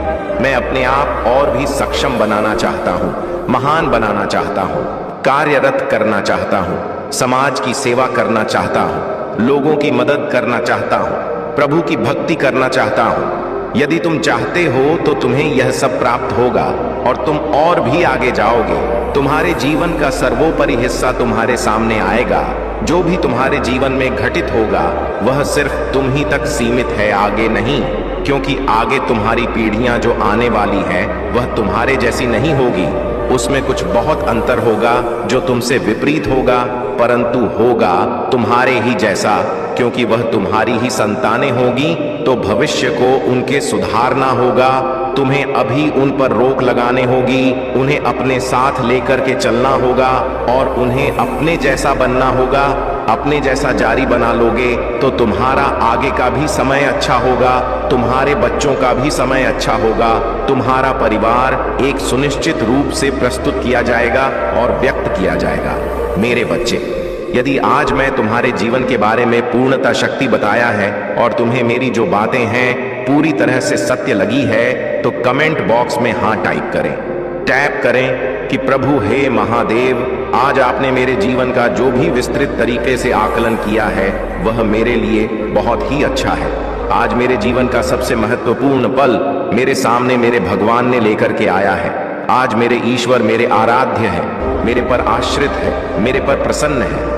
मैं अपने आप और भी सक्षम बनाना चाहता हूँ, महान बनाना चाहता हूँ, कार्यरत करना चाहता हूँ, समाज की सेवा करना चाहता हूँ, लोगों की मदद करना चाहता हूँ, प्रभु की भक्ति करना चाहता हूँ। यदि तुम चाहते हो तो तुम्हें यह सब प्राप्त होगा और तुम और भी आगे जाओगे। तुम्हारे जीवन का सर्वोपरि हिस्सा तुम्हारे सामने आएगा। जो भी तुम्हारे जीवन में घटित होगा वह सिर्फ तुम ही तक सीमित है, आगे नहीं, क्योंकि आगे तुम्हारी पीढ़ियां जो आने वाली हैं वह तुम्हारे जैसी नहीं होगी। उसमें कुछ बहुत अंतर होगा जो तुमसे विपरीत होगा, परंतु होगा तुम्हारे ही जैसा, क्योंकि वह तुम्हारी ही संतानें होगी। तो भविष्य को उनके सुधारना होगा। तुम्हें अभी उन पर रोक लगाने होगी, उन्हें अपने साथ लेकर के चलना होगा और उन्हें अपने जैसा बनना होगा। अपने जैसा जारी बना लोगे तो तुम्हारा आगे का भी समय अच्छा होगा, तुम्हारे बच्चों का भी समय अच्छा होगा, तुम्हारा परिवार एक सुनिश्चित रूप से प्रस्तुत किया जाएगा और व्यक्त किया जाएगा। मेरे बच्चे, यदि आज मैं तुम्हारे जीवन के बारे में पूर्णता शक्ति बताया है और तुम्हें मेरी जो बातें हैं पूरी तरह से सत्य लगी है, तो कमेंट बॉक्स में हाँ टाइप करें, टैप करें कि प्रभु हे महादेव, आज आपने मेरे जीवन का जो भी विस्तृत तरीके से आकलन किया है वह मेरे लिए बहुत ही अच्छा है। आज मेरे जीवन का सबसे महत्वपूर्ण पल मेरे सामने मेरे भगवान ने लेकर के आया है। आज मेरे ईश्वर मेरे आराध्य है, मेरे पर आश्रित है, मेरे पर प्रसन्न है।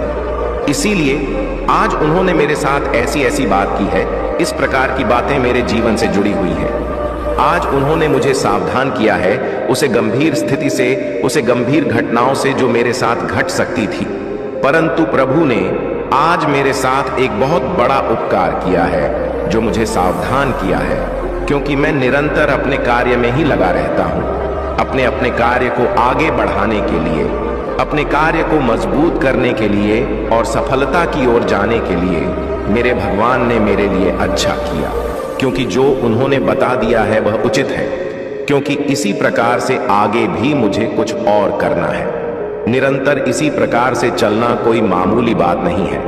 इसीलिए आज उन्होंने मेरे साथ ऐसी ऐसी बात की है, इस प्रकार की बातें मेरे जीवन से जुड़ी हुई हैं। आज उन्होंने मुझे सावधान किया है उसे गंभीर स्थिति से, उसे गंभीर घटनाओं से जो मेरे साथ घट सकती थी। परंतु प्रभु ने आज मेरे साथ एक बहुत बड़ा उपकार किया है, जो मुझे सावधान किया है, क्योंकि मैं निरंतर अपने कार्य में ही लगा रहता हूँ। अपने अपने कार्य को आगे बढ़ाने के लिए, अपने कार्य को मजबूत करने के लिए और सफलता की ओर जाने के लिए मेरे भगवान ने मेरे लिए अच्छा किया, क्योंकि जो उन्होंने बता दिया है वह उचित है, क्योंकि इसी प्रकार से आगे भी मुझे कुछ और करना है। निरंतर इसी प्रकार से चलना कोई मामूली बात नहीं है,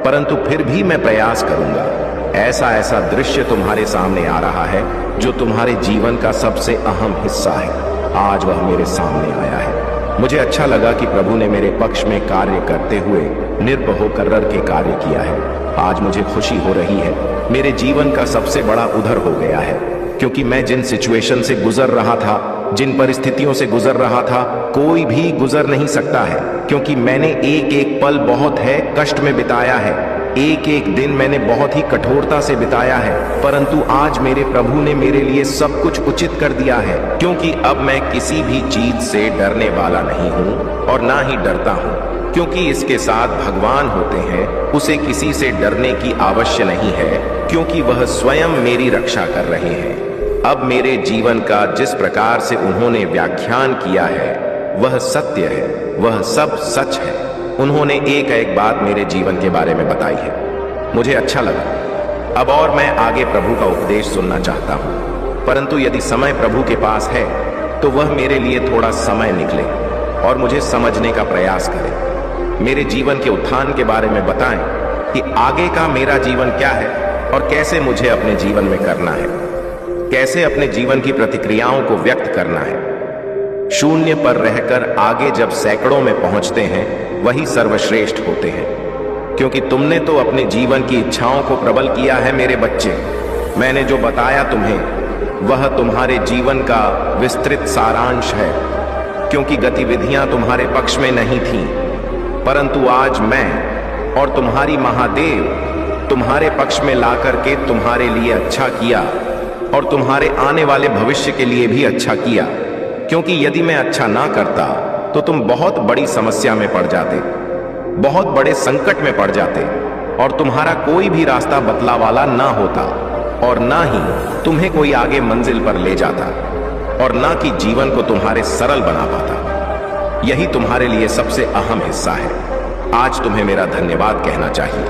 परंतु फिर भी मैं प्रयास करूंगा। ऐसा दृश्य तुम्हारे सामने आ रहा है जो तुम्हारे जीवन का सबसे अहम हिस्सा है, आज वह मेरे सामने आया है। मुझे अच्छा लगा कि प्रभु ने मेरे पक्ष में कार्य करते हुए निर्भय होकर के कार्य किया है। आज मुझे खुशी हो रही है। मेरे जीवन का सबसे बड़ा उधर हो गया है, क्योंकि मैं जिन सिचुएशन से गुजर रहा था, जिन परिस्थितियों से गुजर रहा था, कोई भी गुजर नहीं सकता है, क्योंकि मैंने एक एक पल बहुत है कष्ट में बिताया है। एक एक दिन मैंने बहुत ही कठोरता से बिताया है, परंतु आज मेरे प्रभु ने मेरे लिए सब कुछ उचित कर दिया है, क्योंकि अब मैं किसी भी चीज से डरने वाला नहीं हूँ और ना ही डरता हूँ, क्योंकि इसके साथ भगवान होते हैं। उसे किसी से डरने की आवश्यक नहीं है, क्योंकि वह स्वयं मेरी रक्षा कर रहे हैं। अब मेरे जीवन का जिस प्रकार से उन्होंने व्याख्यान किया है वह सत्य है, वह सब सच है। उन्होंने एक एक बात मेरे जीवन के बारे में बताई है, मुझे अच्छा लगा। अब और मैं आगे प्रभु का उपदेश सुनना चाहता हूँ, परंतु यदि समय प्रभु के पास है तो वह मेरे लिए थोड़ा समय निकले और मुझे समझने का प्रयास करे। मेरे जीवन के उत्थान के बारे में बताएं कि आगे का मेरा जीवन क्या है और कैसे मुझे अपने जीवन में करना है, कैसे अपने जीवन की प्रतिक्रियाओं को व्यक्त करना है। शून्य पर रहकर आगे जब सैकड़ों में पहुंचते हैं वही सर्वश्रेष्ठ होते हैं, क्योंकि तुमने तो अपने जीवन की इच्छाओं को प्रबल किया है मेरे बच्चे। मैंने जो बताया तुम्हें वह तुम्हारे जीवन का विस्तृत सारांश है, क्योंकि गतिविधियां तुम्हारे पक्ष में नहीं थीं, परंतु आज मैं और तुम्हारी महादेव तुम्हारे पक्ष में लाकर के तुम्हारे लिए अच्छा किया और तुम्हारे आने वाले भविष्य के लिए भी अच्छा किया। क्योंकि यदि मैं अच्छा ना करता तो तुम बहुत बड़ी समस्या में पड़ जाते, बहुत बड़े संकट में पड़ जाते और तुम्हारा कोई भी रास्ता बतला वाला ना होता और ना ही तुम्हें कोई आगे मंजिल पर ले जाता और ना कि जीवन को तुम्हारे सरल बना पाता। यही तुम्हारे लिए सबसे अहम हिस्सा है। आज तुम्हें मेरा धन्यवाद कहना चाहिए,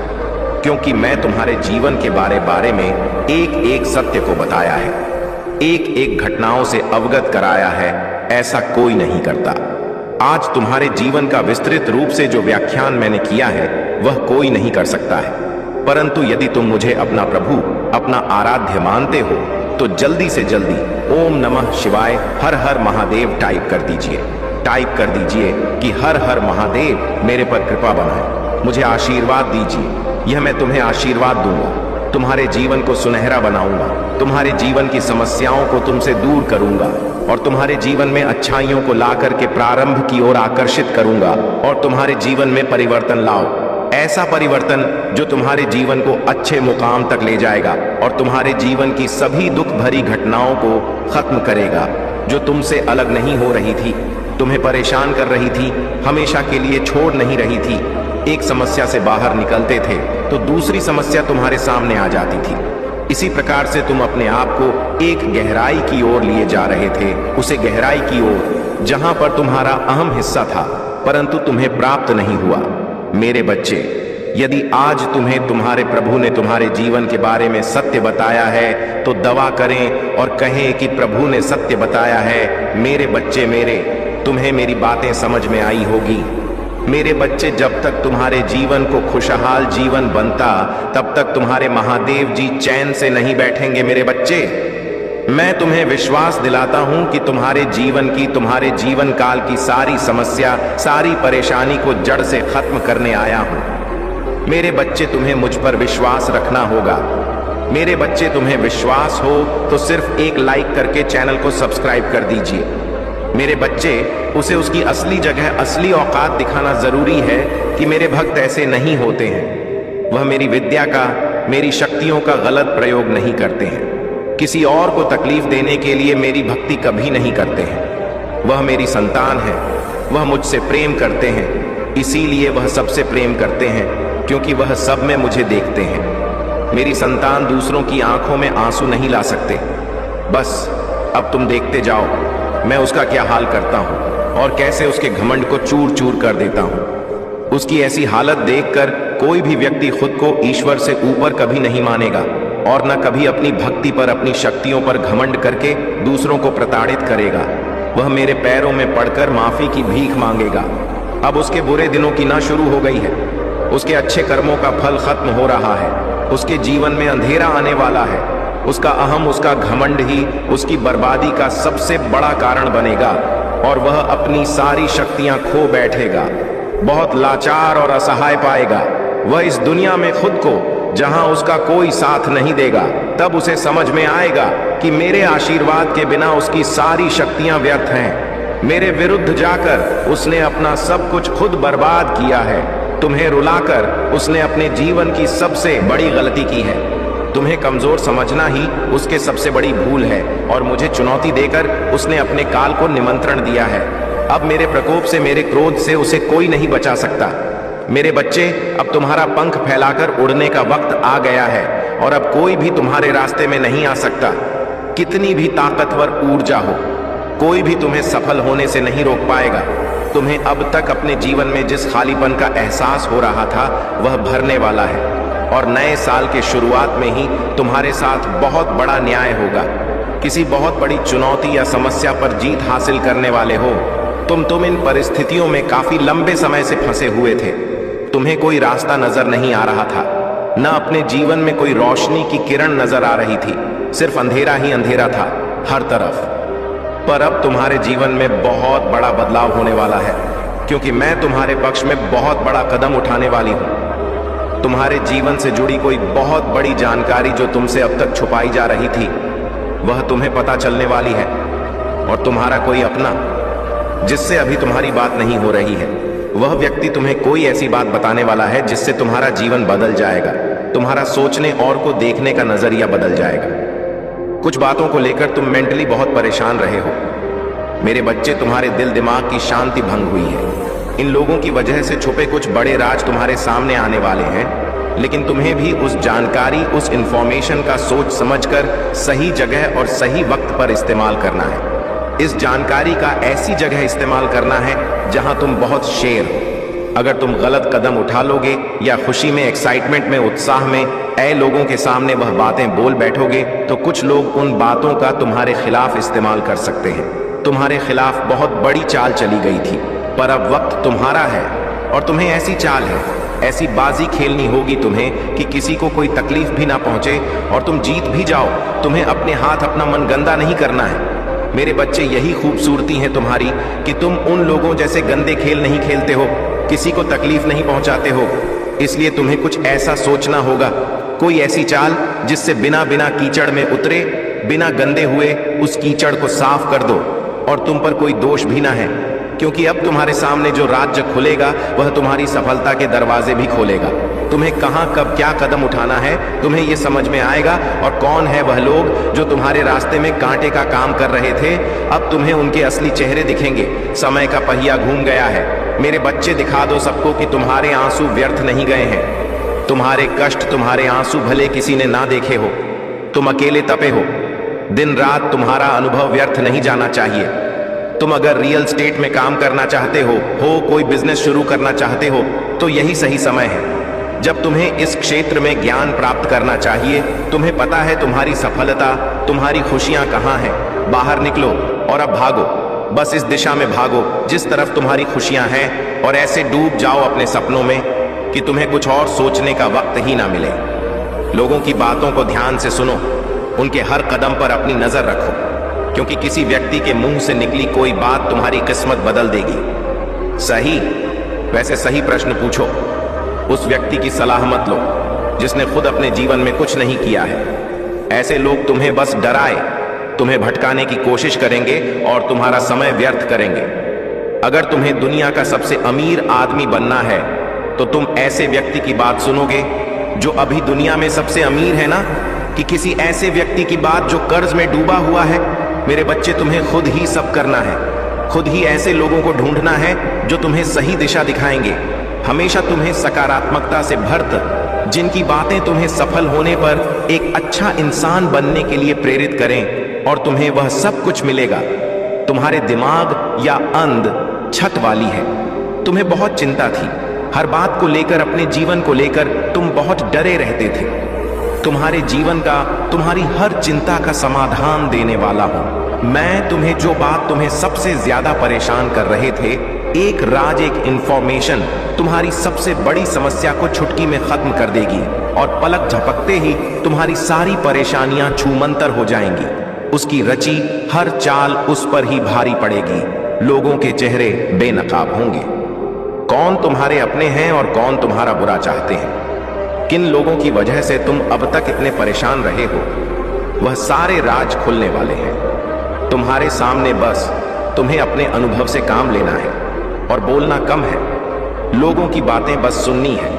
क्योंकि मैं तुम्हारे जीवन के बारे में एक एक सत्य को बताया है, एक एक घटनाओं से अवगत कराया है। ऐसा कोई नहीं करता। आज तुम्हारे जीवन का विस्तृत रूप से जो व्याख्यान मैंने किया है वह कोई नहीं कर सकता है, परंतु यदि तुम मुझे अपना प्रभु, अपना आराध्य मानते हो तो जल्दी से जल्दी ओम नमः शिवाय हर हर महादेव टाइप कर दीजिए। टाइप कर दीजिए कि हर हर महादेव मेरे पर कृपा बनाए, मुझे आशीर्वाद दीजिए। यह मैं तुम्हें आशीर्वाद दूंगा, तुम्हारे जीवन को सुनहरा बनाऊंगा, तुम्हारे जीवन की समस्याओं को तुमसे दूर करूंगा और तुम्हारे जीवन में अच्छाइयों को ला करके प्रारंभ की ओर आकर्षित करूंगा और तुम्हारे जीवन में परिवर्तन लाओ। ऐसा परिवर्तन जो तुम्हारे जीवन को अच्छे मुकाम तक ले जाएगा और तुम्हारे जीवन की सभी दुख भरी घटनाओं को खत्म करेगा, जो तुमसे अलग नहीं हो रही थी, तुम्हें परेशान कर रही थी, हमेशा के लिए छोड़ नहीं रही थी। एक समस्या से बाहर निकलते थे तो दूसरी समस्या तुम्हारे सामने आ जाती थी। इसी प्रकार से तुम अपने आप को एक गहराई की ओर लिए जा रहे थे, उसे गहराई की ओर जहां पर तुम्हारा अहम हिस्सा था, परंतु तुम्हें प्राप्त नहीं हुआ। मेरे बच्चे, यदि आज तुम्हें तुम्हारे प्रभु ने तुम्हारे जीवन के बारे में सत्य बताया है तो दवा करें और कहें कि प्रभु ने सत्य बताया है। मेरे बच्चे मेरे, तुम्हें मेरी बातें समझ में आई होगी। मेरे बच्चे, जब तक तुम्हारे जीवन को खुशहाल जीवन बनता तब तक तुम्हारे महादेव जी चैन से नहीं बैठेंगे। मेरे बच्चे, मैं तुम्हें विश्वास दिलाता हूं कि तुम्हारे जीवन की, तुम्हारे जीवन काल की सारी समस्या, सारी परेशानी को जड़ से खत्म करने आया हूं। मेरे बच्चे, तुम्हें मुझ पर विश्वास रखना होगा। मेरे बच्चे, तुम्हें विश्वास हो तो सिर्फ एक लाइक करके चैनल को सब्सक्राइब कर दीजिए। मेरे बच्चे, उसे उसकी असली जगह, असली औकात दिखाना जरूरी है कि मेरे भक्त ऐसे नहीं होते हैं। वह मेरी विद्या का, मेरी शक्तियों का गलत प्रयोग नहीं करते हैं, किसी और को तकलीफ देने के लिए मेरी भक्ति कभी नहीं करते हैं। वह मेरी संतान है, वह मुझसे प्रेम करते हैं, इसीलिए वह सबसे प्रेम करते हैं क्योंकि वह सब में मुझे देखते हैं। मेरी संतान दूसरों की आंखों में आंसू नहीं ला सकते। बस अब तुम देखते जाओ मैं उसका क्या हाल करता हूं और कैसे उसके घमंड को चूर चूर कर देता हूं। उसकी ऐसी हालत देखकर कोई भी व्यक्ति खुद को ईश्वर से ऊपर कभी नहीं मानेगा और न कभी अपनी भक्ति पर, अपनी शक्तियों पर घमंड करके दूसरों को प्रताड़ित करेगा। वह मेरे पैरों में पड़कर माफी की भीख मांगेगा। अब उसके बुरे दिनों की ना शुरू हो गई है, उसके अच्छे कर्मों का फल खत्म हो रहा है। उसके जीवन में अंधेरा आने वाला है। उसका अहम, उसका घमंड ही उसकी बर्बादी का सबसे बड़ा कारण बनेगा और वह अपनी सारी शक्तियां खो बैठेगा। बहुत लाचार और असहाय पाएगा वह इस दुनिया में खुद को, जहां उसका कोई साथ नहीं देगा। तब उसे समझ में आएगा कि मेरे आशीर्वाद के बिना उसकी सारी शक्तियां व्यर्थ हैं। मेरे विरुद्ध जाकर उसने अपना सब कुछ खुद बर्बाद किया है। तुम्हें रुलाकर उसने अपने जीवन की सबसे बड़ी गलती की है। तुम्हें कमजोर समझना ही उसके सबसे बड़ी भूल है और मुझे चुनौती देकर उसने अपने काल को निमंत्रण दिया है। अब मेरे प्रकोप से, मेरे क्रोध से उसे कोई नहीं बचा सकता। मेरे बच्चे, अब तुम्हारा पंख फैलाकर उड़ने का वक्त आ गया है और अब कोई भी तुम्हारे रास्ते में नहीं आ सकता। कितनी भी ताकतवर ऊर्जा हो, कोई भी तुम्हें सफल होने से नहीं रोक पाएगा। तुम्हें अब तक अपने जीवन में जिस खालीपन का एहसास हो रहा था वह भरने वाला है और नए साल के शुरुआत में ही तुम्हारे साथ बहुत बड़ा न्याय होगा। किसी बहुत बड़ी चुनौती या समस्या पर जीत हासिल करने वाले हो। तुम इन परिस्थितियों में काफी लंबे समय से फंसे हुए थे। तुम्हें कोई रास्ता नजर नहीं आ रहा था, न अपने जीवन में कोई रोशनी की किरण नजर आ रही थी। सिर्फ अंधेरा ही अंधेरा था हर तरफ। पर अब तुम्हारे जीवन में बहुत बड़ा बदलाव होने वाला है क्योंकि मैं तुम्हारे पक्ष में बहुत बड़ा कदम उठाने वाली हूं। तुम्हारे जीवन से जुड़ी कोई बहुत बड़ी जानकारी जो तुमसे अब तक छुपाई जा रही थी वह तुम्हें पता चलने वाली है। और तुम्हारा कोई अपना जिससे अभी तुम्हारी बात नहीं हो रही है, वह व्यक्ति तुम्हें कोई ऐसी बात बताने वाला है जिससे तुम्हारा जीवन बदल जाएगा। तुम्हारा सोचने और को देखने का नजरिया बदल जाएगा। कुछ बातों को लेकर तुम मेंटली बहुत परेशान रहे हो। मेरे बच्चे, तुम्हारे दिल दिमाग की शांति भंग हुई है। इन लोगों की वजह से छुपे कुछ बड़े राज तुम्हारे सामने आने वाले हैं, लेकिन तुम्हें भी उस जानकारी, उस इंफॉर्मेशन का सोच समझकर सही जगह और सही वक्त पर इस्तेमाल करना है। इस जानकारी का ऐसी जगह इस्तेमाल करना है जहां तुम बहुत शेर हो। अगर तुम गलत कदम उठा लोगे या खुशी में, एक्साइटमेंट में, उत्साह में ऐ लोगों के सामने वह बातें बोल बैठोगे तो कुछ लोग उन बातों का तुम्हारे खिलाफ इस्तेमाल कर सकते हैं। तुम्हारे खिलाफ बहुत बड़ी चाल चली गई थी, पर अब वक्त तुम्हारा है और तुम्हें ऐसी चाल है, ऐसी बाजी खेलनी होगी तुम्हें कि किसी को कोई तकलीफ भी ना पहुंचे और तुम जीत भी जाओ। तुम्हें अपने हाथ, अपना मन गंदा नहीं करना है। मेरे बच्चे, यही खूबसूरती है तुम्हारी कि तुम उन लोगों जैसे गंदे खेल नहीं खेलते हो, किसी को तकलीफ नहीं पहुंचाते हो। इसलिए तुम्हें कुछ ऐसा सोचना होगा, कोई ऐसी चाल जिससे बिना कीचड़ में उतरे, बिना गंदे हुए उस कीचड़ को साफ कर दो और तुम पर कोई दोष भी ना है, क्योंकि अब तुम्हारे सामने जो राज्य खुलेगा वह तुम्हारी सफलता के दरवाजे भी खोलेगा। तुम्हें कहां, कब, क्या कदम उठाना है तुम्हें यह समझ में आएगा। और कौन है वह लोग जो तुम्हारे रास्ते में कांटे का काम कर रहे थे, अब तुम्हें उनके असली चेहरे दिखेंगे। समय का पहिया घूम गया है। मेरे बच्चे, दिखा दो सबको कि तुम्हारे आंसू व्यर्थ नहीं गए हैं। तुम्हारे कष्ट, तुम्हारे आंसू भले किसी ने ना देखे हो, तुम अकेले तपे हो। दिन रात तुम्हारा अनुभव व्यर्थ नहीं जाना चाहिए। तुम अगर रियल स्टेट में काम करना चाहते हो, कोई बिजनेस शुरू करना चाहते हो, तो यही सही समय है जब तुम्हें इस क्षेत्र में ज्ञान प्राप्त करना चाहिए। तुम्हें पता है तुम्हारी सफलता, तुम्हारी खुशियां कहां हैं। बाहर निकलो और अब भागो, बस इस दिशा में भागो जिस तरफ तुम्हारी खुशियां हैं, और ऐसे डूब जाओ अपने सपनों में कि तुम्हें कुछ और सोचने का वक्त ही ना मिले। लोगों की बातों को ध्यान से सुनो, उनके हर कदम पर अपनी नजर रखो, क्योंकि किसी व्यक्ति के मुंह से निकली कोई बात तुम्हारी किस्मत बदल देगी। सही, वैसे सही प्रश्न पूछो। उस व्यक्ति की सलाह मत लो जिसने खुद अपने जीवन में कुछ नहीं किया है। ऐसे लोग तुम्हें बस डराए, तुम्हें भटकाने की कोशिश करेंगे और तुम्हारा समय व्यर्थ करेंगे। अगर तुम्हें दुनिया का सबसे अमीर आदमी बनना है तो तुम ऐसे व्यक्ति की बात सुनोगे जो अभी दुनिया में सबसे अमीर है ना, कि किसी ऐसे व्यक्ति की बात जो कर्ज में डूबा हुआ है? मेरे बच्चे, तुम्हें खुद ही सब करना है। खुद ही ऐसे लोगों को ढूंढना है जो तुम्हें सही दिशा दिखाएंगे, हमेशा तुम्हें सकारात्मकता से भरकर, जिनकी बातें तुम्हें सफल होने पर एक अच्छा इंसान बनने के लिए प्रेरित करें, और तुम्हें वह सब कुछ मिलेगा। तुम्हारे दिमाग या अंध छत वाली है। तुम्हें बहुत चिंता थी, हर बात को लेकर, अपने जीवन को लेकर तुम बहुत डरे रहते थे। तुम्हारे जीवन का, तुम्हारी हर चिंता का समाधान देने वाला हूं मैं। तुम्हें जो बात तुम्हें सबसे ज्यादा परेशान कर रहे थे, एक राज, एक इंफॉर्मेशन तुम्हारी सबसे बड़ी समस्या को चुटकी में खत्म कर देगी, और पलक झपकते ही तुम्हारी सारी परेशानियां छूमंतर हो जाएंगी। उसकी रची हर चाल उस पर ही भारी पड़ेगी। लोगों के चेहरे बेनकाब होंगे। कौन तुम्हारे अपने हैं और कौन तुम्हारा बुरा चाहते हैं, किन लोगों की वजह से तुम अब तक इतने परेशान रहे हो, वह सारे राज खुलने वाले हैं। तुम्हारे सामने बस तुम्हें अपने अनुभव से काम लेना है और बोलना कम है। लोगों की बातें बस सुननी है,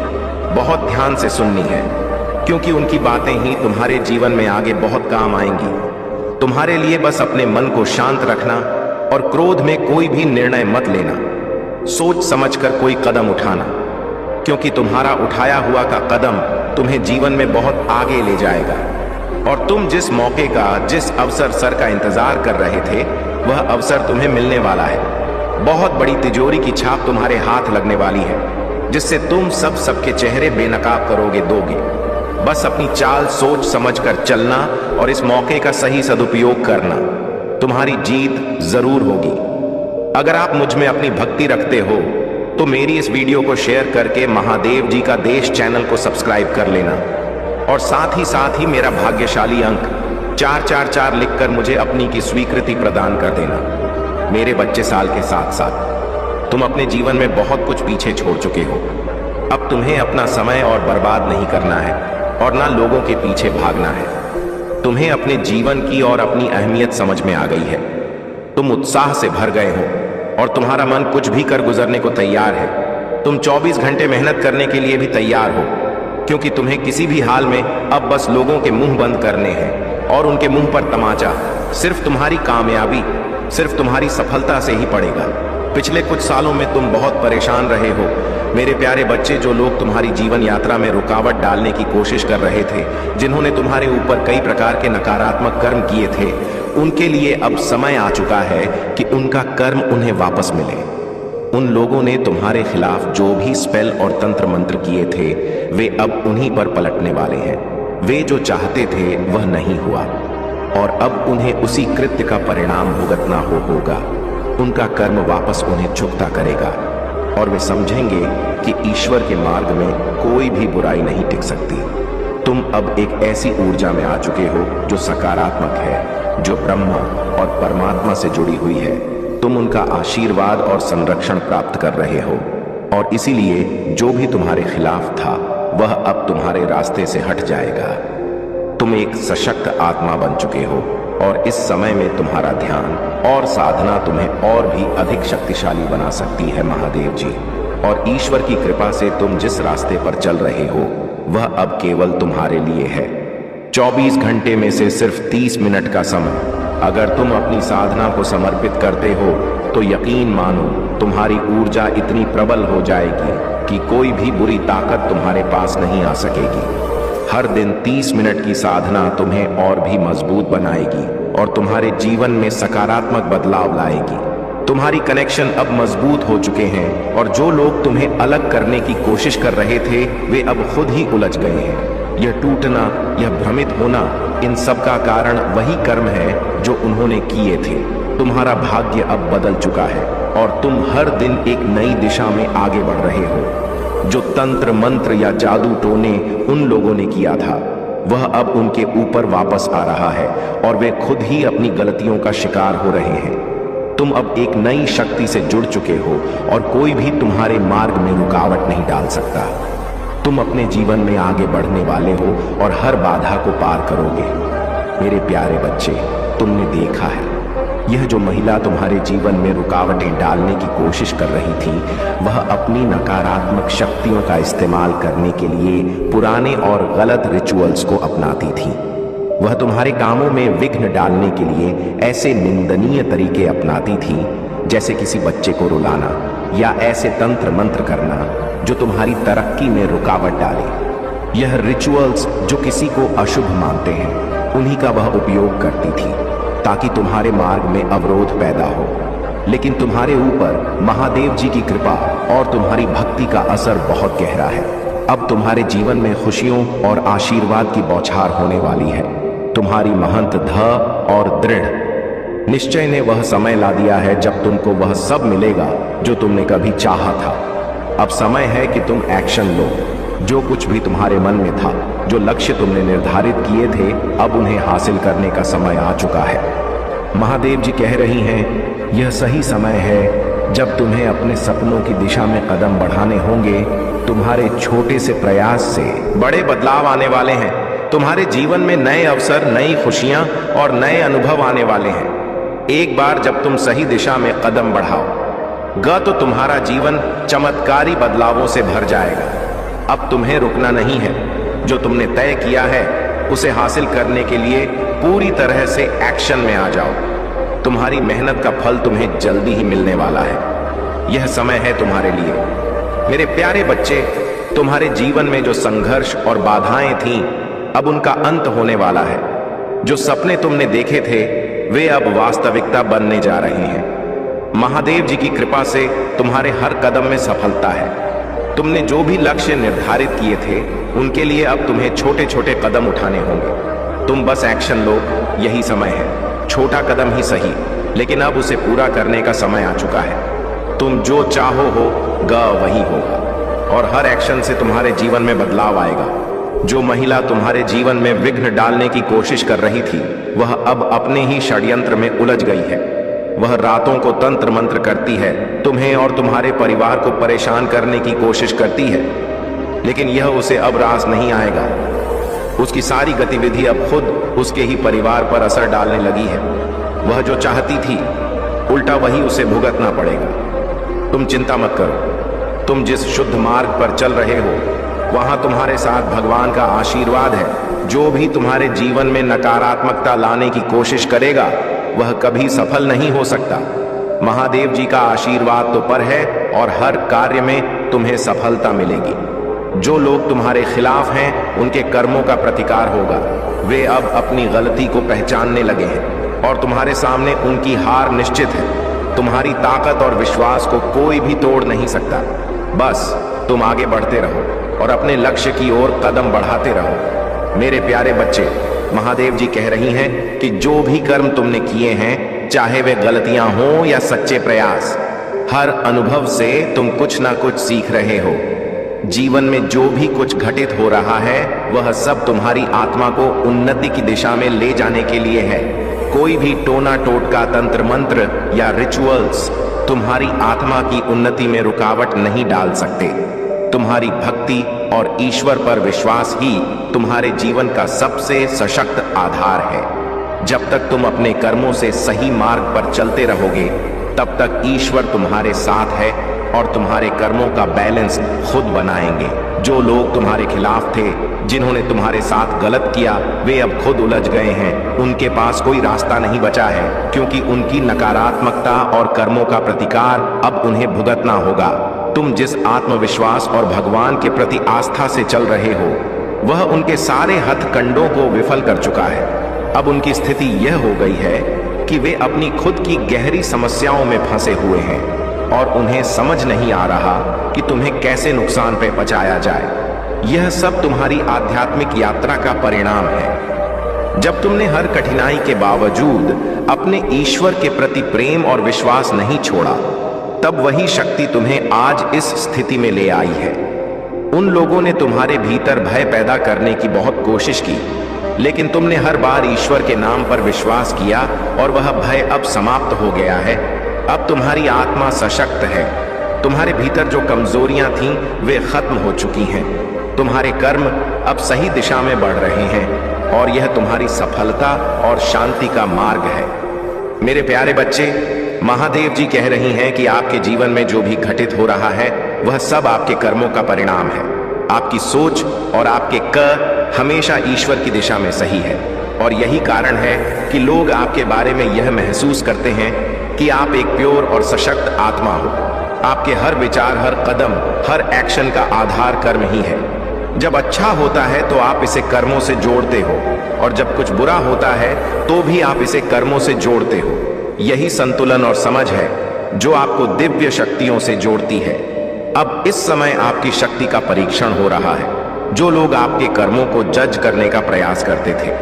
बहुत ध्यान से सुननी है, क्योंकि उनकी बातें ही तुम्हारे जीवन में आगे बहुत काम आएंगी। तुम्हारे लिए बस अपने मन को शांत रखना और क्रोध में कोई भी निर्णय मत लेना। सोच समझकर कोई कदम उठाना, क्योंकि तुम्हारा उठाया हुआ का कदम तुम्हें जीवन में बहुत आगे ले जाएगा। और तुम जिस मौके का, जिस अवसर सर का इंतजार कर रहे थे, वह अवसर तुम्हें मिलने वाला है। बहुत बड़ी तिजोरी की छाप तुम्हारे हाथ लगने वाली है, जिससे तुम सबके चेहरे बेनकाब दोगे। बस अपनी चाल सोच समझकर चलना और इस मौके का सही सदुपयोग करना। तुम्हारी जीत जरूर होगी। अगर आप मुझ में अपनी भक्ति रखते हो तो मेरी इस वीडियो को शेयर करके महादेव जी का देश चैनल को सब्सक्राइब कर लेना, और साथ ही मेरा भाग्यशाली अंक 444 लिखकर मुझे अपनी की स्वीकृति प्रदान कर देना। मेरे बच्चे, साल के साथ साथ तुम अपने जीवन में बहुत कुछ पीछे छोड़ चुके हो। अब तुम्हें अपना समय और बर्बाद नहीं करना है, और ना लोगों के पीछे भागना है। तुम्हें अपने जीवन की और अपनी अहमियत समझ में आ गई है। तुम उत्साह से भर गए हो और तुम्हारा मन कुछ भी कर गुजरने को तैयार है। तुम 24 घंटे मेहनत करने के लिए भी तैयार हो, क्योंकि तुम्हें किसी भी हाल में अब बस लोगों के मुंह बंद करने हैं, और उनके मुंह पर तमाचा सिर्फ तुम्हारी कामयाबी, सिर्फ तुम्हारी सफलता से ही पड़ेगा। पिछले कुछ सालों में तुम बहुत परेशान रहे हो मेरे प्यारे बच्चे। जो लोग तुम्हारी जीवन यात्रा में रुकावट डालने की कोशिश कर रहे थे, जिन्होंने तुम्हारे ऊपर कई प्रकार के नकारात्मक कर्म किए थे, उनके लिए अब समय आ चुका है कि उनका कर्म उन्हें वापस मिले। उन लोगों ने तुम्हारे खिलाफ जो भी स्पेल और तंत्र मंत्र किए थे, वे अब उन्हीं पर पलटने वाले हैं। वे जो चाहते थे वह नहीं हुआ, और अब उन्हें उसी कृत्य का परिणाम भुगतना होगा। उनका कर्म वापस उन्हें चुकता करेगा, और वे समझेंगे कि ईश्वर के मार्ग में कोई भी बुराई नहीं टिक सकती। तुम अब एक ऐसी ऊर्जा में आ चुके हो जो सकारात्मक है, जो ब्रह्मा और परमात्मा से जुड़ी हुई है। तुम उनका आशीर्वाद और संरक्षण प्राप्त कर रहे हो, और इसीलिए जो भी तुम्हारे खिलाफ था वह अब तुम्हारे रास्ते से हट जाएगा। तुम एक सशक्त आत्मा बन चुके हो, और इस समय में तुम्हारा ध्यान और साधना तुम्हें और भी अधिक शक्तिशाली बना सकती है महादेव जी। और ईश्वर की कृपा से तुम जिस रास्ते पर चल रहे हो वह अब केवल तुम्हारे लिए है। 24 घंटे में से सिर्फ 30 मिनट का समय अगर तुम अपनी साधना को समर्पित करते हो, तो यकीन मानो तुम्हारी ऊर्जा इतनी प्रबल हो जाएगी कि कोई भी बुरी ताकत तुम्हारे पास नहीं आ सकेगी। हर दिन 30 मिनट की साधना तुम्हें और भी मजबूत बनाएगी और तुम्हारे जीवन में सकारात्मक बदलाव लाएगी। तुम्हारी कनेक्शन अब मजबूत हो चुके हैं, और जो लोग तुम्हें अलग करने की कोशिश कर रहे थे वे अब खुद ही उलझ गए हैं। यह टूटना, यह भ्रमित होना, इन सब का कारण वही कर्म है जो उन्होंने किए थे। तुम्हारा भाग्य अब बदल चुका है, और तुम हर दिन एक नई दिशा में आगे बढ़ रहे हो। जो तंत्र मंत्र या जादू टोने उन लोगों ने किया था, वह अब उनके ऊपर वापस आ रहा है, और वे खुद ही अपनी गलतियों का शिकार हो रहे हैं। तुम अब एक नई शक्ति से जुड़ चुके हो, और कोई भी तुम्हारे मार्ग में रुकावट नहीं डाल सकता। तुम अपने जीवन में आगे बढ़ने वाले हो और हर बाधा को पार करोगे। मेरे प्यारे बच्चे, तुमने देखा है यह जो महिला तुम्हारे जीवन में रुकावटें डालने की कोशिश कर रही थी, वह अपनी नकारात्मक शक्तियों का इस्तेमाल करने के लिए पुराने और गलत रिचुअल्स को अपनाती थी। वह तुम्हारे कामों में विघ्न डालने के लिए ऐसे निंदनीय तरीके अपनाती थी, जैसे किसी बच्चे को रुलाना या ऐसे तंत्र मंत्र करना जो तुम्हारी तरक्की में रुकावट डाले। यह रिचुअल्स जो किसी को अशुभ मानते हैं, उन्हीं का वह उपयोग करती थी ताकि तुम्हारे मार्ग में अवरोध पैदा हो। लेकिन तुम्हारे ऊपर महादेव जी की कृपा और तुम्हारी भक्ति का असर बहुत गहरा है। अब तुम्हारे जीवन में खुशियों और आशीर्वाद की बौछार होने वाली है। तुम्हारी महंत ध और दृढ़ निश्चय ने वह समय ला दिया है जब तुमको वह सब मिलेगा जो तुमने कभी चाहा था। अब समय है कि तुम एक्शन लो। जो कुछ भी तुम्हारे मन में था, जो लक्ष्य तुमने निर्धारित किए थे, अब उन्हें हासिल करने का समय आ चुका है। महादेव जी कह रही हैं, यह सही समय है जब तुम्हें अपने सपनों की दिशा में कदम बढ़ाने होंगे। तुम्हारे छोटे से प्रयास से बड़े बदलाव आने वाले हैं। तुम्हारे जीवन में नए अवसर, नई खुशियां और नए अनुभव आने वाले हैं। एक बार जब तुम सही दिशा में कदम बढ़ाओ तो तुम्हारा जीवन चमत्कारी बदलावों से भर जाएगा। अब तुम्हें रुकना नहीं है। जो तुमने तय किया है उसे हासिल करने के लिए पूरी तरह से एक्शन में आ जाओ। तुम्हारी मेहनत का फल तुम्हें जल्दी ही मिलने वाला है। यह समय है तुम्हारे लिए। मेरे प्यारे बच्चे, तुम्हारे जीवन में जो संघर्ष और बाधाएं थीं, अब उनका अंत होने वाला है। जो सपने तुमने देखे थे, वे अब वास्तविकता बनने जा रहे हैं। महादेव जी की कृपा से तुम्हारे हर कदम में सफलता है। तुमने जो भी लक्ष्य निर्धारित किए थे, उनके लिए अब तुम्हें छोटे छोटे कदम उठाने होंगे। तुम बस एक्शन लो, यही समय है। छोटा कदम ही सही, लेकिन अब उसे पूरा करने का समय आ चुका है। तुम जो चाहो होगा वही होगा, और हर एक्शन से तुम्हारे जीवन में बदलाव आएगा। जो महिला तुम्हारे जीवन में विघ्न डालने की कोशिश कर रही थी, वह अब अपने ही षड्यंत्र में उलझ गई है। वह रातों को तंत्र मंत्र करती है, तुम्हें और तुम्हारे परिवार को परेशान करने की कोशिश करती है, लेकिन यह उसे अब रास नहीं आएगा। उसकी सारी गतिविधि अब खुद उसके ही परिवार पर असर डालने लगी है। वह जो चाहती थी, उल्टा वही उसे भुगतना पड़ेगा। तुम चिंता मत करो। तुम जिस शुद्ध मार्ग पर चल रहे हो, वहां तुम्हारे साथ भगवान का आशीर्वाद है। जो भी तुम्हारे जीवन में नकारात्मकता लाने की कोशिश करेगा, वह कभी सफल नहीं हो सकता। महादेव जी का आशीर्वाद तो पर है और हर कार्य में तुम्हें सफलता मिलेगी। जो लोग तुम्हारे खिलाफ हैं, उनके कर्मों का प्रतिकार होगा। वे अब अपनी गलती को पहचानने लगे हैं और तुम्हारे सामने उनकी हार निश्चित है। तुम्हारी ताकत और विश्वास को कोई भी तोड़ नहीं सकता। बस तुम आगे बढ़ते रहो और अपने लक्ष्य की ओर कदम बढ़ाते रहो। मेरे प्यारे बच्चे, महादेव जी कह रही हैं कि जो भी कर्म तुमने किए हैं, चाहे वे गलतियां हों या सच्चे प्रयास, हर अनुभव से तुम कुछ ना कुछ सीख रहे हो। जीवन में जो भी कुछ घटित हो रहा है, वह सब तुम्हारी आत्मा को उन्नति की दिशा में ले जाने के लिए है। कोई भी टोना टोटका, तंत्र मंत्र या रिचुअल्स तुम्हारी आत्मा की उन्नति में रुकावट नहीं डाल सकते। तुम्हारी भक्ति और ईश्वर पर विश्वास ही तुम्हारे जीवन का सबसे सशक्त आधार है। जब तक तुम अपने कर्मों से सही मार्ग पर चलते रहोगे, तब तक ईश्वर तुम्हारे साथ है और तुम्हारे कर्मों का बैलेंस खुद बनाएंगे। जो लोग तुम्हारे खिलाफ थे, जिन्होंने तुम्हारे साथ गलत किया, वे अब खुद उलझ गए हैं। उनके पास कोई रास्ता नहीं बचा है, क्योंकि उनकी नकारात्मकता और कर्मों का प्रतिकार अब उन्हें भुगतना होगा। तुम जिस आत्मविश्वास और भगवान के प्रति आस्था से चल रहे हो, वह उनके सारे हथकंडों को विफल कर चुका है। अब उनकी स्थिति यह हो गई है कि वे अपनी खुद की गहरी समस्याओं में फंसे हुए हैं और उन्हें समझ नहीं आ रहा कि तुम्हें कैसे नुकसान पे पहुंचाया जाए। यह सब तुम्हारी आध्यात्मिक यात्रा का परिणाम है। जब तुमने हर कठिनाई के बावजूद अपने ईश्वर के प्रति प्रेम और विश्वास नहीं छोड़ा, तब वही शक्ति तुम्हें आज इस स्थिति में ले आई है। उन लोगों ने तुम्हारे भीतर भय पैदा करने की बहुत कोशिश की, लेकिन तुमने हर बार ईश्वर के नाम पर विश्वास किया और वह भय अब समाप्त हो गया है। अब तुम्हारी आत्मा सशक्त है। तुम्हारे भीतर जो कमजोरियां थीं, वे खत्म हो चुकी हैं। तुम्हारे कर्म अब सही दिशा में बढ़ रहे हैं और यह तुम्हारी सफलता और शांति का मार्ग है। मेरे प्यारे बच्चे, महादेव जी कह रही हैं कि आपके जीवन में जो भी घटित हो रहा है वह सब आपके कर्मों का परिणाम है। आपकी सोच और आपके क हमेशा ईश्वर की दिशा में सही है, और यही कारण है कि लोग आपके बारे में यह महसूस करते हैं कि आप एक प्योर और सशक्त आत्मा हो। आपके हर विचार, हर कदम, हर एक्शन का आधार कर्म ही है। जब अच्छा होता है तो आप इसे कर्मों से जोड़ते हो, और जब कुछ बुरा होता है तो भी आप इसे कर्मों से जोड़ते हो। यही संतुलन और समझ है जो आपको दिव्य शक्तियों से जोड़ती है। अब इस समय आपकी शक्ति का परीक्षण हो रहा है। जो लोग आपके कर्मों को जज करने का प्रयास करते थे,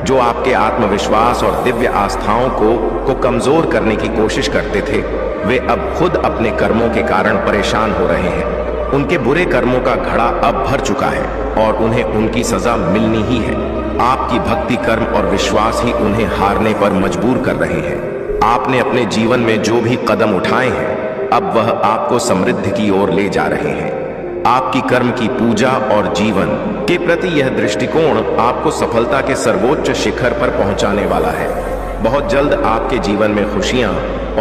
जो आपके आत्मविश्वास और दिव्य आस्थाओं को कमजोर करने की कोशिश करते थे, वे अब खुद अपने कर्मों के कारण परेशान हो रहे हैं। उनके बुरे कर्मों का घड़ा अब भर चुका है और उन्हें उनकी सजा मिलनी ही है। आपकी भक्ति, कर्म और विश्वास ही उन्हें हारने पर मजबूर कर रहे हैं। आपने अपने जीवन में जो भी कदम उठाए हैं, अब वह आपको समृद्धि की ओर ले जा रहे हैं। आपकी कर्म की पूजा और जीवन के प्रति यह दृष्टिकोण आपको सफलता के सर्वोच्च शिखर पर पहुंचाने वाला है। बहुत जल्द आपके जीवन में खुशियां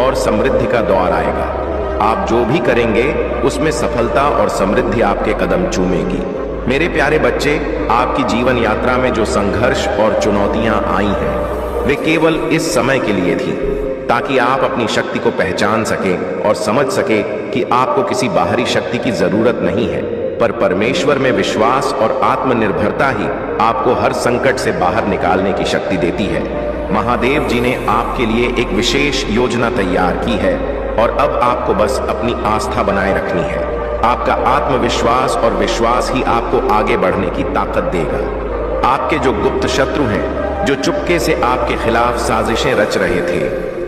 और समृद्धि का दौर आएगा। आप जो भी करेंगे उसमें सफलता और समृद्धि आपके कदम चूमेगी। मेरे प्यारे बच्चे, आपकी जीवन यात्रा में जो संघर्ष और चुनौतियां आई हैं, वे केवल इस समय के लिए थी, ताकि आप अपनी शक्ति को पहचान सकें और समझ सकें कि आपको किसी बाहरी शक्ति की जरूरत नहीं है, पर परमेश्वर में विश्वास और आत्मनिर्भरता ही आपको हर संकट से बाहर निकालने की शक्ति देती है। महादेव जी ने आपके लिए एक विशेष योजना तैयार की है, और अब आपको बस अपनी आस्था बनाए रखनी है। आपका आत्मविश्वास और विश्वास ही आपको आगे बढ़ने की ताकत देगा। आपके जो गुप्त शत्रु हैं, जो चुपके से आपके खिलाफ साजिशें रच रहे थे,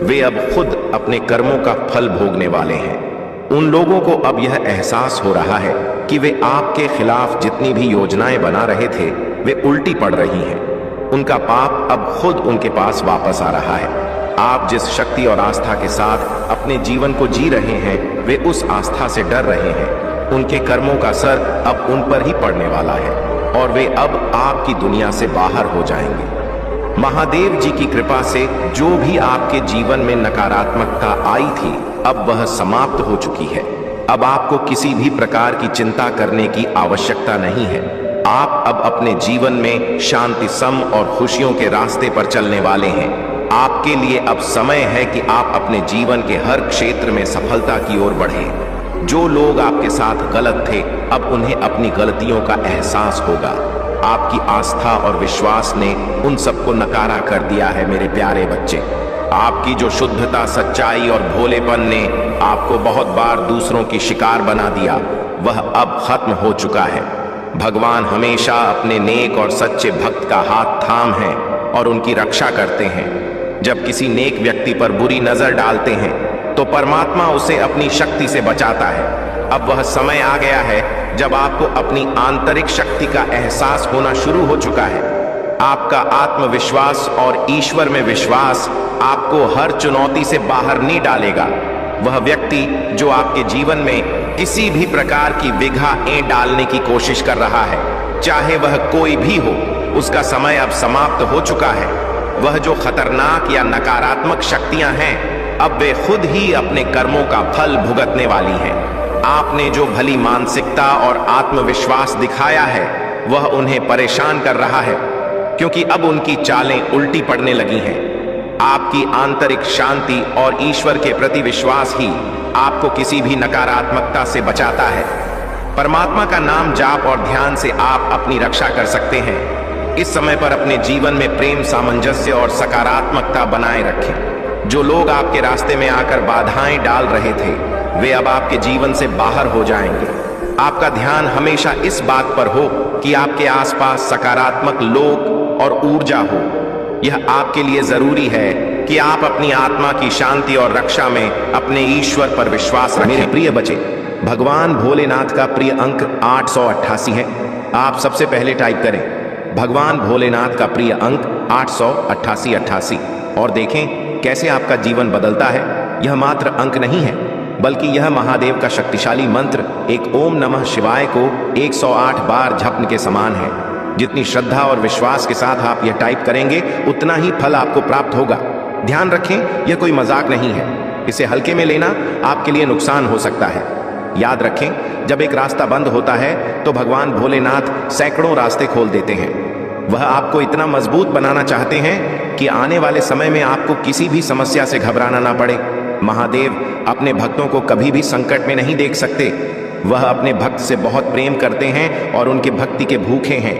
वे अब खुद अपने कर्मों का फल भोगने वाले हैं। उन लोगों को अब यह एहसास हो रहा है कि वे आपके खिलाफ जितनी भी योजनाएं बना रहे थे, वे उल्टी पड़ रही हैं। उनका पाप अब खुद उनके पास वापस आ रहा है। आप जिस शक्ति और आस्था के साथ अपने जीवन को जी रहे हैं, वे उस आस्था से डर रहे हैं। उनके कर्मों का असर अब उन पर ही पड़ने वाला है, और वे अब आपकी दुनिया से बाहर हो जाएंगे। महादेव जी की कृपा से जो भी आपके जीवन में नकारात्मकता आई थी, अब वह समाप्त हो चुकी है। अब आपको किसी भी प्रकार की चिंता करने की आवश्यकता नहीं है। आप अब अपने जीवन में शांति, सम और खुशियों के रास्ते पर चलने वाले हैं। आपके लिए अब समय है कि आप अपने जीवन के हर क्षेत्र में सफलता की ओर बढ़ें। जो लोग आपके साथ गलत थे, अब उन्हें अपनी गलतियों का एहसास होगा। आपकी आस्था और विश्वास ने उन सबको नकारा कर दिया है। मेरे प्यारे बच्चे, आपकी जो शुद्धता, सच्चाई और भोलेपन ने आपको बहुत बार दूसरों की शिकार बना दिया, वह अब खत्म हो चुका है। भगवान हमेशा अपने नेक और सच्चे भक्त का हाथ थाम है और उनकी रक्षा करते हैं। जब किसी नेक व्यक्ति पर बुरी नजर डालते हैं तो परमात्मा उसे अपनी शक्ति से बचाता है। अब वह समय आ गया है जब आपको अपनी आंतरिक शक्ति का एहसास होना शुरू हो चुका है। आपका आत्मविश्वास और ईश्वर में विश्वास आपको हर चुनौती से बाहर नहीं डालेगा। वह व्यक्ति जो आपके जीवन में किसी भी प्रकार की विघाएं डालने की कोशिश कर रहा है, चाहे वह कोई भी हो, उसका समय अब समाप्त हो चुका है। वह जो खतरनाक या नकारात्मक शक्तियां हैं, अब वे खुद ही अपने कर्मों का फल भुगतने वाली हैं। आपने जो भली मानसिकता और आत्मविश्वास दिखाया है, वह उन्हें परेशान कर रहा है, क्योंकि अब उनकी चालें उल्टी पड़ने लगी हैं। आपकी आंतरिक शांति और ईश्वर के प्रति विश्वास ही आपको किसी भी नकारात्मकता से बचाता है। परमात्मा का नाम जाप और ध्यान से आप अपनी रक्षा कर सकते हैं। इस समय पर अपने जीवन में प्रेम, सामंजस्य और सकारात्मकता बनाए रखें। जो लोग आपके रास्ते में आकर बाधाएं डाल रहे थे, वे अब आपके जीवन से बाहर हो जाएंगे। आपका ध्यान हमेशा इस बात पर हो कि आपके आसपास सकारात्मक लोग और ऊर्जा हो। यह आपके लिए जरूरी है कि आप अपनी आत्मा की शांति और रक्षा में अपने ईश्वर पर विश्वास रखें। मेरे प्रिय बच्चे, भगवान भोलेनाथ का प्रिय अंक 888 है। आप सबसे पहले टाइप करें भगवान भोलेनाथ का प्रिय अंक 888 और देखें कैसे आपका जीवन बदलता है। यह मात्र अंक नहीं है, बल्कि यह महादेव का शक्तिशाली मंत्र, एक ओम नमः शिवाय को 108 बार जपने के समान है। जितनी श्रद्धा और विश्वास के साथ आप यह टाइप करेंगे, उतना ही फल आपको प्राप्त होगा। ध्यान रखें, यह कोई मजाक नहीं है। इसे हल्के में लेना आपके लिए नुकसान हो सकता है। याद रखें, जब एक रास्ता बंद होता है तो भगवान भोलेनाथ सैकड़ों रास्ते खोल देते हैं। वह आपको इतना मजबूत बनाना चाहते हैं कि आने वाले समय में आपको किसी भी समस्या से घबराना ना पड़े। महादेव अपने भक्तों को कभी भी संकट में नहीं देख सकते। वह अपने भक्त से बहुत प्रेम करते हैं और उनके भक्ति के भूखे हैं।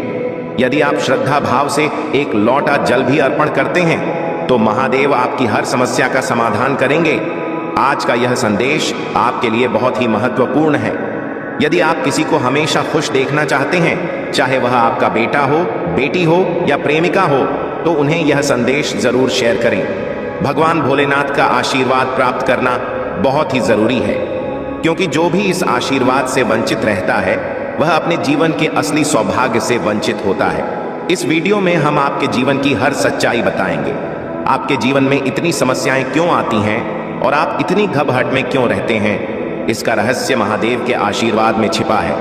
यदि आप श्रद्धा भाव से एक लौटा जल भी अर्पण करते हैं तो महादेव आपकी हर समस्या का समाधान करेंगे। आज का यह संदेश आपके लिए बहुत ही महत्वपूर्ण है। यदि आप किसी को हमेशा खुश देखना चाहते हैं, चाहे वह आपका बेटा हो, बेटी हो या प्रेमिका हो, तो उन्हें यह संदेश जरूर शेयर करें। भगवान भोलेनाथ का आशीर्वाद प्राप्त करना बहुत ही जरूरी है, क्योंकि जो भी इस आशीर्वाद से वंचित रहता है वह अपने जीवन के असली सौभाग्य से वंचित होता है। इस वीडियो में हम आपके जीवन की हर सच्चाई बताएंगे। आपके जीवन में इतनी समस्याएं क्यों आती हैं और आप इतनी घबराहट में क्यों रहते हैं, इसका रहस्य महादेव के आशीर्वाद में छिपा है।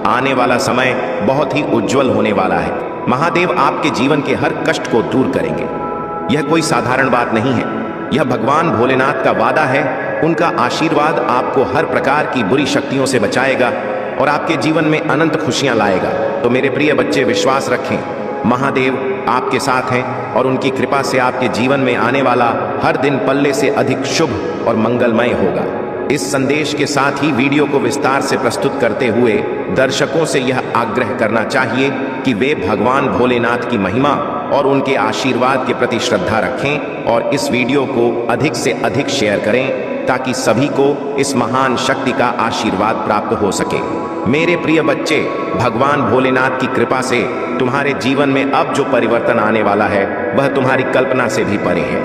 आने वाला समय बहुत ही उज्जवल होने वाला है। महादेव आपके जीवन के हर कष्ट को दूर करेंगे। यह कोई साधारण बात नहीं है, यह भगवान भोलेनाथ का वादा है। उनका आशीर्वाद आपको हर प्रकार की बुरी शक्तियों से बचाएगा और आपके जीवन में अनंत खुशियां लाएगा। तो मेरे प्रिय बच्चे, विश्वास रखें, महादेव आपके साथ हैं और उनकी कृपा से आपके जीवन में आने वाला हर दिन पल्ले से अधिक शुभ और मंगलमय होगा। इस संदेश के साथ ही वीडियो को विस्तार से प्रस्तुत करते हुए दर्शकों से यह आग्रह करना चाहिए कि वे भगवान भोलेनाथ की महिमा और उनके आशीर्वाद के प्रति श्रद्धा रखें और इस वीडियो को अधिक से अधिक शेयर करें ताकि सभी को इस महान शक्ति का आशीर्वाद प्राप्त हो सके। मेरे प्रिय बच्चे, भगवान भोलेनाथ की कृपा से तुम्हारे जीवन में अब जो परिवर्तन आने वाला है वह तुम्हारी कल्पना से भी परे है।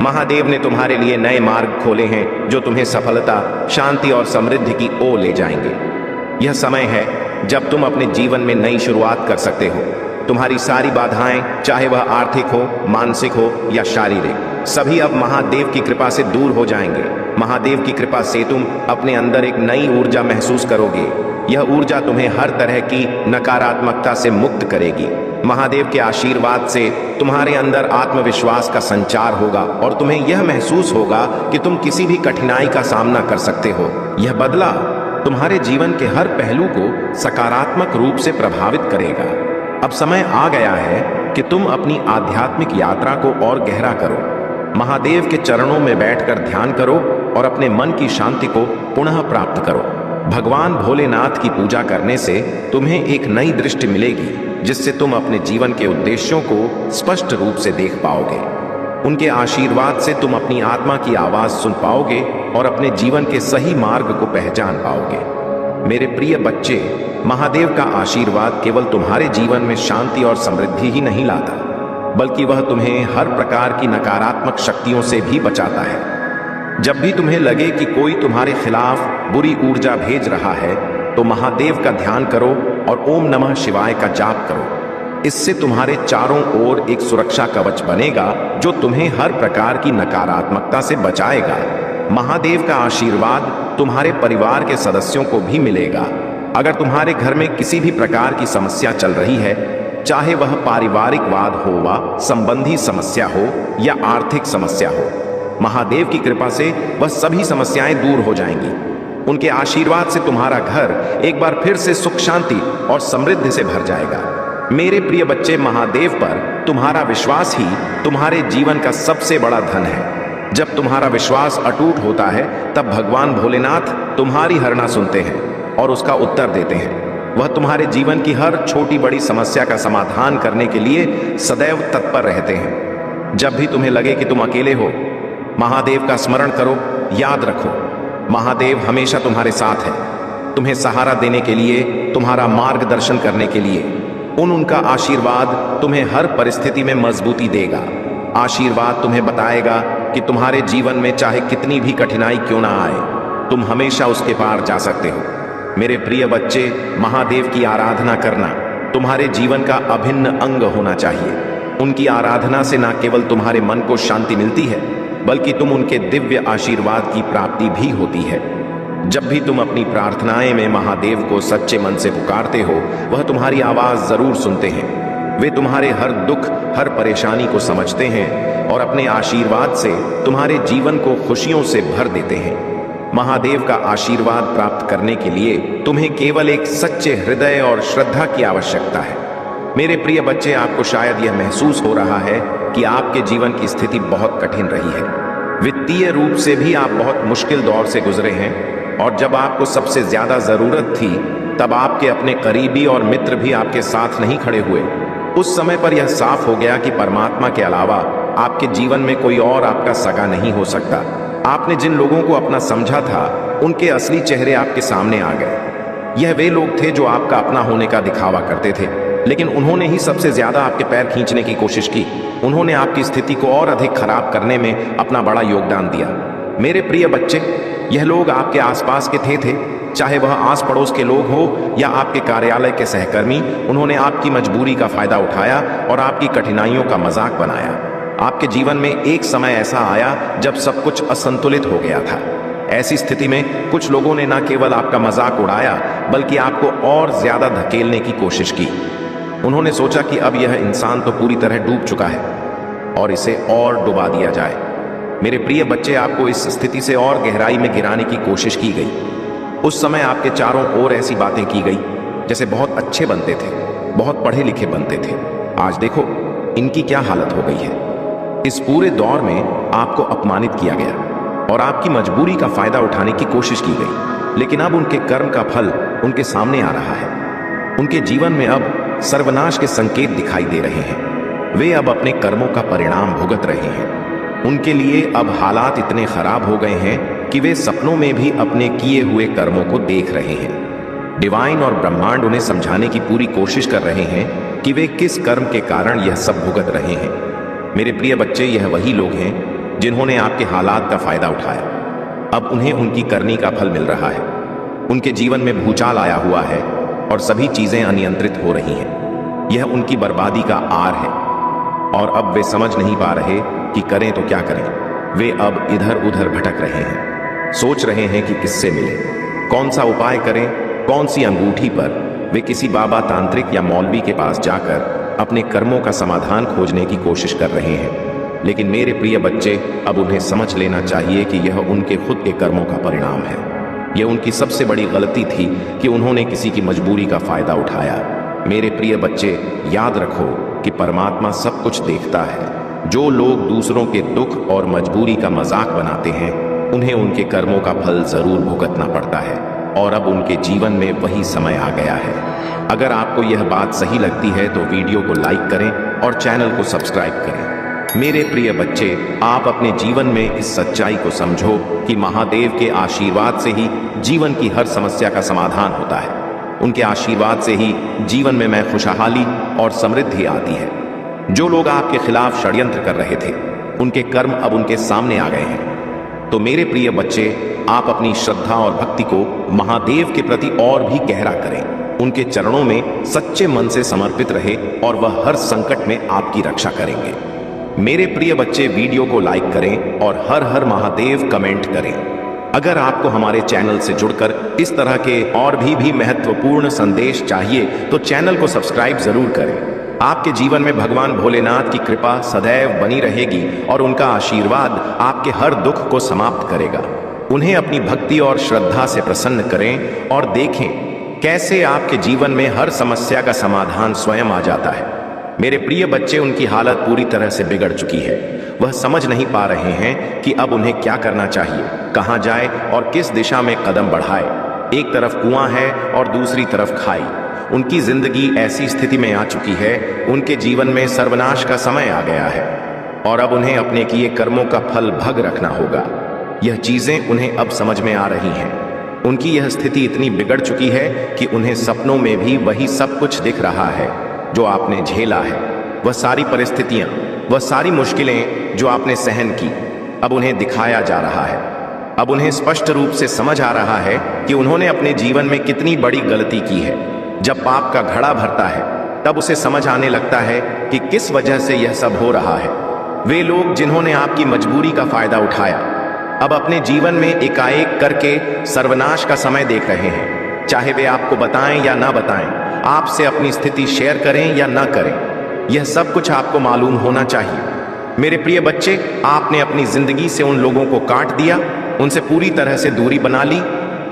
महादेव ने तुम्हारे लिए नए मार्ग खोले हैं जो तुम्हें सफलता, शांति और समृद्धि की ओर ले जाएंगे। यह समय है जब तुम अपने जीवन में नई शुरुआत कर सकते हो। तुम्हारी सारी बाधाएं, चाहे वह आर्थिक हो, मानसिक हो या शारीरिक, सभी अब महादेव की कृपा से दूर हो जाएंगे। महादेव की कृपा से तुम अपने अंदर एक नई ऊर्जा महसूस करोगे। यह ऊर्जा तुम्हें हर तरह की नकारात्मकता से मुक्त करेगी। महादेव के आशीर्वाद से तुम्हारे अंदर आत्मविश्वास का संचार होगा और तुम्हें यह महसूस होगा कि तुम किसी भी कठिनाई का सामना कर सकते हो। यह बदलाव तुम्हारे जीवन के हर पहलू को सकारात्मक रूप से प्रभावित करेगा। अब समय आ गया है कि तुम अपनी आध्यात्मिक यात्रा को और गहरा करो। महादेव के चरणों में बैठकर ध्यान करो और अपने मन की शांति को पुनः प्राप्त करो। भगवान भोलेनाथ की पूजा करने से तुम्हें एक नई दृष्टि मिलेगी, जिससे तुम अपने जीवन के उद्देश्यों को स्पष्ट रूप से देख पाओगे। उनके आशीर्वाद से तुम अपनी आत्मा की आवाज सुन पाओगे और अपने जीवन के सही मार्ग को पहचान पाओगे। मेरे प्रिय बच्चे, महादेव का आशीर्वाद केवल तुम्हारे जीवन में शांति और समृद्धि ही नहीं लाता, बल्कि वह तुम्हें हर प्रकार की नकारात्मक शक्तियों से भी बचाता है। जब भी तुम्हें लगे कि कोई तुम्हारे खिलाफ बुरी ऊर्जा भेज रहा है, तो महादेव का ध्यान करो और ओम नमः शिवाय का जाप करो। इससे तुम्हारे चारों ओर एक सुरक्षा कवच बनेगा जो तुम्हें हर प्रकार की नकारात्मकता से बचाएगा। महादेव का आशीर्वाद तुम्हारे परिवार के सदस्यों को भी मिलेगा। अगर तुम्हारे घर में किसी भी प्रकार की समस्या चल रही है, चाहे वह पारिवारिक वाद हो वा संबंधी समस्या हो या आर्थिक समस्या हो, महादेव की कृपा से वह सभी समस्याएं दूर हो जाएंगी। उनके आशीर्वाद से तुम्हारा घर एक बार फिर से सुख, शांति और समृद्धि से भर जाएगा। मेरे प्रिय बच्चे, महादेव पर तुम्हारा विश्वास ही तुम्हारे जीवन का सबसे बड़ा धन है। जब तुम्हारा विश्वास अटूट होता है, तब भगवान भोलेनाथ तुम्हारी हरना सुनते हैं और उसका उत्तर देते हैं। वह तुम्हारे जीवन की हर छोटी बड़ी समस्या का समाधान करने के लिए सदैव तत्पर रहते हैं। जब भी तुम्हें लगे कि तुम अकेले हो, महादेव का स्मरण करो। याद रखो, महादेव हमेशा तुम्हारे साथ है, तुम्हें सहारा देने के लिए, तुम्हारा मार्गदर्शन करने के लिए। उनका आशीर्वाद तुम्हें हर परिस्थिति में मजबूती देगा। आशीर्वाद तुम्हें बताएगा कि तुम्हारे जीवन में चाहे कितनी भी कठिनाई क्यों ना आए, तुम हमेशा उसके पार जा सकते हो। मेरे प्रिय बच्चे, महादेव की आराधना करना तुम्हारे जीवन का अभिन्न अंग होना चाहिए। उनकी आराधना से न केवल तुम्हारे मन को शांति मिलती है, बल्कि तुम उनके दिव्य आशीर्वाद की प्राप्ति भी होती है। जब भी तुम अपनी प्रार्थनाएं में महादेव को सच्चे मन से पुकारते हो, वह तुम्हारी आवाज जरूर सुनते हैं। वे तुम्हारे हर दुख, हर परेशानी को समझते हैं और अपने आशीर्वाद से तुम्हारे जीवन को खुशियों से भर देते हैं। महादेव का आशीर्वाद प्राप्त करने के लिए तुम्हें केवल एक सच्चे हृदय और श्रद्धा की आवश्यकता है। मेरे प्रिय बच्चे, आपको शायद यह महसूस हो रहा है कि आपके जीवन की स्थिति बहुत कठिन रही है। वित्तीय रूप से भी आप बहुत मुश्किल दौर से गुजरे हैं और जब आपको सबसे ज्यादा जरूरत थी तब आपके अपने करीबी और मित्र भी आपके साथ नहीं खड़े हुए। उस समय पर यह साफ हो गया कि परमात्मा के अलावा आपके जीवन में कोई और आपका सगा नहीं हो सकता। आपने जिन लोगों को अपना समझा था उनके असली चेहरे आपके सामने आ गए। यह वे लोग थे जो आपका अपना होने का दिखावा करते थे, लेकिन उन्होंने ही सबसे ज्यादा आपके पैर खींचने की कोशिश की। उन्होंने आपकी स्थिति को और अधिक खराब करने में अपना बड़ा योगदान दिया। मेरे प्रिय बच्चे, यह लोग आपके आसपास के थे, चाहे वह आस पड़ोस के लोग हो या आपके कार्यालय के सहकर्मी। उन्होंने आपकी मजबूरी का फायदा उठाया और आपकी कठिनाइयों का मजाक बनाया। आपके जीवन में एक समय ऐसा आया जब सब कुछ असंतुलित हो गया था। ऐसी स्थिति में कुछ लोगों ने न केवल आपका मजाक उड़ाया बल्कि आपको और ज्यादा धकेलने की कोशिश की। उन्होंने सोचा कि अब यह इंसान तो पूरी तरह डूब चुका है और इसे और डुबा दिया जाए। मेरे प्रिय बच्चे, आपको इस स्थिति से और गहराई में गिराने की कोशिश की गई। उस समय आपके चारों ओर ऐसी बातें की गई जैसे बहुत अच्छे बनते थे, बहुत पढ़े लिखे बनते थे। आज देखो इनकी क्या हालत हो गई है। इस पूरे दौर में आपको अपमानित किया गया और आपकी मजबूरी का फायदा उठाने की कोशिश की गई, लेकिन अब उनके कर्म का फल उनके सामने आ रहा है। उनके जीवन में अब सर्वनाश के संकेत दिखाई दे रहे हैं। वे अब अपने कर्मों का परिणाम भुगत रहे हैं। उनके लिए अब हालात इतने खराब हो गए हैं कि वे सपनों में भी अपने किए हुए कर्मों को देख रहे हैं। डिवाइन और ब्रह्मांड उन्हें समझाने की पूरी कोशिश कर रहे हैं कि वे किस कर्म के कारण यह सब भुगत रहे हैं। मेरे प्रिय बच्चे, यह वही लोग हैं जिन्होंने आपके हालात का फायदा उठाया। अब उन्हें उनकी करनी का फल मिल रहा है। उनके जीवन में भूचाल आया हुआ है और सभी चीजें अनियंत्रित हो रही हैं। यह उनकी बर्बादी का आर है और अब वे समझ नहीं पा रहे कि करें तो क्या करें। वे अब इधर उधर भटक रहे हैं, सोच रहे हैं कि किससे मिले, कौन सा उपाय करें, कौन सी अंगूठी पर। वे किसी बाबा, तांत्रिक या मौलवी के पास जाकर अपने कर्मों का समाधान खोजने की कोशिश कर रहे हैं। लेकिन मेरे प्रिय बच्चे, अब उन्हें समझ लेना चाहिए कि यह उनके खुद के कर्मों का परिणाम है। यह उनकी सबसे बड़ी गलती थी कि उन्होंने किसी की मजबूरी का फायदा उठाया। मेरे प्रिय बच्चे, याद रखो कि परमात्मा सब कुछ देखता है। जो लोग दूसरों के दुख और मजबूरी का मजाक बनाते हैं उन्हें उनके कर्मों का फल जरूर भुगतना पड़ता है और अब उनके जीवन में वही समय आ गया है। अगर आपको यह बात सही लगती है तो वीडियो को लाइक करें और चैनल को सब्सक्राइब करें। मेरे प्रिय बच्चे, आप अपने जीवन में इस सच्चाई को समझो कि महादेव के आशीर्वाद से ही जीवन की हर समस्या का समाधान होता है। उनके आशीर्वाद से ही जीवन में मैं खुशहाली और समृद्धि आती है। जो लोग आपके खिलाफ षड्यंत्र कर रहे थे उनके कर्म अब उनके सामने आ गए हैं। तो मेरे प्रिय बच्चे, आप अपनी श्रद्धा और भक्ति को महादेव के प्रति और भी गहरा करें। उनके चरणों में सच्चे मन से समर्पित रहे और वह हर संकट में आपकी रक्षा करेंगे। मेरे प्रिय बच्चे, वीडियो को लाइक करें और हर हर महादेव कमेंट करें। अगर आपको हमारे चैनल से जुड़कर इस तरह के और भी महत्वपूर्ण संदेश चाहिए तो चैनल को सब्सक्राइब जरूर करें। आपके जीवन में भगवान भोलेनाथ की कृपा सदैव बनी रहेगी और उनका आशीर्वाद आपके हर दुख को समाप्त करेगा। उन्हें अपनी भक्ति और श्रद्धा से प्रसन्न करें और देखें कैसे आपके जीवन में हर समस्या का समाधान स्वयं आ जाता है। मेरे प्रिय बच्चे, उनकी हालत पूरी तरह से बिगड़ चुकी है। वह समझ नहीं पा रहे हैं कि अब उन्हें क्या करना चाहिए, कहां जाए और किस दिशा में कदम बढ़ाए। एक तरफ कुआं है और दूसरी तरफ खाई। उनकी जिंदगी ऐसी स्थिति में आ चुकी है, उनके जीवन में सर्वनाश का समय आ गया है और अब उन्हें अपने किए कर्मों का फल भग रखना होगा। यह चीजें उन्हें अब समझ में आ रही हैं। उनकी यह स्थिति इतनी बिगड़ चुकी है कि उन्हें सपनों में भी वही सब कुछ दिख रहा है जो आपने झेला है। वह सारी परिस्थितियां, वह सारी मुश्किलें जो आपने सहन की, अब उन्हें दिखाया जा रहा है। अब उन्हें स्पष्ट रूप से समझ आ रहा है कि उन्होंने अपने जीवन में कितनी बड़ी गलती की है। जब पाप का घड़ा भरता है तब उसे समझ आने लगता है कि किस वजह से यह सब हो रहा है। वे लोग जिन्होंने आपकी मजबूरी का फायदा उठाया अब अपने जीवन में एकाएक करके सर्वनाश का समय देख रहे हैं। चाहे वे आपको बताएं या ना बताएं, आपसे अपनी स्थिति शेयर करें या ना करें, यह सब कुछ आपको मालूम होना चाहिए। मेरे प्रिय बच्चे, आपने अपनी जिंदगी से उन लोगों को काट दिया, उनसे पूरी तरह से दूरी बना ली,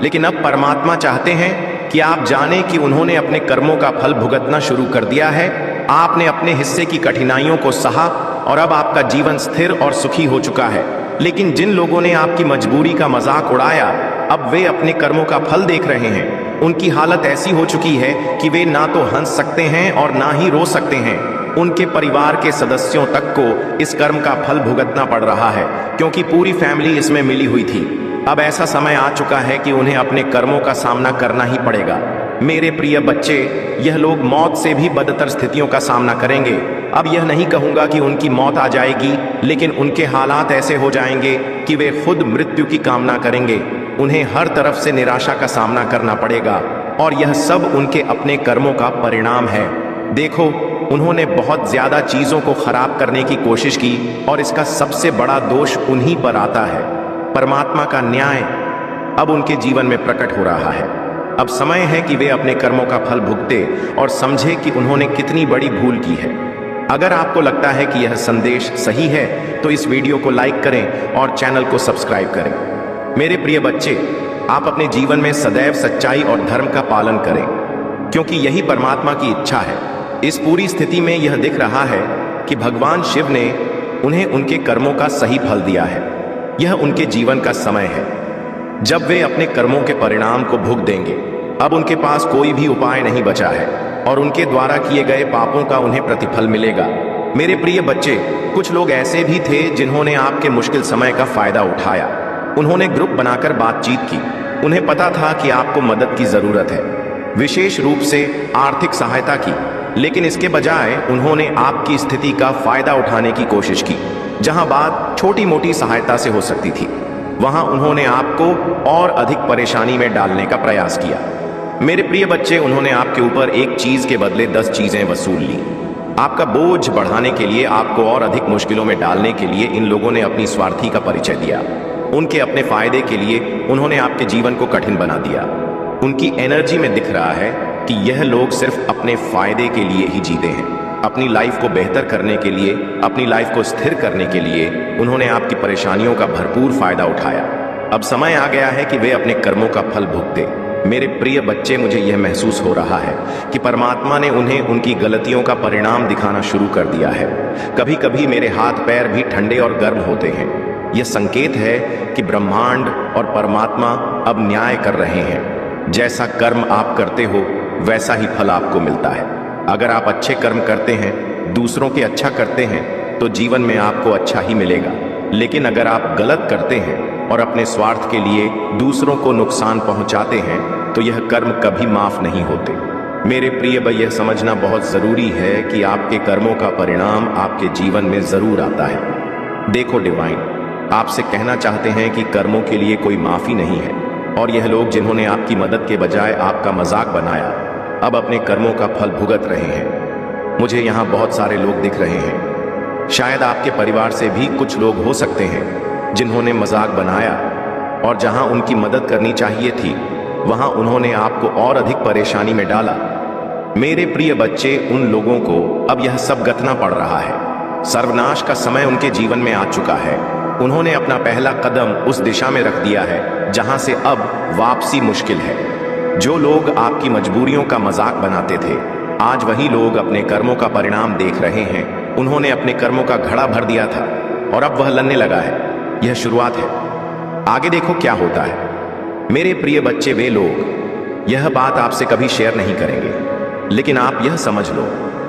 लेकिन अब परमात्मा चाहते हैं कि आप जानें कि उन्होंने अपने कर्मों का फल भुगतना शुरू कर दिया है। आपने अपने हिस्से की कठिनाइयों को सहा और अब आपका जीवन स्थिर और सुखी हो चुका है। लेकिन जिन लोगों ने आपकी मजबूरी का मजाक उड़ाया, अब वे अपने कर्मों का फल देख रहे हैं। उनकी हालत ऐसी हो चुकी है कि वे ना तो हंस सकते हैं और ना ही रो सकते हैं। उनके परिवार के सदस्यों तक को इस कर्म का फल भुगतना पड़ रहा है, क्योंकि पूरी फैमिली इसमें मिली हुई थी। अब ऐसा समय आ चुका है कि उन्हें अपने कर्मों का सामना करना ही पड़ेगा। मेरे प्रिय बच्चे, यह लोग मौत से भी बदतर स्थितियों का सामना करेंगे। अब यह नहीं कहूंगा कि उनकी मौत आ जाएगी, लेकिन उनके हालात ऐसे हो जाएंगे कि वे खुद मृत्यु की कामना करेंगे। उन्हें हर तरफ से निराशा का सामना करना पड़ेगा, और यह सब उनके अपने कर्मों का परिणाम है। देखो, उन्होंने बहुत ज्यादा चीजों को खराब करने की कोशिश की, और इसका सबसे बड़ा दोष उन्हीं पर आता है। परमात्मा का न्याय अब उनके जीवन में प्रकट हो रहा है। अब समय है कि वे अपने कर्मों का फल भुगते और समझे कि उन्होंने कितनी बड़ी भूल की है। अगर आपको लगता है कि यह संदेश सही है, तो इस वीडियो को लाइक करें और चैनल को सब्सक्राइब करें। मेरे प्रिय बच्चे, आप अपने जीवन में सदैव सच्चाई और धर्म का पालन करें, क्योंकि यही परमात्मा की इच्छा है। इस पूरी स्थिति में यह दिख रहा है कि भगवान शिव ने उन्हें उनके कर्मों का सही फल दिया है। यह उनके जीवन का समय है जब वे अपने कर्मों के परिणाम को भुग देंगे। अब उनके पास कोई भी उपाय नहीं बचा है, और उनके द्वारा किए गए पापों का उन्हें प्रतिफल मिलेगा। मेरे प्रिय बच्चे, कुछ लोग ऐसे भी थे जिन्होंने आपके मुश्किल समय का फायदा उठाया। उन्होंने ग्रुप बनाकर बातचीत की। उन्हें पता था कि आपको मदद की जरूरत है, विशेष रूप से आर्थिक सहायता की, लेकिन इसके बजाय उन्होंने आपकी स्थिति का फायदा उठाने की कोशिश की। जहां बात छोटी मोटी सहायता से हो सकती थी, वहां उन्होंने आपको और अधिक परेशानी में डालने का प्रयास किया। मेरे प्रिय बच्चे, उन्होंने आपके ऊपर एक चीज के बदले 10 चीजें वसूल ली। आपका बोझ बढ़ाने के लिए, आपको और अधिक मुश्किलों में डालने के लिए इन लोगों ने अपनी स्वार्थी का परिचय दिया। उनके अपने फायदे के लिए उन्होंने आपके जीवन को कठिन बना दिया। उनकी एनर्जी में दिख रहा है कि यह लोग सिर्फ अपने फायदे के लिए ही जीते हैं। अपनी लाइफ को बेहतर करने के लिए, अपनी लाइफ को स्थिर करने के लिए उन्होंने आपकी परेशानियों का भरपूर फायदा उठाया। अब समय आ गया है कि वे अपने कर्मों का फल भुगते। मेरे प्रिय बच्चे, मुझे यह महसूस हो रहा है कि परमात्मा ने उन्हें उनकी गलतियों का परिणाम दिखाना शुरू कर दिया है। कभी कभी मेरे हाथ पैर भी ठंडे और गर्म होते हैं। यह संकेत है कि ब्रह्मांड और परमात्मा अब न्याय कर रहे हैं। जैसा कर्म आप करते हो, वैसा ही फल आपको मिलता है। अगर आप अच्छे कर्म करते हैं, दूसरों के अच्छा करते हैं, तो जीवन में आपको अच्छा ही मिलेगा। लेकिन अगर आप गलत करते हैं और अपने स्वार्थ के लिए दूसरों को नुकसान पहुंचाते हैं, तो यह कर्म कभी माफ नहीं होते। मेरे प्रिय भाई, यह समझना बहुत जरूरी है कि आपके कर्मों का परिणाम आपके जीवन में जरूर आता है। देखो, डिवाइन आपसे कहना चाहते हैं कि कर्मों के लिए कोई माफी नहीं है, और यह लोग जिन्होंने आपकी मदद के बजाय आपका मजाक बनाया, अब अपने कर्मों का फल भुगत रहे हैं। मुझे यहाँ बहुत सारे लोग दिख रहे हैं। शायद आपके परिवार से भी कुछ लोग हो सकते हैं जिन्होंने मजाक बनाया, और जहां उनकी मदद करनी चाहिए थी, वहां उन्होंने आपको और अधिक परेशानी में डाला। मेरे प्रिय बच्चे, उन लोगों को अब यह सब गतना पड़ रहा है। सर्वनाश का समय उनके जीवन में आ चुका है। उन्होंने अपना पहला कदम उस दिशा में रख दिया है जहां से अब वापसी मुश्किल है। जो लोग आपकी मजबूरियों का मजाक बनाते थे, आज वही लोग अपने कर्मों का परिणाम देख रहे हैं। उन्होंने अपने कर्मों का घड़ा भर दिया था, और अब वह लड़ने लगा है। यह शुरुआत है, आगे देखो क्या होता है। मेरे प्रिय बच्चे, वे लोग यह बात आपसे कभी शेयर नहीं करेंगे, लेकिन आप यह समझ लो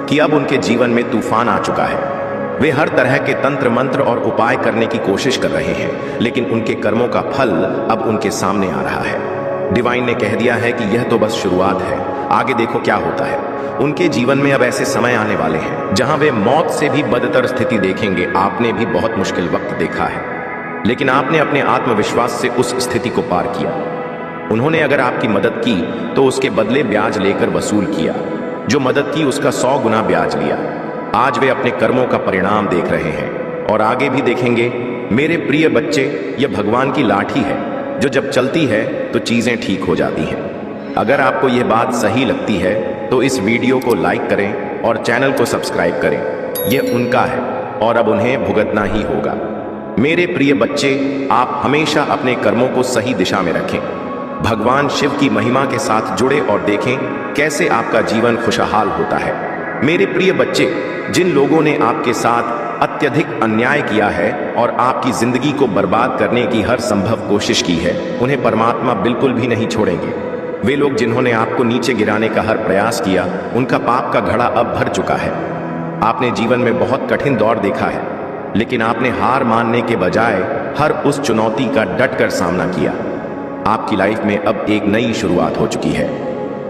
कि अब उनके जीवन में तूफान आ चुका है। वे हर तरह के तंत्र मंत्र और उपाय करने की कोशिश कर रहे हैं, लेकिन उनके कर्मों का फल अब उनके सामने आ रहा है। डिवाइन ने कह दिया है कि यह तो बस शुरुआत है, आगे देखो क्या होता है। उनके जीवन में अब ऐसे समय आने वाले हैं जहां वे मौत से भी बदतर स्थिति देखेंगे। आपने भी बहुत मुश्किल वक्त देखा है, लेकिन आपने अपने आत्मविश्वास से उस स्थिति को पार किया। उन्होंने अगर आपकी मदद की तो उसके बदले ब्याज लेकर वसूल किया। जो मदद की उसका 100 गुना ब्याज लिया। आज वे अपने कर्मों का परिणाम देख रहे हैं, और आगे भी देखेंगे। मेरे प्रिय बच्चे, यह भगवान की लाठी है जो जब चलती है तो चीजें ठीक हो जाती हैं। अगर आपको यह बात सही लगती है तो इस वीडियो को लाइक करें और चैनल को सब्सक्राइब करें। यह उनका है और अब उन्हें भुगतना ही होगा। मेरे प्रिय बच्चे, आप हमेशा अपने कर्मों को सही दिशा में रखें, भगवान शिव की महिमा के साथ जुड़े और देखें कैसे आपका जीवन खुशहाल होता है। मेरे प्रिय बच्चे, जिन लोगों ने आपके साथ अत्यधिक अन्याय किया है और आपकी जिंदगी को बर्बाद करने की हर संभव कोशिश की है, उन्हें परमात्मा बिल्कुल भी नहीं छोड़ेंगे। वे लोग जिन्होंने आपको नीचे गिराने का हर प्रयास किया, उनका पाप का घड़ा अब भर चुका है। आपने जीवन में बहुत कठिन दौर देखा है, लेकिन आपने हार मानने के बजाय हर उस चुनौती का डटकर सामना किया। आपकी लाइफ में अब एक नई शुरुआत हो चुकी है।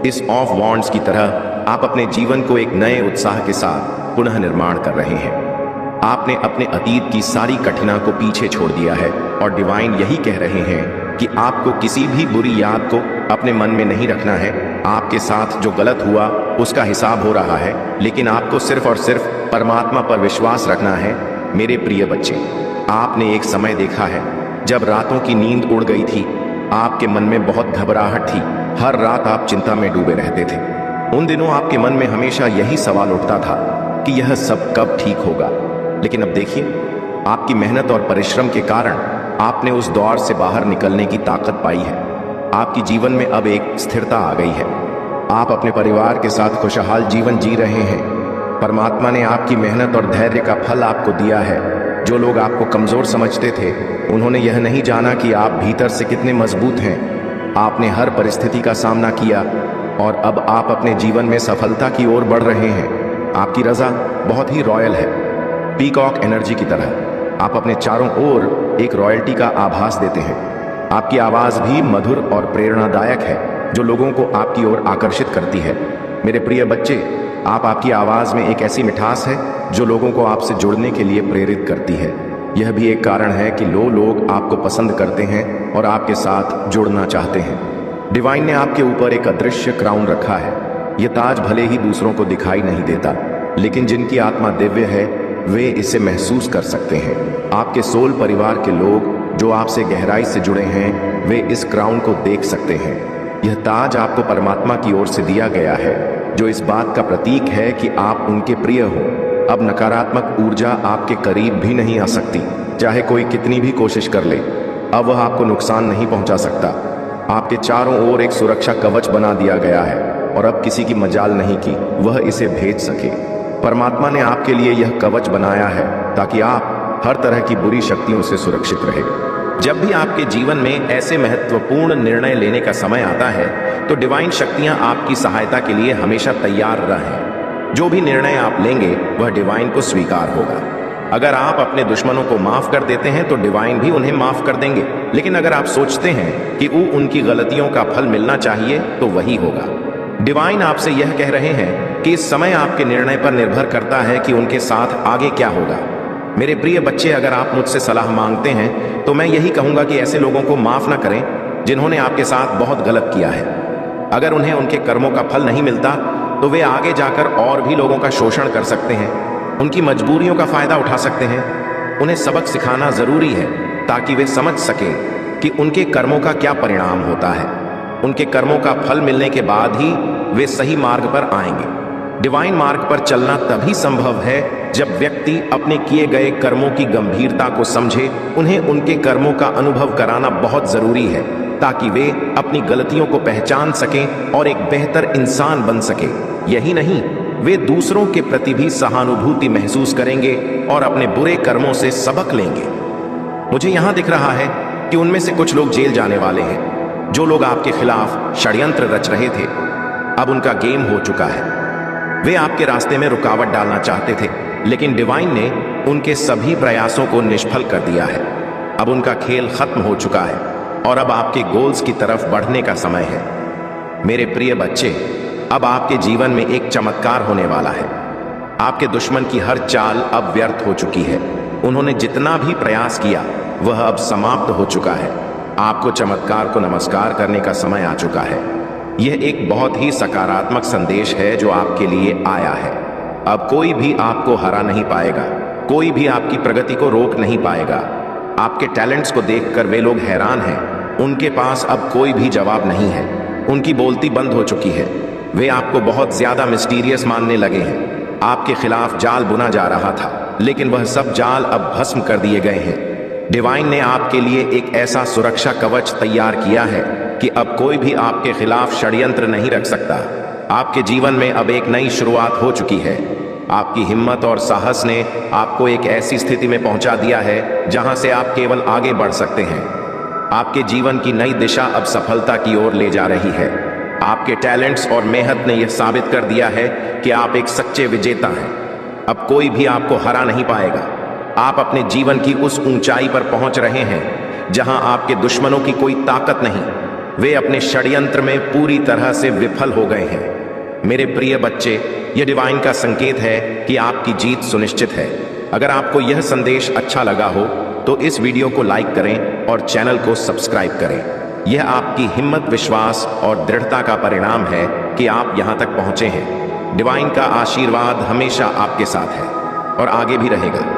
इस ऑफ वॉन्ड्स की तरह आप अपने जीवन को एक नए उत्साह के साथ पुनः निर्माण कर रहे हैं। आपने अपने अतीत की सारी कठिनाई को पीछे छोड़ दिया है और डिवाइन यही कह रहे हैं कि आपको किसी भी बुरी याद को अपने मन में नहीं रखना है। आपके साथ जो गलत हुआ उसका हिसाब हो रहा है, लेकिन आपको सिर्फ और सिर्फ परमात्मा पर विश्वास रखना है। मेरे प्रिय बच्चे, आपने एक समय देखा है जब रातों की नींद उड़ गई थी, आपके मन में बहुत घबराहट थी, हर रात आप चिंता में डूबे रहते थे। उन दिनों आपके मन में हमेशा यही सवाल उठता था कि यह सब कब ठीक होगा। लेकिन अब देखिए, आपकी मेहनत और परिश्रम के कारण आपने उस दौर से बाहर निकलने की ताकत पाई है। आपकी जीवन में अब एक स्थिरता आ गई है। आप अपने परिवार के साथ खुशहाल जीवन जी रहे हैं। परमात्मा ने आपकी मेहनत और धैर्य का फल आपको दिया है। जो लोग आपको कमजोर समझते थे, उन्होंने यह नहीं जाना कि आप भीतर से कितने मजबूत हैं। आपने हर परिस्थिति का सामना किया और अब आप अपने जीवन में सफलता की ओर बढ़ रहे हैं। आपकी रजा बहुत ही रॉयल है, पीकॉक एनर्जी की तरह। आप अपने चारों ओर एक रॉयल्टी का आभास देते हैं। आपकी आवाज़ भी मधुर और प्रेरणादायक है, जो लोगों को आपकी ओर आकर्षित करती है। मेरे प्रिय बच्चे, आपकी आवाज़ में एक ऐसी मिठास है जो लोगों को आपसे जुड़ने के लिए प्रेरित करती है। यह भी एक कारण है कि लोग आपको पसंद करते हैं और आपके साथ जुड़ना चाहते हैं। डिवाइन ने आपके ऊपर एक अदृश्य क्राउन रखा है। यह ताज भले ही दूसरों को दिखाई नहीं देता, लेकिन जिनकी आत्मा दिव्य है वे इसे महसूस कर सकते हैं। आपके सोल परिवार के लोग जो आपसे गहराई से जुड़े हैं, वे इस क्राउन को देख सकते हैं। यह ताज आपको परमात्मा की ओर से दिया गया है, जो इस बात का प्रतीक है कि आप उनके प्रिय हो। अब नकारात्मक ऊर्जा आपके करीब भी नहीं आ सकती, चाहे कोई कितनी भी कोशिश कर ले। अब वह आपको नुकसान नहीं पहुंचा सकता। आपके चारों ओर एक सुरक्षा कवच बना दिया गया है और अब किसी की मजाल नहीं कि वह इसे भेज सके। परमात्मा ने आपके लिए यह कवच बनाया है ताकि आप हर तरह की बुरी शक्तियों से सुरक्षित रहे। जब भी आपके जीवन में ऐसे महत्वपूर्ण निर्णय लेने का समय आता है, तो डिवाइन शक्तियां आपकी सहायता के लिए हमेशा तैयार रहें। जो भी निर्णय आप लेंगे वह डिवाइन को स्वीकार होगा। अगर आप अपने दुश्मनों को माफ कर देते हैं तो डिवाइन भी उन्हें माफ कर देंगे। लेकिन अगर आप सोचते हैं कि उनकी गलतियों का फल मिलना चाहिए, तो वही होगा। डिवाइन आपसे यह कह रहे हैं कि इस समय आपके निर्णय पर निर्भर करता है कि उनके साथ आगे क्या होगा। मेरे प्रिय बच्चे, अगर आप मुझसे सलाह मांगते हैं तो मैं यही कहूंगा कि ऐसे लोगों को माफ ना करें जिन्होंने आपके साथ बहुत गलत किया है। अगर उन्हें उनके कर्मों का फल नहीं मिलता तो वे आगे जाकर और भी लोगों का शोषण कर सकते हैं, उनकी मजबूरियों का फायदा उठा सकते हैं। उन्हें सबक सिखाना जरूरी है ताकि वे समझ सकें कि उनके कर्मों का क्या परिणाम होता है। उनके कर्मों का फल मिलने के बाद ही वे सही मार्ग पर आएंगे। डिवाइन मार्ग पर चलना तभी संभव है जब व्यक्ति अपने किए गए कर्मों की गंभीरता को समझे। उन्हें उनके कर्मों का अनुभव कराना बहुत जरूरी है ताकि वे अपनी गलतियों को पहचान सकें और एक बेहतर इंसान बन सके। यही नहीं, वे दूसरों के प्रति भी सहानुभूति महसूस करेंगे और अपने बुरे कर्मों से सबक लेंगे। मुझे यहां दिख रहा है कि उनमें से कुछ लोग जेल जाने वाले हैं। जो लोग आपके खिलाफ षड्यंत्र रच रहे थे, अब उनका गेम हो चुका है। वे आपके रास्ते में रुकावट डालना चाहते थे, लेकिन डिवाइन ने उनके सभी प्रयासों को निष्फल कर दिया है। अब उनका खेल खत्म हो चुका है और अब आपके गोल्स की तरफ बढ़ने का समय है। मेरे प्रिय बच्चे, अब आपके जीवन में एक चमत्कार होने वाला है। आपके दुश्मन की हर चाल अब व्यर्थ हो चुकी है। उन्होंने जितना भी प्रयास किया वह अब समाप्त हो चुका है। आपको चमत्कार को नमस्कार करने का समय आ चुका है। यह एक बहुत ही सकारात्मक संदेश है जो आपके लिए आया है। अब कोई भी आपको हरा नहीं पाएगा, कोई भी आपकी प्रगति को रोक नहीं पाएगा। आपके टैलेंट्स को देखकर वे लोग हैरान हैं। उनके पास अब कोई भी जवाब नहीं है। उनकी बोलती बंद हो चुकी है। वे आपको बहुत ज्यादा मिस्टीरियस मानने लगे हैं। आपके खिलाफ जाल बुना जा रहा था, लेकिन वह सब जाल अब भस्म कर दिए गए हैं। डिवाइन ने आपके लिए एक ऐसा सुरक्षा कवच तैयार किया है कि अब कोई भी आपके खिलाफ षड्यंत्र नहीं रख सकता। आपके जीवन में अब एक नई शुरुआत हो चुकी है। आपकी हिम्मत और साहस ने आपको एक ऐसी स्थिति में पहुंचा दिया है जहां से आप केवल आगे बढ़ सकते हैं। आपके जीवन की नई दिशा अब सफलता की ओर ले जा रही है। आपके टैलेंट्स और मेहनत ने यह साबित कर दिया है कि आप एक सच्चे विजेता हैं। अब कोई भी आपको हरा नहीं पाएगा। आप अपने जीवन की उस ऊंचाई पर पहुंच रहे हैं जहां आपके दुश्मनों की कोई ताकत नहीं। वे अपने षड्यंत्र में पूरी तरह से विफल हो गए हैं। मेरे प्रिय बच्चे, यह डिवाइन का संकेत है कि आपकी जीत सुनिश्चित है। अगर आपको यह संदेश अच्छा लगा हो तो इस वीडियो को लाइक करें और चैनल को सब्सक्राइब करें। यह आपकी हिम्मत, विश्वास और दृढ़ता का परिणाम है कि आप यहां तक पहुंचे हैं। डिवाइन का आशीर्वाद हमेशा आपके साथ है और आगे भी रहेगा।